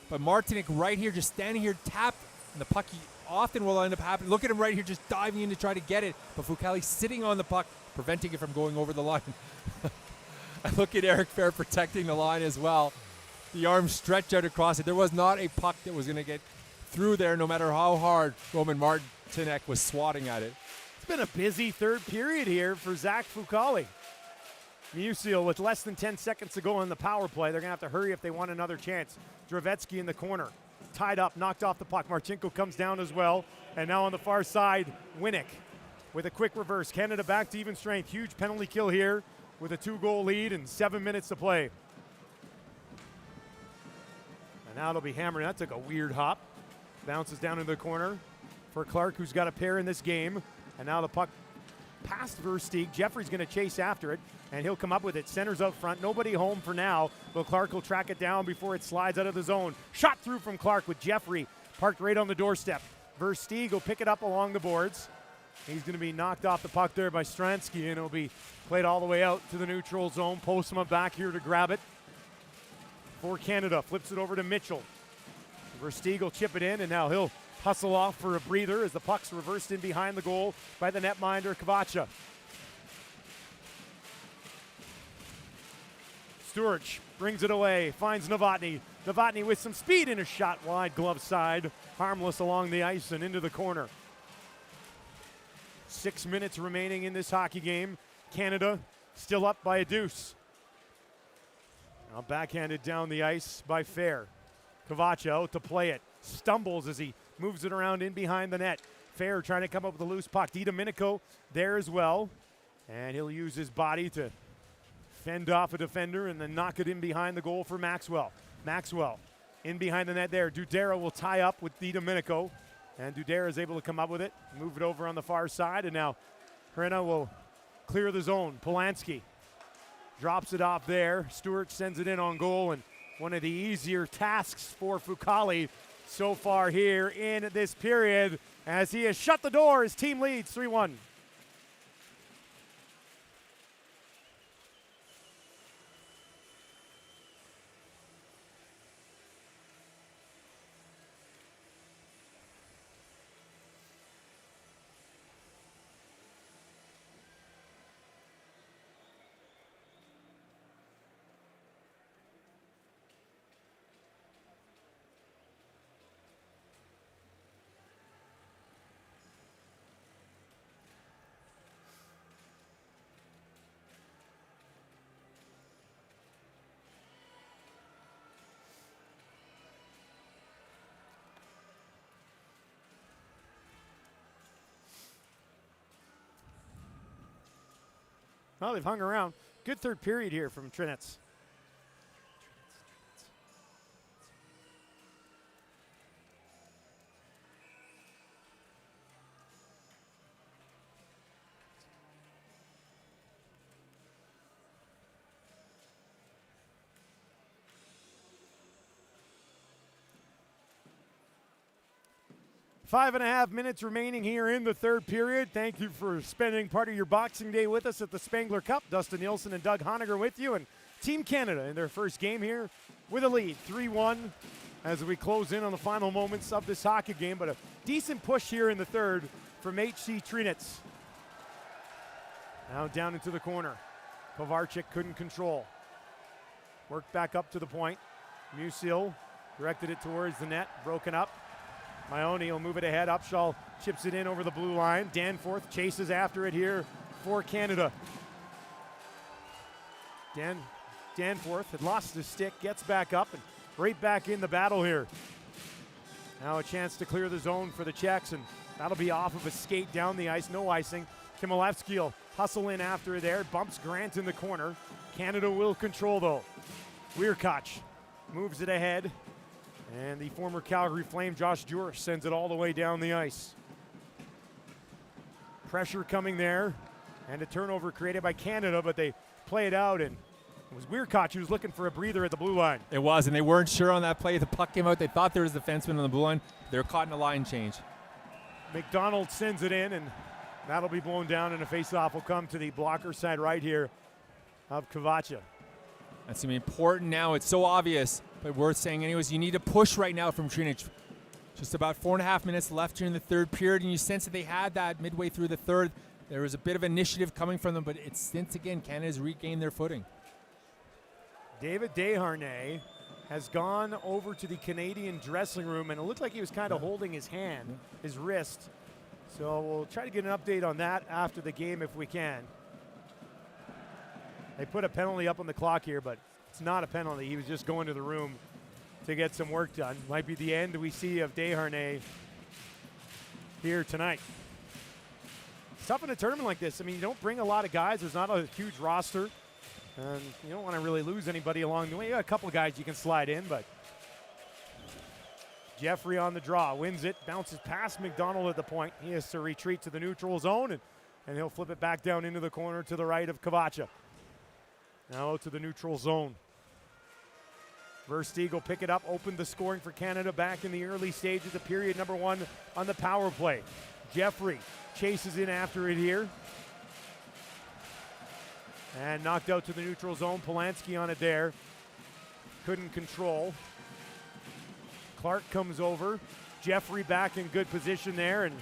But Martinic right here, just standing here, tapped, and the puck often will end up happening. Look at him right here, just diving in to try to get it. But Fucale sitting on the puck, preventing it from going over the line. I look at Eric Fair protecting the line as well. The arm stretched out across it. There was not a puck that was going to get through there, no matter how hard Roman Martinic was swatting at it. It's been a busy third period here for Zach Fucale. Musil with less than 10 seconds to go on the power play. They're going to have to hurry if they want another chance. Dravetsky in the corner. Tied up, knocked off the puck. Marchenko comes down as well. And now on the far side, Winnick with a quick reverse. Canada back to even strength. Huge penalty kill here with a 2-goal lead and 7 minutes to play. And now it'll be hammered. That took a weird hop. Bounces down into the corner for Clarke, who's got a pair in this game. And now the puck past Versteeg. Jeffrey's going to chase after it, and he'll come up with it. Centers out front. Nobody home for now, but Clarke will track it down before it slides out of the zone. Shot through from Clarke with Jeffrey parked right on the doorstep. Versteeg will pick it up along the boards. He's going to be knocked off the puck there by Stransky, and it'll be played all the way out to the neutral zone. Postma back here to grab it for Canada. Flips it over to Mitchell. Versteeg will chip it in, and now he'll hustle off for a breather as the puck's reversed in behind the goal by the netminder Kovacha. Sturridge brings it away, finds Novotny. Novotny with some speed in a shot wide glove side. Harmless along the ice and into the corner. 6 minutes remaining in this hockey game. Canada still up by a deuce. Now backhanded down the ice by Fair. Kovacha out to play it. Stumbles as he moves it around in behind the net. Fair trying to come up with a loose puck. DiDomenico there as well. And he'll use his body to fend off a defender and then knock it in behind the goal for Maxwell. Maxwell in behind the net there. Dudera will tie up with DiDomenico. And Dudera is able to come up with it, move it over on the far side. And now Hrena will clear the zone. Polanski drops it off there. Stewart sends it in on goal. And one of the easier tasks for Fucale so far here in this period as he has shut the door. His team leads 3-1. Well, they've hung around. Good third period here from Trinec. 5.5 minutes remaining here in the third period. Thank you for spending part of your Boxing Day with us at the Spengler Cup. Dustin Nielsen and Doug Honegger with you. And Team Canada in their first game here with a lead, 3-1, as we close in on the final moments of this hockey game. But a decent push here in the third from HC Trinec. Now down into the corner. Kovarchik couldn't control. Worked back up to the point. Musil directed it towards the net, broken up. Maione will move it ahead. Upshaw chips it in over the blue line. Danforth chases after it here for Canada. Danforth had lost his stick, gets back up and right back in the battle here. Now a chance to clear the zone for the Czechs, and that'll be off of a skate down the ice. No icing. Kimilevsky will hustle in after there, bumps Grant in the corner. Canada will control though. Weirkoch moves it ahead, and the former Calgary Flame, Josh Jurish, sends it all the way down the ice. Pressure coming there, and a turnover created by Canada, but they play it out, and it was Weirkoch who was looking for a breather at the blue line. It was, and they weren't sure on that play. The puck came out. They thought there was a defenseman on the blue line. They were caught in a line change. McDonald sends it in, and that'll be blown down, and a faceoff will come to the blocker side right here of Kavacha. That's going to be important now. It's so obvious, but worth saying anyways. You need a push right now from Trinec. Just about 4.5 minutes left here in the third period, and you sense that they had that midway through the third. There was a bit of initiative coming from them, but it's since again Canada's regained their footing. David Desharnais has gone over to the Canadian dressing room, and it looked like he was kind of holding his hand, his wrist. So we'll try to get an update on that after the game if we can. They put a penalty up on the clock here, but it's not a penalty. He was just going to the room to get some work done. Might be the end we see of Desharnais here tonight. It's tough in a tournament like this. I mean, you don't bring a lot of guys. There's not a huge roster. And you don't want to really lose anybody along the way. You got a couple of guys you can slide in, but Jeffrey on the draw, wins it, bounces past McDonald at the point. He has to retreat to the neutral zone, and he'll flip it back down into the corner to the right of Kavacha. Now to the neutral zone. Versteeg will pick it up, open the scoring for Canada back in the early stages of period number one on the power play. Jeffrey chases in after it here. And knocked out to the neutral zone. Polanski on it there. Couldn't control. Clarke comes over. Jeffrey back in good position there, and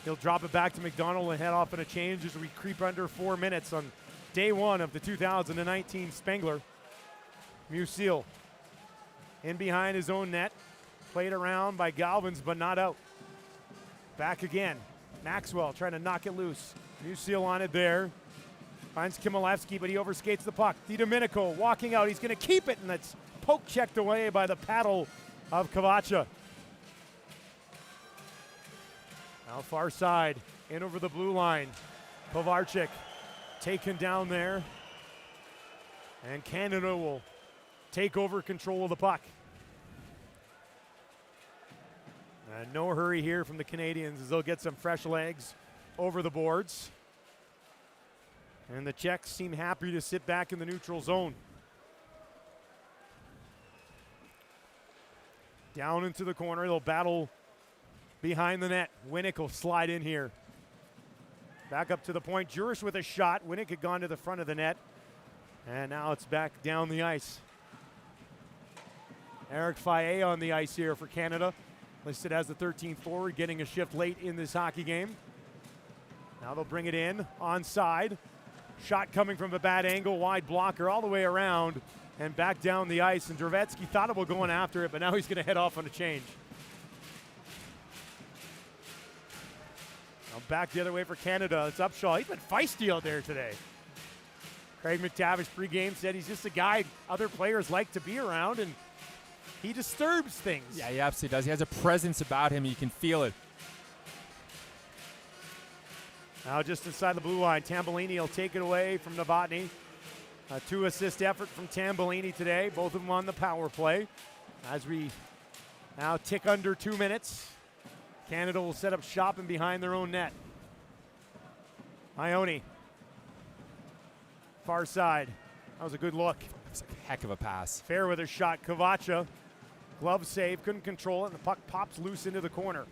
he'll drop it back to McDonald and head off in a change as we creep under 4 minutes on day one of the 2019 Spengler. Musil in behind his own net. Played around by Galvins, but not out. Back again. Maxwell trying to knock it loose. Musil on it there. Finds Kimilevsky, but he overskates the puck. DiDomenico walking out. He's going to keep it, and that's poke checked away by the paddle of Kavacha. Now far side, in over the blue line. Kovarchik taken down there. And Canada will take over control of the puck. And no hurry here from the Canadians as they'll get some fresh legs over the boards. And the Czechs seem happy to sit back in the neutral zone. Down into the corner, they'll battle behind the net. Winnick will slide in here. Back up to the point, Jurish with a shot. Winnick had gone to the front of the net. And now it's back down the ice. Eric Faye on the ice here for Canada. Listed as the 13th forward, getting a shift late in this hockey game. Now they'll bring it in, onside. Shot coming from a bad angle, wide blocker all the way around and back down the ice. And Dravetsky thought about going after it, but now he's going to head off on a change. Now back the other way for Canada. It's Upshaw. He's been feisty out there today. Craig McTavish pregame said he's just a guy other players like to be around, and he disturbs things. Yeah, he absolutely does. He has a presence about him. You can feel it. Now just inside the blue line, Tambellini will take it away from Novotny. A 2-assist effort from Tambellini today, both of them on the power play. As we now tick under 2 minutes, Canada will set up shop and behind their own net. Ione, far side. That was a good look. It's a heck of a pass. Fair with a shot. Kavacha, glove save, couldn't control it, and the puck pops loose into the corner.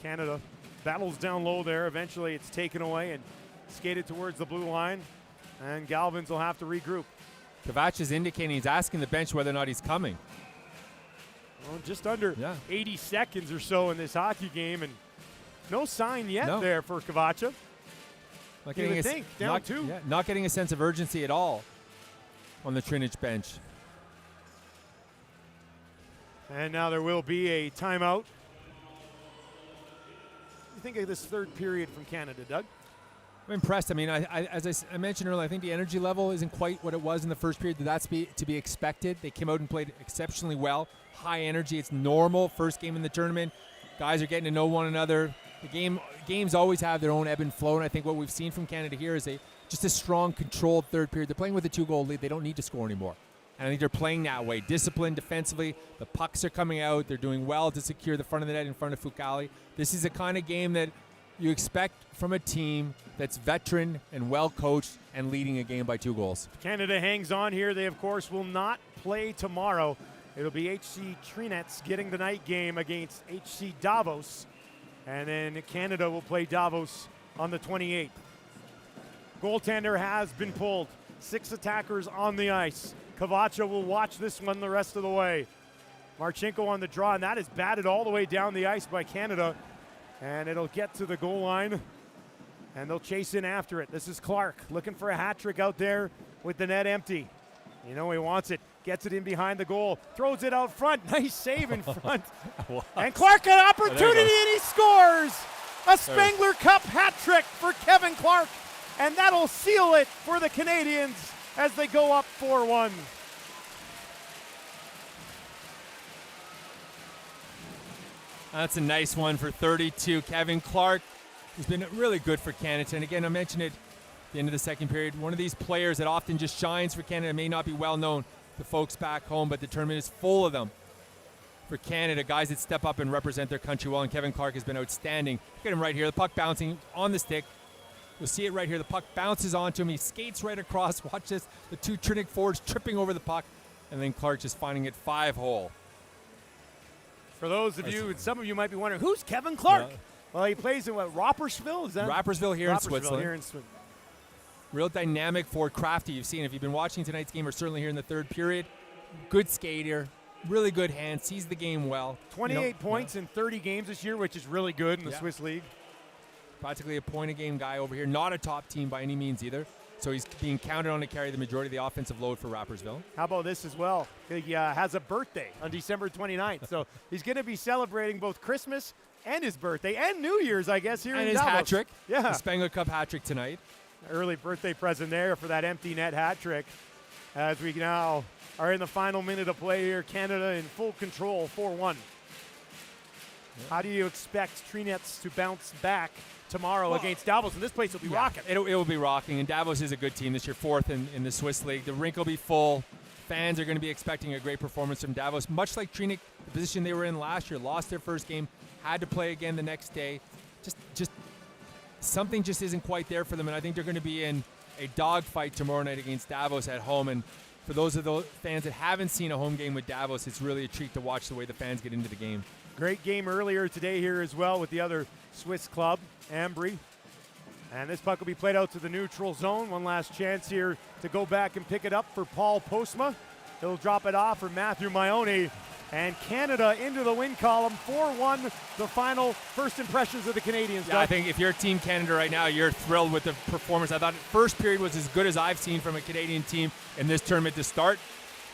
Canada battles down low there. Eventually it's taken away and skated towards the blue line, and Galvins will have to regroup. Kavacha is indicating he's asking the bench whether or not he's coming. Well, just under 80 seconds or so in this hockey game, and no sign yet there for Kavacha. Not You would think, down two. Yeah, not getting a sense of urgency at all on the Trinec bench. And now there will be a timeout. What do you think of this third period from Canada, Doug? I'm impressed. I mean, as I mentioned earlier, I think the energy level isn't quite what it was in the first period. That's to be expected. They came out and played exceptionally well. High energy. It's normal. First game in the tournament. Guys are getting to know one another. The games always have their own ebb and flow, and I think what we've seen from Canada here is just a strong, controlled third period. They're playing with a 2-goal lead. They don't need to score anymore. And I think they're playing that way. Disciplined defensively. The pucks are coming out. They're doing well to secure the front of the net in front of Fucale. This is the kind of game that you expect from a team that's veteran and well coached and leading a game by 2 goals. Canada hangs on here. They, of course, will not play tomorrow. It'll be HC Trinec getting the night game against HC Davos. And then Canada will play Davos on the 28th. Goaltender has been pulled. 6 attackers on the ice. Cavacha will watch this one the rest of the way. Marchenko on the draw, and that is batted all the way down the ice by Canada. And it'll get to the goal line, and they'll chase in after it. This is Clarke looking for a hat trick out there with the net empty. You know he wants it. Gets it in behind the goal. Throws it out front. Nice save in front. And Clarke an opportunity, and he scores! A Spengler Cup hat trick for Kevin Clarke. And that'll seal it for the Canadians as they go up 4-1. That's a nice one for 32. Kevin Clarke has been really good for Canada. And again, I mentioned it at the end of the second period. One of these players that often just shines for Canada, may not be well known to folks back home, but the tournament is full of them. For Canada, guys that step up and represent their country well, and Kevin Clarke has been outstanding. Look at him right here, the puck bouncing on the stick. You'll see it right here. The puck bounces onto him. He skates right across. Watch this. The 2 Trinec forwards tripping over the puck, and then Clarke just finding it 5-hole. For those of you, and some of you might be wondering, who's Kevin Clarke? Yeah. Well, he plays in what, Rapperswil? Is that Rapperswil here in Switzerland. Here in Switzerland. Real dynamic forward, crafty. You've seen if you've been watching tonight's game, or certainly here in the third period. Good skater, really good hand, sees the game well. 28 points in 30 games this year, which is really good in the Swiss League. Practically a point-a-game guy over here. Not a top team by any means either. So he's being counted on to carry the majority of the offensive load for Rapperswil. How about this as well? He has a birthday on December 29th. So he's going to be celebrating both Christmas and his birthday and New Year's, I guess, here in Davos. And his hat trick. Yeah. The Spengler Cup hat trick tonight. Early birthday present there for that empty net hat trick. As we now are in the final minute of play here, Canada in full control, 4-1. How do you expect Trinec to bounce back tomorrow against Davos? And this place will be rocking. It will be rocking, and Davos is a good team this year, 4th in the Swiss League. The rink will be full. Fans are going to be expecting a great performance from Davos. Much like Trinec, the position they were in last year, lost their first game, had to play again the next day. Just something just isn't quite there for them, and I think they're going to be in a dogfight tomorrow night against Davos at home. And for those of the fans that haven't seen a home game with Davos, it's really a treat to watch the way the fans get into the game. Great game earlier today here as well with the other Swiss club, Ambry. And this puck will be played out to the neutral zone. One last chance here to go back and pick it up for Paul Postma. He'll drop it off for Matthew Maione. And Canada into the win column, 4-1, the final first impressions of the Canadians. Yeah, I think if you're Team Canada right now, you're thrilled with the performance. I thought first period was as good as I've seen from a Canadian team in this tournament to start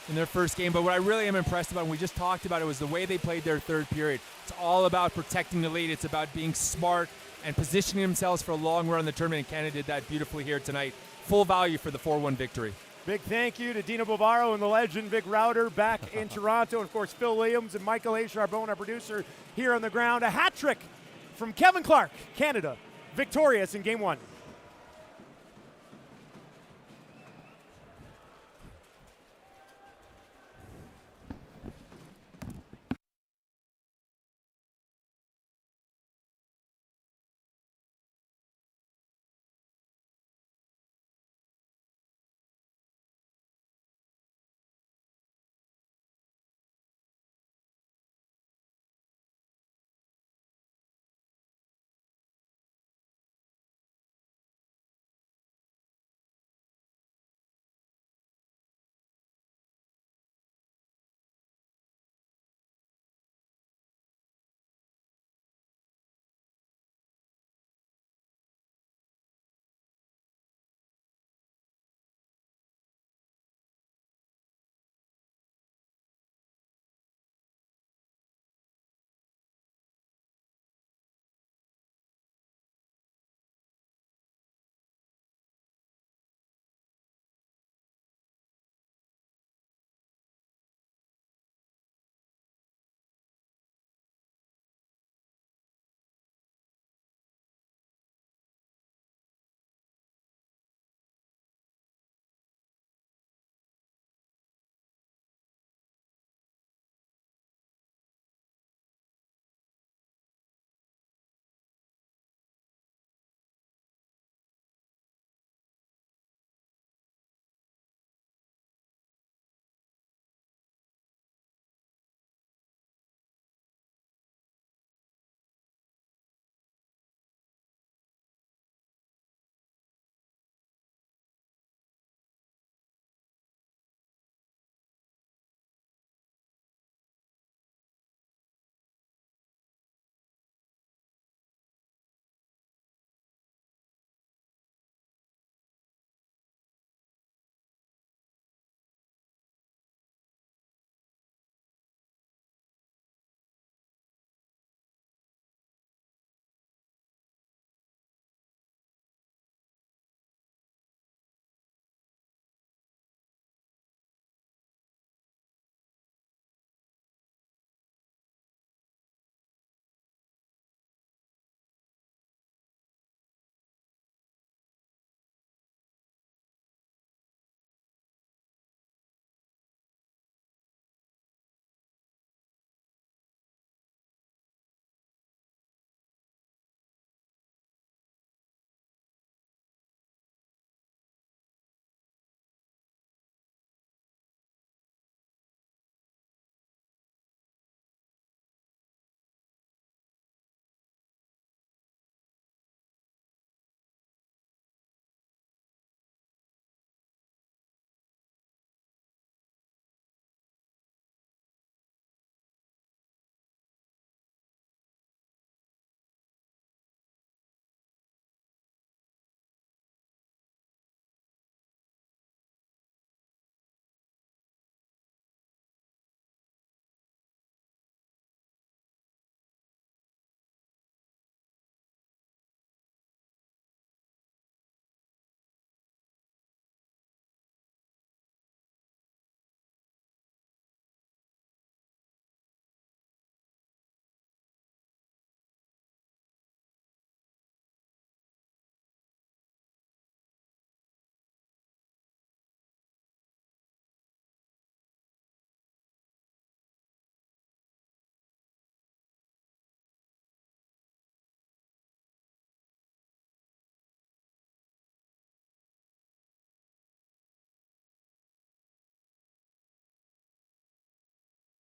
in their first game. But what I really am impressed about, and we just talked about it, was the way they played their third period. It's all about protecting the lead. It's about being smart and positioning themselves for a long run in the tournament, and Canada did that beautifully here tonight. Full value for the 4-1 victory. Big thank you to Dino Bovaro and the legend Vic Router back in Toronto. And, of course, Phil Williams and Michael A. Charbonne, our producer, here on the ground. A hat trick from Kevin Clarke, Canada, victorious in Game 1.